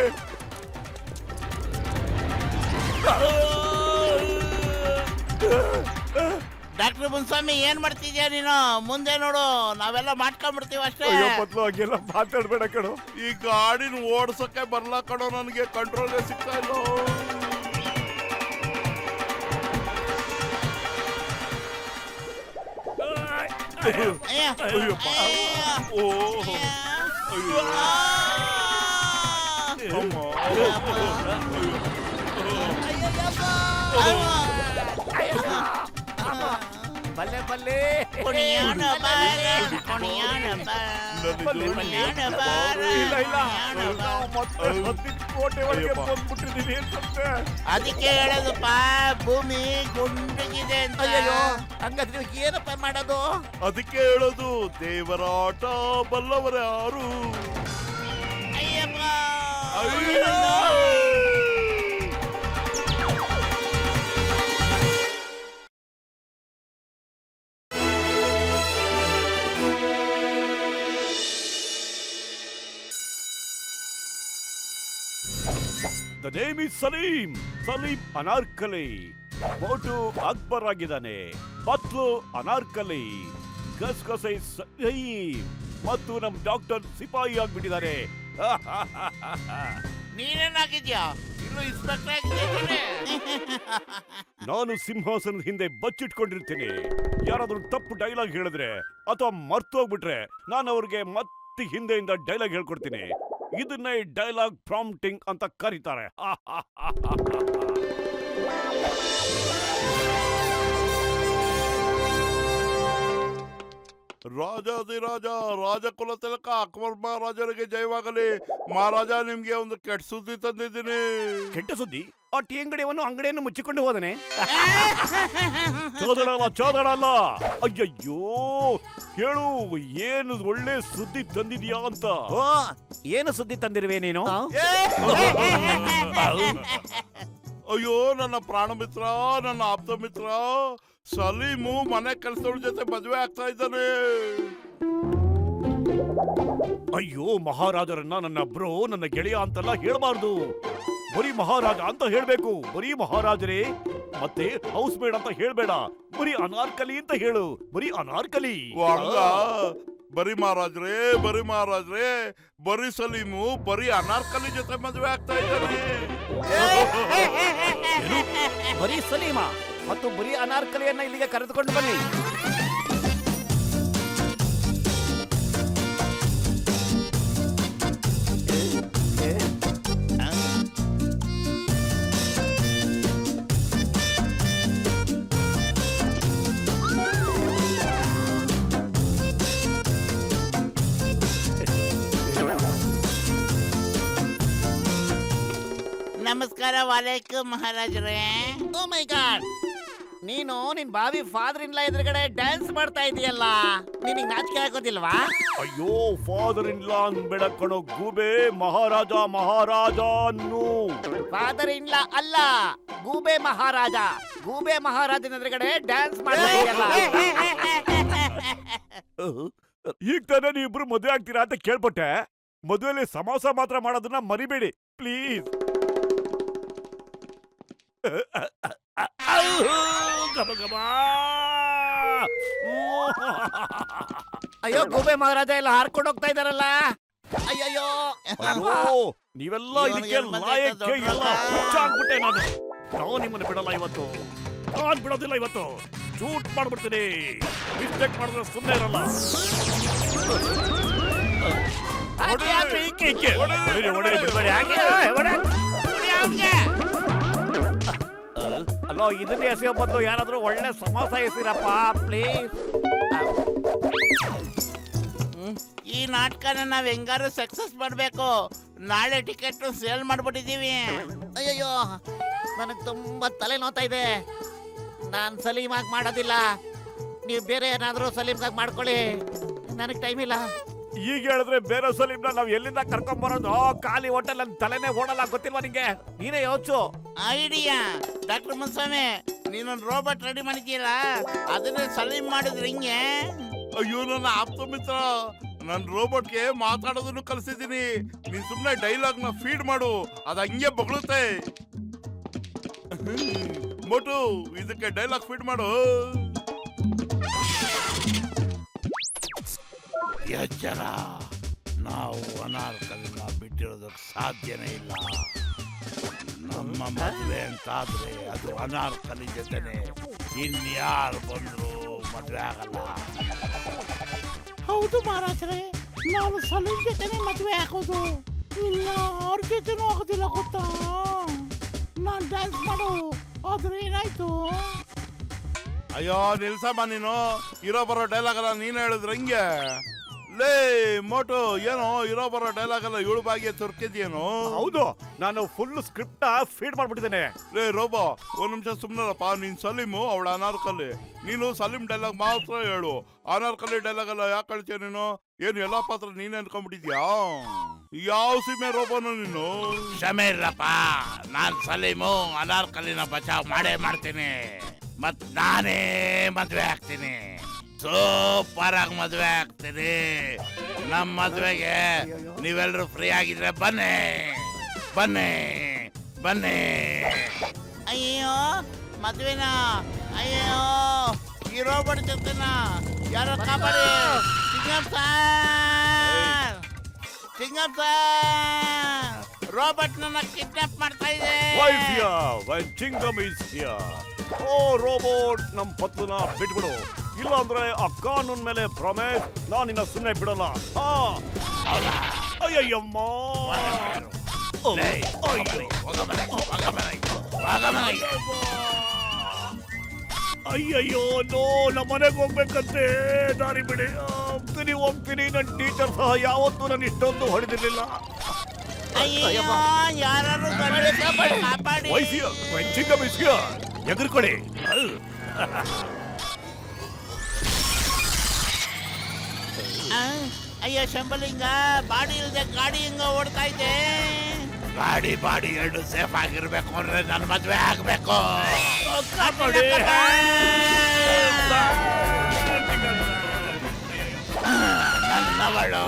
ಡಾಕ್ಟರ್ ಮುನ್ಸ್ವಾಮಿ ಏನ್ ಮಾಡ್ತಿದ್ಯಾ ನೀನು? ಮುಂದೆ ನೋಡು, ನಾವೆಲ್ಲ ಮಾಡ್ಕೊಂಡ್ಬಿಡ್ತೀವಿ ಅಷ್ಟೇ. ಅಯ್ಯೋ ಪತ್ಲು, ಹಾಗೆಲ್ಲ ಮಾತಾಡ್ಬೇಡ ಕಣೋ. ಈ ಗಾಡಿನ ಓಡ್ಸಕ್ಕೆ ಬರ್ಲಾ ಕಣೋ, ನನಗೆ ಕಂಟ್ರೋಲ್ಗೆ ಸಿಗ್ತಾ ಇಲ್ಲ. ಬಲ್ಲೆ ಬಲ್ಲೆ ಕುಣಿಯೋಣ ಬಾರೆ, ಕುಣಿಯೋಣ ಅದಕ್ಕೆ ಹೇಳೋದಪ್ಪ, ಭೂಮಿ ಗುಂಡಗಿದೆ ಅಂತ. ಹಂಗಾದ್ರೆ ಏನಪ್ಪ ಮಾಡೋದು? ಅದಕ್ಕೆ ಹೇಳೋದು, ದೇವರಾಟ ಬಲ್ಲವರ ಯಾರು? Ayyappa The name is Salim. Salim Anarkali. Boat Akbar ಆಗಿದ್ದಾನೆ. ಪತ್ಲು ಅನಾರ್ಕಲಿ. ಗಸಗಸೆ ಸಲೀಂ. ಮತ್ತು ನಮ್ ಡಾಕ್ಟರ್ ಸಿಪಾಯಿ ಆಗ್ಬಿಟ್ಟಿದ್ದಾರೆ. ನೀನೇನಾಗಿದ್ಯಾ? ಇನ್ನು ಇನ್ಸ್ಪೆಕ್ಟರ್ ಆಗಿದ್ಯಾ? ನಾನು ಸಿಂಹಾಸನದ ಹಿಂದೆ ಬಚ್ಚಿಟ್ಕೊಂಡಿರ್ತೀನಿ. ಯಾರಾದ್ರೂ ತಪ್ಪು ಡೈಲಾಗ್ ಹೇಳಿದ್ರೆ ಅಥವಾ ಮರ್ತೋಗ್ಬಿಟ್ರೆ ನಾನು ಅವ್ರಿಗೆ ಮತ್ತೆ ಹಿಂದೆಯಿಂದ ಡೈಲಾಗ್ ಹೇಳ್ಕೊಡ್ತೀನಿ. ಇದನ್ನೇ ಡೈಲಾಗ್ ಪ್ರಾಂಪ್ಟಿಂಗ್ ಅಂತ ಕರೀತಾರೆ. ರಾಜಾದಿರಾಜ ರಾಜಕುಲ ತಿಲಕ ಅಕ್ಬರ್ ಮಹಾರಾಜರಿಗೆ ಜಯವಾಗಲಿ. ಮಹಾರಾಜ, ನಿಮ್ಗೆ ಒಂದು ಕೆಟ್ಟ ಸುದ್ದಿ ತಂದಿದ್ದೀನಿ. ಕೆಟ್ಟ ಸುದ್ದಿ? ಆ ಟೀ ಅಂಗಡಿಯನ್ನು ಮುಚ್ಚಿಕೊಂಡು ಹೋದನೆ. ಚೋದಡ ಅಲ್ಲ. ಅಯ್ಯಯ್ಯೋ, ಹೇಳು, ಏನು ಒಳ್ಳೆ ಸುದ್ದಿ ತಂದಿದ್ಯಾ ಅಂತ. ಏನು ಸುದ್ದಿ ತಂದಿರುವೆ ನೀನು? ಅಯ್ಯೋ, ನನ್ನ ಪ್ರಾಣ ಮಿತ್ರ, ನನ್ನ ಆಪ್ತ ಮಿತ್ರ ಸಲೀಮು ಮನೆ ಕೆಲಸದವ್ರ ಜೊತೆ ಮದುವೆ ಆಗ್ತಾ ಇದ್ದಾನೆ. ಅಯ್ಯೋ, ಮಹಾರಾಜರನ್ನ ನನ್ನ ಬ್ರೋ, ನನ್ನ ಗೆಳೆಯ ಅಂತೆಲ್ಲ ಹೇಳ್ಬಾರ್ದು. ಬರೀ ಮಹಾರಾಜ ಅಂತ ಹೇಳ್ಬೇಕು. ಬರೀ ಮಹಾರಾಜರೇ, ಮತ್ತೆ ಹೌಸ್ ಮೇಡ್ ಅಂತ ಹೇಳ್ಬೇಡ. ಬರೀ ಅನಾರ್ಕಲಿ ಅಂತ ಹೇಳು. ಬರೀ ಅನಾರ್ಕಲಿ. ಬರೀ ಮಹಾರಾಜ್ರೆ, ಬರೀ ಮಹಾರಾಜ್ರೆ, ಬರೀ ಸಲೀಮು ಬರೀ ಅನಾರ್ಕಲಿ ಜೊತೆ ಮದುವೆ ಆಗ್ತಾ ಇದ್ದಾನೆ. ಬರೀ ಸಲೀಮ ಮತ್ತು ಬರೀ ಅನಾರ್ಕಲಿಯನ್ನ ಇಲ್ಲಿಗೆ ಕರೆದುಕೊಂಡು ಬನ್ನಿ. ನಮಸ್ಕಾರ. ವಾಲೇಕುಮ್ ಮಹಾರಾಜರೇ. ಓ ಮೈ ಗಾಡ್, ನೀನು ನಿನ್ ಬಾವಿ ಫಾದರ್ ಇನ್ ಲಾ ಎದುರುಗಡೆ ಡ್ಯಾನ್ಸ್ ಮಾಡ್ತಾ ಇದೀಯಲ್ಲ, ನಿನಗೆ ನಾಚಿಕೆ ಆಗೋದಿಲ್ವಾ? ಅಯ್ಯೋ, ಫಾದರ್ ಇನ್ ಲಾ ಅನ್ಬೇಡ ಕಣೋ ಗೂಬೆ. ಮಹಾರಾಜ ಮಹಾರಾಜನು. ಫಾದರ್ ಇನ್ ಲಾ ಅಲ್ಲ, ಗೂಬೆ ಮಹಾರಾಜ. ಗೂಬೆ ಮಹಾರಾಜನ ಎದುರುಗಡೆ ಡ್ಯಾನ್ಸ್ ಮಾಡ್ತಾ ಇದೆಯಲ್ಲ. ಈಗ ತಾನೇ ನೀವಿಬ್ರು ಮದುವೆ ಆಗ್ತೀರಾ ಅಂತ ಕೇಳ್ಪಟ್ಟೆ. ಮದುವೆಯಲ್ಲಿ ಸಮಾಸ ಮಾತ್ರ ಮಾಡೋದನ್ನ ಮರಿಬೇಡಿ ಪ್ಲೀಸ್. ಅಯ್ಯೋ, ಗೂಬೆ ಮಹಾರಾಜ ಎಲ್ಲ ಹಾರ್ಕೊಂಡು ಹೋಗ್ತಾ ಇದಾರಲ್ಲ. ಅಯ್ಯಯ್ಯೋ, ನೀವೆಲ್ಲ ಇದಕ್ಕೆ ಲಾಯಕ್ಕೆ ಇಲ್ಲ. ಹುಚ್ಚಾಗ್ಬಿಟ್ಟೆ ನಾನು. ನಾವು ನಿಮ್ಮನ್ನು ಬಿಡಲ್ಲ ಇವತ್ತು. ನಾನು ಬಿಡೋದಿಲ್ಲ ಇವತ್ತು. ಶೂಟ್ ಮಾಡ್ಬಿಡ್ತೀನಿ. ಮಿಸ್ಟೇಕ್ ಮಾಡಿದ್ರೆ ಸುಮ್ಮನೆ ಇರಲ್ಲ. ಅಲ್ಲೋ ಇದನ್ನ ಎಸೆಯೋ ಬದಲು ಯಾರಾದ್ರೂ ಒಳ್ಳೆ ಸಮೋಸ ಎಸಿರಪ್ಪ ಪ್ಲೀಸ್. ಈ ನಾಟಕನ ನಾವ್ ಹೆಂಗಾರು ಸಕ್ಸಸ್ ಮಾಡ್ಬೇಕು. ನಾಳೆ ಟಿಕೆಟ್ ಸೇಲ್ ಮಾಡ್ಬಿಟ್ಟಿದೀವಿ. ಅಯ್ಯಯ್ಯೋ ನನಗೆ ತುಂಬಾ ತಲೆ ನೋತಾ ಇದೆ. ನಾನು ಸಲೀಮಾಗಿ ಮಾಡೋದಿಲ್ಲ. ನೀವು ಬೇರೆ ಏನಾದರೂ ಸಲೀಮ್ಗಾಗಿ ಮಾಡ್ಕೊಳ್ಳಿ. ನನಗೆ ಟೈಮ್ ಇಲ್ಲ. ಈಗ ಹೇಳಿದ್ರೆ ಬೇರೆ ಸಲೀಮ್ನ ನಾವ್ ಎಲ್ಲಿಂದ ಕರ್ಕೊಂಡ್ ಬರೋದು? ಖಾಲಿ ಹೋಟೆಲ್ ನನ್ನ ತಲೆನೇ ಓಡಲ್ಲ. ಗೊತ್ತಿಲ್ವಾ ನಿಂಗೆ? ನೀನೇ ಯೋಚು. ಐಡಿಯಾ ಡಾಕ್ಟರ್ ಮುನ್ಸ್ವಾಮಿ, ನೀನೊಂದು ರೋಬೋಟ್ ರೆಡಿ ಮಾಡಿದ್ದೀರಾ? ಅದನ್ನ ಸಲೀಮ್ ಮಾಡಿದ್ರೆ ಹಿಂಗೆ? ಅಯ್ಯೋ ನನ್ನ ಆಪ್ತ ಮಿತ್ರ, ನನ್ ರೋಬೋಟ್ಗೆ ಮಾತಾಡೋದನ್ನು ಕಲಿಸಿದ್ದೀನಿ. ನೀನ್ ಸುಮ್ನೆ ಡೈಲಾಗ್ ನ ಫೀಡ್ ಮಾಡು, ಅದ ಹಂಗೆ ಬೊಗಳುತ್ತೆ. ಮೋಟು ಇದಕ್ಕೆ ಡೈಲಾಗ್ ಫೀಡ್ ಮಾಡು. ಎಚ್ಚರ, ನಾವು ಅನಾರ್ಕಲಿನ ಬಿಟ್ಟಿರೋದಕ್ಕೆ ಸಾಧ್ಯನೇ ಇಲ್ಲ. ನಮ್ಮ ಮದುವೆ ಅಂತಾದ್ರೆ ಅದು ಅನಾರ್ಕಲಿ ಜೊತೆನೆ. ಇನ್ಯಾರು ಬಂದ್ರು ಮದುವೆ ಆಗಲ್ಲ. ಹೌದು ಮಹಾರಾಜರೇ, ನಾನು ಸಲೀಮ್ ಜೊತೆನೆ ಮದುವೆ ಹಾಕೋದು. ಇಲ್ಲ ಅವ್ರ ಜೊತೆನೂ ಆಗೋದಿಲ್ಲ ಗೊತ್ತಾ. ನಾನು ಡ್ಯಾನ್ಸ್ ಮಾಡು, ಆದ್ರೆ ಏನಾಯ್ತು? ಅಯ್ಯೋ ನಿಲ್ಸಮ್ಮ ನೀನು. ಇರೋ ಬರೋ ಡೈಲಾಗ್ ಎಲ್ಲ ನೀನ್ ಹೇಳಿದ್ರೆ ಹಂಗೆ. ಲೇ ಮೋಟು, ಏನೋ ಇರೋ ಬರೋ ಡೈಲಾಗ್ ಎಲ್ಲ ಇವಳು ಬಾಗಿಯ ತುರ್ಕಿದ್ಯೇನು? ಹೌದು, ನಾನು ಫುಲ್ ಸ್ಕ್ರಿಪ್ಟ್ ಫೀಡ್ ಮಾಡ್ಬಿಟ್ಟಿದ್ದೇನೆ. ಲೇ ರೋಬೋ, ಒಂದ್ ನಿಮಿಷ ಸುಮ್ನರಪ್ಪ. ನೀನ್ ಸಲೀಮು, ಅವಳ ಅನಾರ್ಕಲಿ. ನೀನು ಸಲೀಮ್ ಡೈಲಾಗ್ ಮಾತ್ರ ಹೇಳು. ಅನಾರ್ಕಲಿ ಡೈಲಾಗ್ ಎಲ್ಲ ಯಾಕೆ ಹೇಳ್ತೀಯ ನೀನು? ಏನು ಎಲ್ಲಾ ಪಾತ್ರ ನೀನೇ ಅನ್ಕೊಂಡ್ಬಿಟ್ಟಿದ್ಯಾ? ಯಾವ ಸೀಮೆ ರೋಬೋನು ನೀನು? ಕ್ಷಮೆ ಇಲ್ಲಪ್ಪ, ನಾನ್ ಸಲೀಮು ಅನಾರ್ಕಲಿನ ಬಚಾವ್ ಮಾಡೇ ಮಾಡ್ತೀನಿ. ಮತ್ ನಾನೇ ಮದ್ವೆ ಆಗ್ತೀನಿ. ಸೂಪರ್ ಆಗಿ ಮದ್ವೆ ಆಗ್ತೀನಿ. ನಮ್ಮ ಮದ್ವೆಗೆ ನೀವೆಲ್ರೂ ಫ್ರೀ ಆಗಿದ್ರೆ ಬನ್ನಿ ಬನ್ನಿ ಬನ್ನಿ. ಅಯ್ಯೋ ಮದ್ವೆನಾ? ಅಯ್ಯೋ ಈ ರೋಬೋಟ್ ಜೊತೆನಾ? ಯಾರೋ ಕಾಪಾಡಿ. Singam sir, Singam sir, robot ನನ್ನ ಕಿಡ್ನಾಪ್ ಮಾಡ್ತಾ ಇದೆ. ಚಿಂಗಮ್ ಇಸ್ ಹಿಯರ್. ಓ ರೋಬೋಟ್, ನಮ್ ಪತ್ನ ಬಿಟ್ಬಿಡು. ಇಲ್ಲ ಅಂದ್ರೆ ಆ ಕಾನೂನ್ ಮೇಲೆ ಪ್ರಾಮಿಸ್, ನಾನು ನಿನ್ನ ಸುಮ್ಮನೆ ಬಿಡಲ್ಲ. ಅಯ್ಯಯ್ಯಮ್ಮ, ಅಯ್ಯಯ್ಯೋ ನೋ, ನಮ್ಮ ಮನೆಗೆ ಹೋಗ್ಬೇಕಂತೆ. ದಾರಿ ಬಿಡಿ. ಹೋಗ್ತೀನಿ. ನನ್ನ ಟೀಚರ್ ಸಹ ಯಾವತ್ತೂ ನಾನು ಇಷ್ಟೊಂದು ಹೊಡೆದಿರ್ಲಿಲ್ಲ. ಯಾರು ಕಾಪಾಡಿ. ಎದುರ್ಕೊಳ್ಳಿ. ಅಯ್ಯೋ ಶಂಬಲಿಂಗ, ಬಾಡಿ ಇಲ್ಲದೆ ಗಾಡಿ ಹಿಂಗ ಓಡ್ತಾ ಇದೆ. ಬಾಡಿ ಎರಡು ಸೇಫ್ ಆಗಿರ್ಬೇಕು ಅಂದ್ರೆ ನನ್ನ ಮದ್ವೆ ಆಗ್ಬೇಕು. ನನ್ನವಳು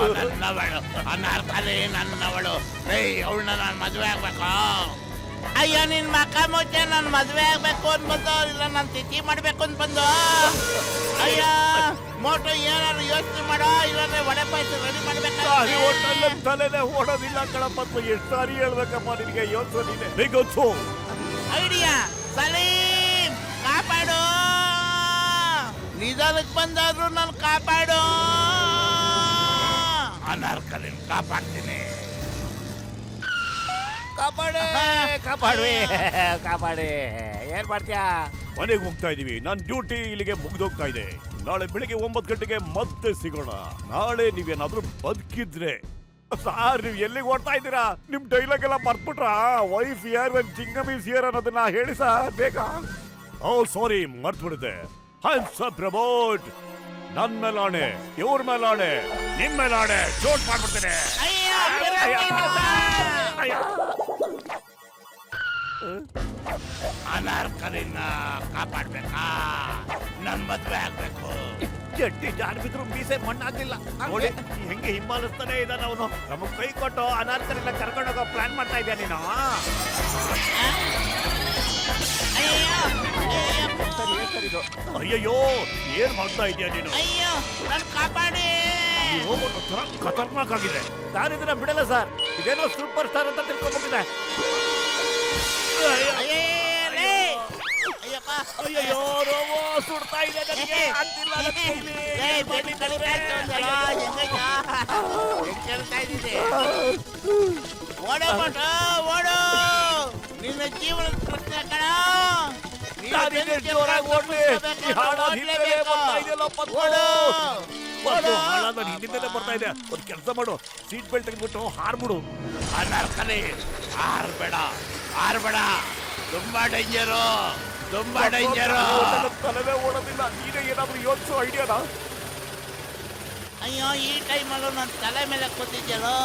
ಅನಾರ್ಕಲಿ ನನ್ನವಳು. ಅವಳನ್ನ ನಾನು ಮದ್ವೆ ಆಗ್ಬೇಕು. ಅಯ್ಯೋ ನಿನ್ ಮಕ್ಕ ಮುಚ್ಚೆ, ನಾನು ಮದ್ವೆ ಆಗ್ಬೇಕು ಅನ್ಬಂದು, ಇಲ್ಲ ನಾನು ತಿಥಿ ಮಾಡ್ಬೇಕು ಅನ್ಬಂದು. ಅಯ್ಯ ಮೋಟು ಏನಾದ್ರು ಯೋಚನೆ ಮಾಡೋ, ಇಲ್ಲಾಂದ್ರೆ ವಡೆ ಪಾಯಸ ರೆಡಿ ಮಾಡ್ಬೇಕು. ತಲೆನೇ ಓಡೋದಿಲ್ಲ ಕಣಪ್ಪ. ಎಷ್ಟು ಸಾರಿ ಹೇಳ್ಬೇಕಪ್ಪ ನಿನಗೆ? ಯೋಚನೆ ಐಡಿಯಾ. ಸಲೀಮ್ ಕಾಪಾಡು, ನಿಧಾನಕ್ಕೆ ಬಂದಾದ್ರು ನಾನು ಕಾಪಾಡು. ಅನಾರ್ಕಲಿ ಕಾಪಾಡ್ತೀನಿ. ಕಾಪಾಡಿ. ಏನ್ ಮಾಡ್ತೀಯಾ? ಮನೆಗೆ ಹೋಗ್ತಾ ಇದೀವಿ. ನನ್ನ ಡ್ಯೂಟಿ ಇಲ್ಲಿಗೆ ಮುಗ್ದೋಗ್ತಾ ಇದೆ. ನಾಳೆ ಬೆಳಿಗ್ಗೆ 9 ಗಂಟೆಗೆ ಮತ್ತೆ ಸಿಗೋಣ. ನಾಳೆ ನೀವೇನಾದ್ರೂ ಬದುಕಿದ್ರೆ. ಸಾರ್, ನೀವು ಎಲ್ಲಿಗೆ ಓಡ್ತಾ ಇದ್ದೀರಾ? ನಿಮ್ ಡೈಲಾಗ್ ಎಲ್ಲ ಮರ್ತ್ಬಿಟ್ರಾ? ವೈಫ್ ಯಾರ್ ಚಿಂಗಮ್ ಇಸ್ ಹಿಯರ್ ಅನ್ನೋದನ್ನ ಹೇಳಿ ಸರ್ ಬೇಗ. ಓ ಸಾರಿ, ಮರ್ತ್ಬಿಡುತ್ತೆ. Hands up robot. ನನ್ ಮೇಲಾಣೆ, ಇವ್ರ ಮೇಲಾಣೆ, ನಿಮ್ ಮೇಲಾಣೆ. ಚೋಟ್ ಮಾಡ್ಬಿಡ್ತೇನೆ. ಅನಾರ್ಕಲಿನ ಕಾಪಾಡ್ಬೇಕಾ? ನನ್ ಮದ್ವೆ ಆಗ್ಬೇಕು. ಜಡ್ಡಿ ಜಾಡ್ ಬಿದ್ರು ಮೀಸೆ ಮಣ್ಣಾಗ್ಲಿಲ್ಲ ನೋಡಿ. ಹೆಂಗೆ ಹಿಂಬಾಲಿಸ್ತಾನೆ ಇದ್ದಾನ ಅವನು. ನಮಗ್ ಕೈ ಕೊಟ್ಟು ಅನಾರ್ಕಲಿನ ಕರ್ಕೊಂಡೋಗೋ ಪ್ಲಾನ್ ಮಾಡ್ತಾ ಇದ್ಯಾ ನೀನು? ಅಯ್ಯಯ್ಯೋ, ಏನ್ ಮಾಡ್ತಾ ಇದೀಯ ನೀನು? ಅಯ್ಯೋ ನನ್ ಕಾಪಾಡಿ. ಖತರ್ನಾಕ್ ಆಗಿದೆ. ನಾನು ಇದನ್ನ ಬಿಡಲ್ಲ ಸರ್. ಇದೇನೋ ಸೂಪರ್ ಸ್ಟಾರ್ ಅಂತ ತಿಳ್ಕೊಂಡ್ಬಿಟ್ಟಿದೆ. ಅಯ್ಯಪ್ಪ ಅಯ್ಯೋ ರೋಮೋ ಸುಡ್ತಾ ಇದೆ ನನಗೆ ಆಗ್ತಿಲ್ಲ ನನ್ನ ಕೈಲಿ. ಏ, ಬೆನ್ನು ಕಡಿತಾ ಇತ್ತು ಅಂದಲ್ಲ, ಹೆಂಗಯ್ಯ? ಹೆಂಗ್ ಕೇಳ್ತಾ ಇದ್ದೀನಿ? ಓಡು ಮಟ, ಓಡು. ನಿನ್ನ ಜೀವನದ ಪ್ರಶ್ನೆ ಕಣ. ನೀನು ನಾನಿನ್ನೇ ಬೆನ್ನು ಜೋರಾಗಿ ಓಡ್ಲಿ. ಈ ಹಾಳಾದ ಹಿಂದೆನೇ ಬರ್ತಾ ಇದೆಯಲ್ಲ ಪತ್ತು. ಒಂದು ಹಾಳಾದ ನನ್ನ ಹಿಂದಿಂದಲೇ ಬರ್ತಾ ಇದೆ. ಒಂದು ಕೆಲಸ ಮಾಡು, ಸೀಟ್ ಬೆಲ್ಟ್ ತೆಗೆದ್ಬಿಟ್ಟು ಹಾರ್ಬಿಡು. ಅನರ್ಕಲಿ, ಹಾರ್ಬೇಡ, ಹಾರ್ಬೇಡ. ತುಂಬಾ ಡೇಂಜರು, ತುಂಬಾ ಡೇಂಜರು. ನನ್ನ ತಲೆನೇ ಓಡೋದಿಲ್ಲ. ನೀನೇ ಏನಾದ್ರೂ ಯೋಚಿಸೋ ಐಡಿಯಾನ? ಅಯ್ಯೋ, ಈ ಟೈಮಲ್ಲೂ ನನ್ನ ತಲೆ ಮೇಲೆ ಕೂತಿದ್ಯಲ್ಲೋ,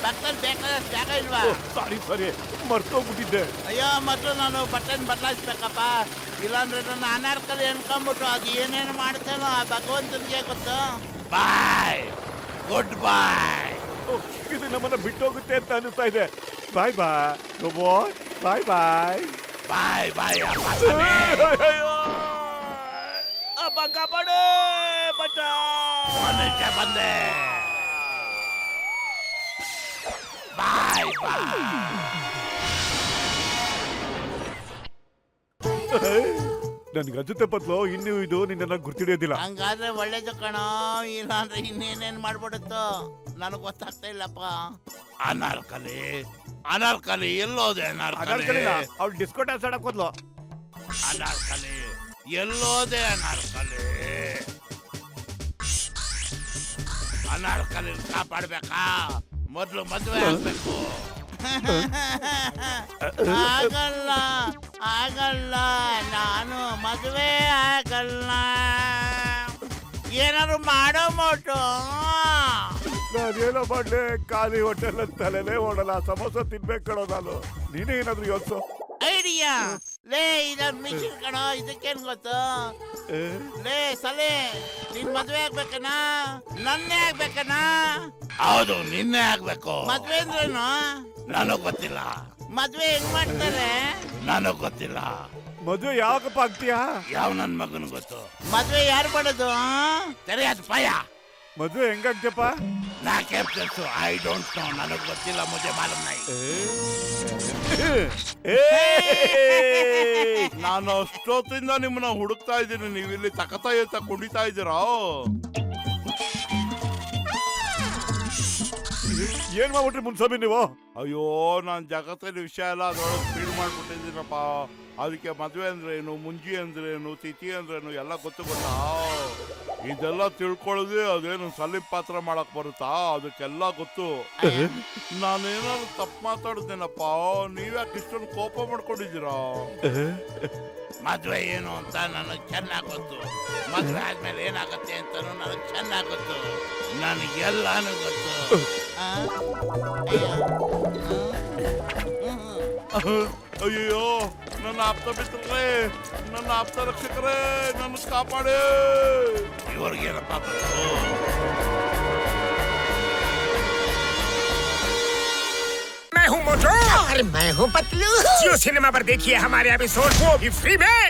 ಪಕ್ಕದಲ್ಲಿ ಬೇಕಾದಷ್ಟು ಜಾಗ ಇಲ್ವಾ? ಸರಿ ಮರ್ತೋಗ್ಬಿಟ್ಟಿದ್ದೆ. ಅಯ್ಯೋ, ಮೊದಲು ನಾನು ಬಟನ್ ಬದಲಾಯಿಸ್ಬೇಕಪ್ಪ, ಇಲ್ಲಾಂದ್ರೆ ನನ್ನ ಅನಾರ್ಕಲಿ ಅನ್ಕೊಂಡ್ಬಿಟ್ಟು ಅದು ಏನೇನು ಮಾಡ್ತೇನೋ ಆ ಭಗವಂತನಿಗೆ ಗೊತ್ತು. ಬಾಯ್, ಗುಡ್ ಬಾಯ್. ಇದು ನಮ್ಮನ್ನ ಬಿಟ್ಟೋಗುತ್ತೆ ಅಂತ ಅನಿಸ್ತಾ ಇದೆ. ಬಾಯ್ ಬಾಯ್ ರೋಬೋ, ಬಾಯ್ ಬಾಯ್ ಬಾಯ್ ಬಾಯ್. ಅಪ್ಪ ಕಾಪಾಡು ಬಚ್ಚ. ಮನುಷ್ಯ ಬಂದೆ. ಬಾಯ್ ಬಾಯ್. ನನ್ಗೆ ಅನ್ಸುತ್ತೆ ಪತ್ಲು, ಇನ್ನು ಇದು ನಿನ್ನ ಗುರ್ತಿಡಿಯೋದಿಲ್ಲ. ಹಂಗಾದ್ರೆ ಒಳ್ಳೇದು ಕಣೋ, ಇಲ್ಲ ಅಂದ್ರೆ ಇನ್ನೇನೇನ್ ಮಾಡ್ಬಿಡುತ್ತೋ ನನಗ್ ಗೊತ್ತಾಗ್ತಾ ಇಲ್ಲಪ್ಪ. ಅನಾರ್ಕಲಿ, ಅನಾರ್ಕಲಿ ಎಲ್ಲೋದೆ? ಅನಾರ್ಕಲಿ ಅವ್ಳು ಡಿಸ್ಕೋ ಡ್ಯಾನ್ಸ್ ಆಡಕ್ ಹೋದ್ಲು. ಅನಾರ್ಕಲಿ ಎಲ್ಲೋದೆ? ಅನಾರ್ಕಲಿ, ಅನಾರ್ಕಲಿ ಕಾಪಾಡ್ಬೇಕಾ? ಮೊದ್ಲು ಮದುವೆ ಆಗ್ಬೇಕು. ಆಗಲ್ಲ, ಆಗಲ್ಲ, ನಾನು ಮದುವೆ ಆಗಲ್ಲ. ಏನಾದ್ರು ಮಾಡೋ ಮೋಟು. ನಾನೇನೋ ಮಾಡ್ಲಿ, ಖಾಲಿ ಹೊಟ್ಟೆಲ್ಲ ತಲೆನೇ ಓಡಲ್ಲ. ಸಮೋಸ ತಿನ್ಬೇಕು ಕಣೋ ನಾನು. ನೀನೇ ಏನಾದ್ರು ಯೋಚಿಸು. ಐಡಿಯಾ ಲೇ, ಇದೊಂದು ಮಿಷಿನ್ ಕಣೋ, ಇದಕ್ಕೇನ್ ಗೊತ್ತು? ಲೇ ಸಲೇ, ನಿನ್ ಮದ್ವೆ ಆಗ್ಬೇಕನಾ? ನನ್ನೇ ಆಗ್ಬೇಕನಾ? ಹೌದು, ನಿನ್ನೆ ಆಗ್ಬೇಕು. ಮದ್ವೆ ಅಂದ್ರೇನು? ನನಗ್ ಗೊತ್ತಿಲ್ಲ. ಮದ್ವೆ ಹೆಂಗ್ ಮಾಡ್ತಾರೆ? ನನಗ್ ಗೊತ್ತಿಲ್ಲ. ಮದುವೆ ಯಾವಾಗಪ್ಪ ಆಗ್ತೀಯಾ? ಯಾವ ನನ್ ಮಗನ್ ಗೊತ್ತು. ಮದ್ವೆ ಯಾರು ಮಾಡೋದು? ಸರಿಯಾದ ಪಾಯ. ಮದುವೆ ಹೆಂಗಾಗ್ತಪ್ಪ? ನಾಕೆ తెలుసు, ಐ ಡೋಂಟ್ ನೋ, ನನಗ್ ಗೊತ್ತಿಲ್ಲ. ಮುಜೆ ಮಾಲೂಮ್ ನೈ. ನಾನು ಅಷ್ಟೊತ್ತಿಂದ ನಿಮ್ಮನ್ನ ಹುಡುಕ್ತಾ ಇದ್ದೀನಿ, ನೀವು ಇಲ್ಲಿ ತಕತಾ ಎತ್ತ ಕುಣಿತಾ ಇದ್ದೀರಾ? ಏನ್ ಮಾಡ್ಬಿಟ್ರಿ ಮುನ್ಸ್ವಾಮಿ ನೀವು? ಅಯ್ಯೋ, ನಾನು ಜಗತ್ತಿನ ವಿಷಯ ಎಲ್ಲ ಅದರೊಳಗೆ ಫೀಲ್ ಮಾಡ್ಬಿಟ್ಟಿದ್ದೀನಪ್ಪ. ಅದಕ್ಕೆ ಮದುವೆ ಅಂದ್ರೇನು, ಮುಂಜಿ ಅಂದ್ರೇನು, ತಿಥಿ ಅಂದ್ರೇನು ಎಲ್ಲ ಗೊತ್ತಾ? ಇದೆಲ್ಲ ತಿಳ್ಕೊಳ್ಳೋದೇ ಅದೇನು ಸಲೀಪ್ ಪಾತ್ರ ಮಾಡಕ್ ಬರುತ್ತಾ? ಅದಕ್ಕೆಲ್ಲ ಗೊತ್ತು. ನಾನೇನಾದ್ರು ತಪ್ಪು ಮಾತಾಡಿದ್ದೇನಪ್ಪ? ನೀವ್ಯಾಕೆ ಇಷ್ಟೊಂದು ಕೋಪ ಮಾಡ್ಕೊಂಡಿದ್ದೀರಾ? ಮದ್ವೆ ಏನು ಅಂತ ನನಗೆ ಚೆನ್ನಾಗಿ ಗೊತ್ತು. ಮದ್ವೆ ಆದ್ಮೇಲೆ ಏನಾಗತ್ತೆ ಅಂತಾನು ನನಗೆ ಚೆನ್ನಾಗಿ ಗೊತ್ತು. ನನಗೆಲ್ಲಾನು ಗೊತ್ತು. ಅಯ್ಯೋ, ನನ್ನ ಆಪ್ತ ಮಿತ್ರರೇ, ನನ್ನ ಆಪ್ತ ರಕ್ಷಕರೇ, ನನ್ನ ಕಾಪಾಡಿ. ಇವ್ರಿಗೇನಪ್ಪ मैं हूँ मोटू और मैं हूँ पतलू। जियो सिनेमा पर देखिए हमारे एपिसोड, वो भी फ्री में।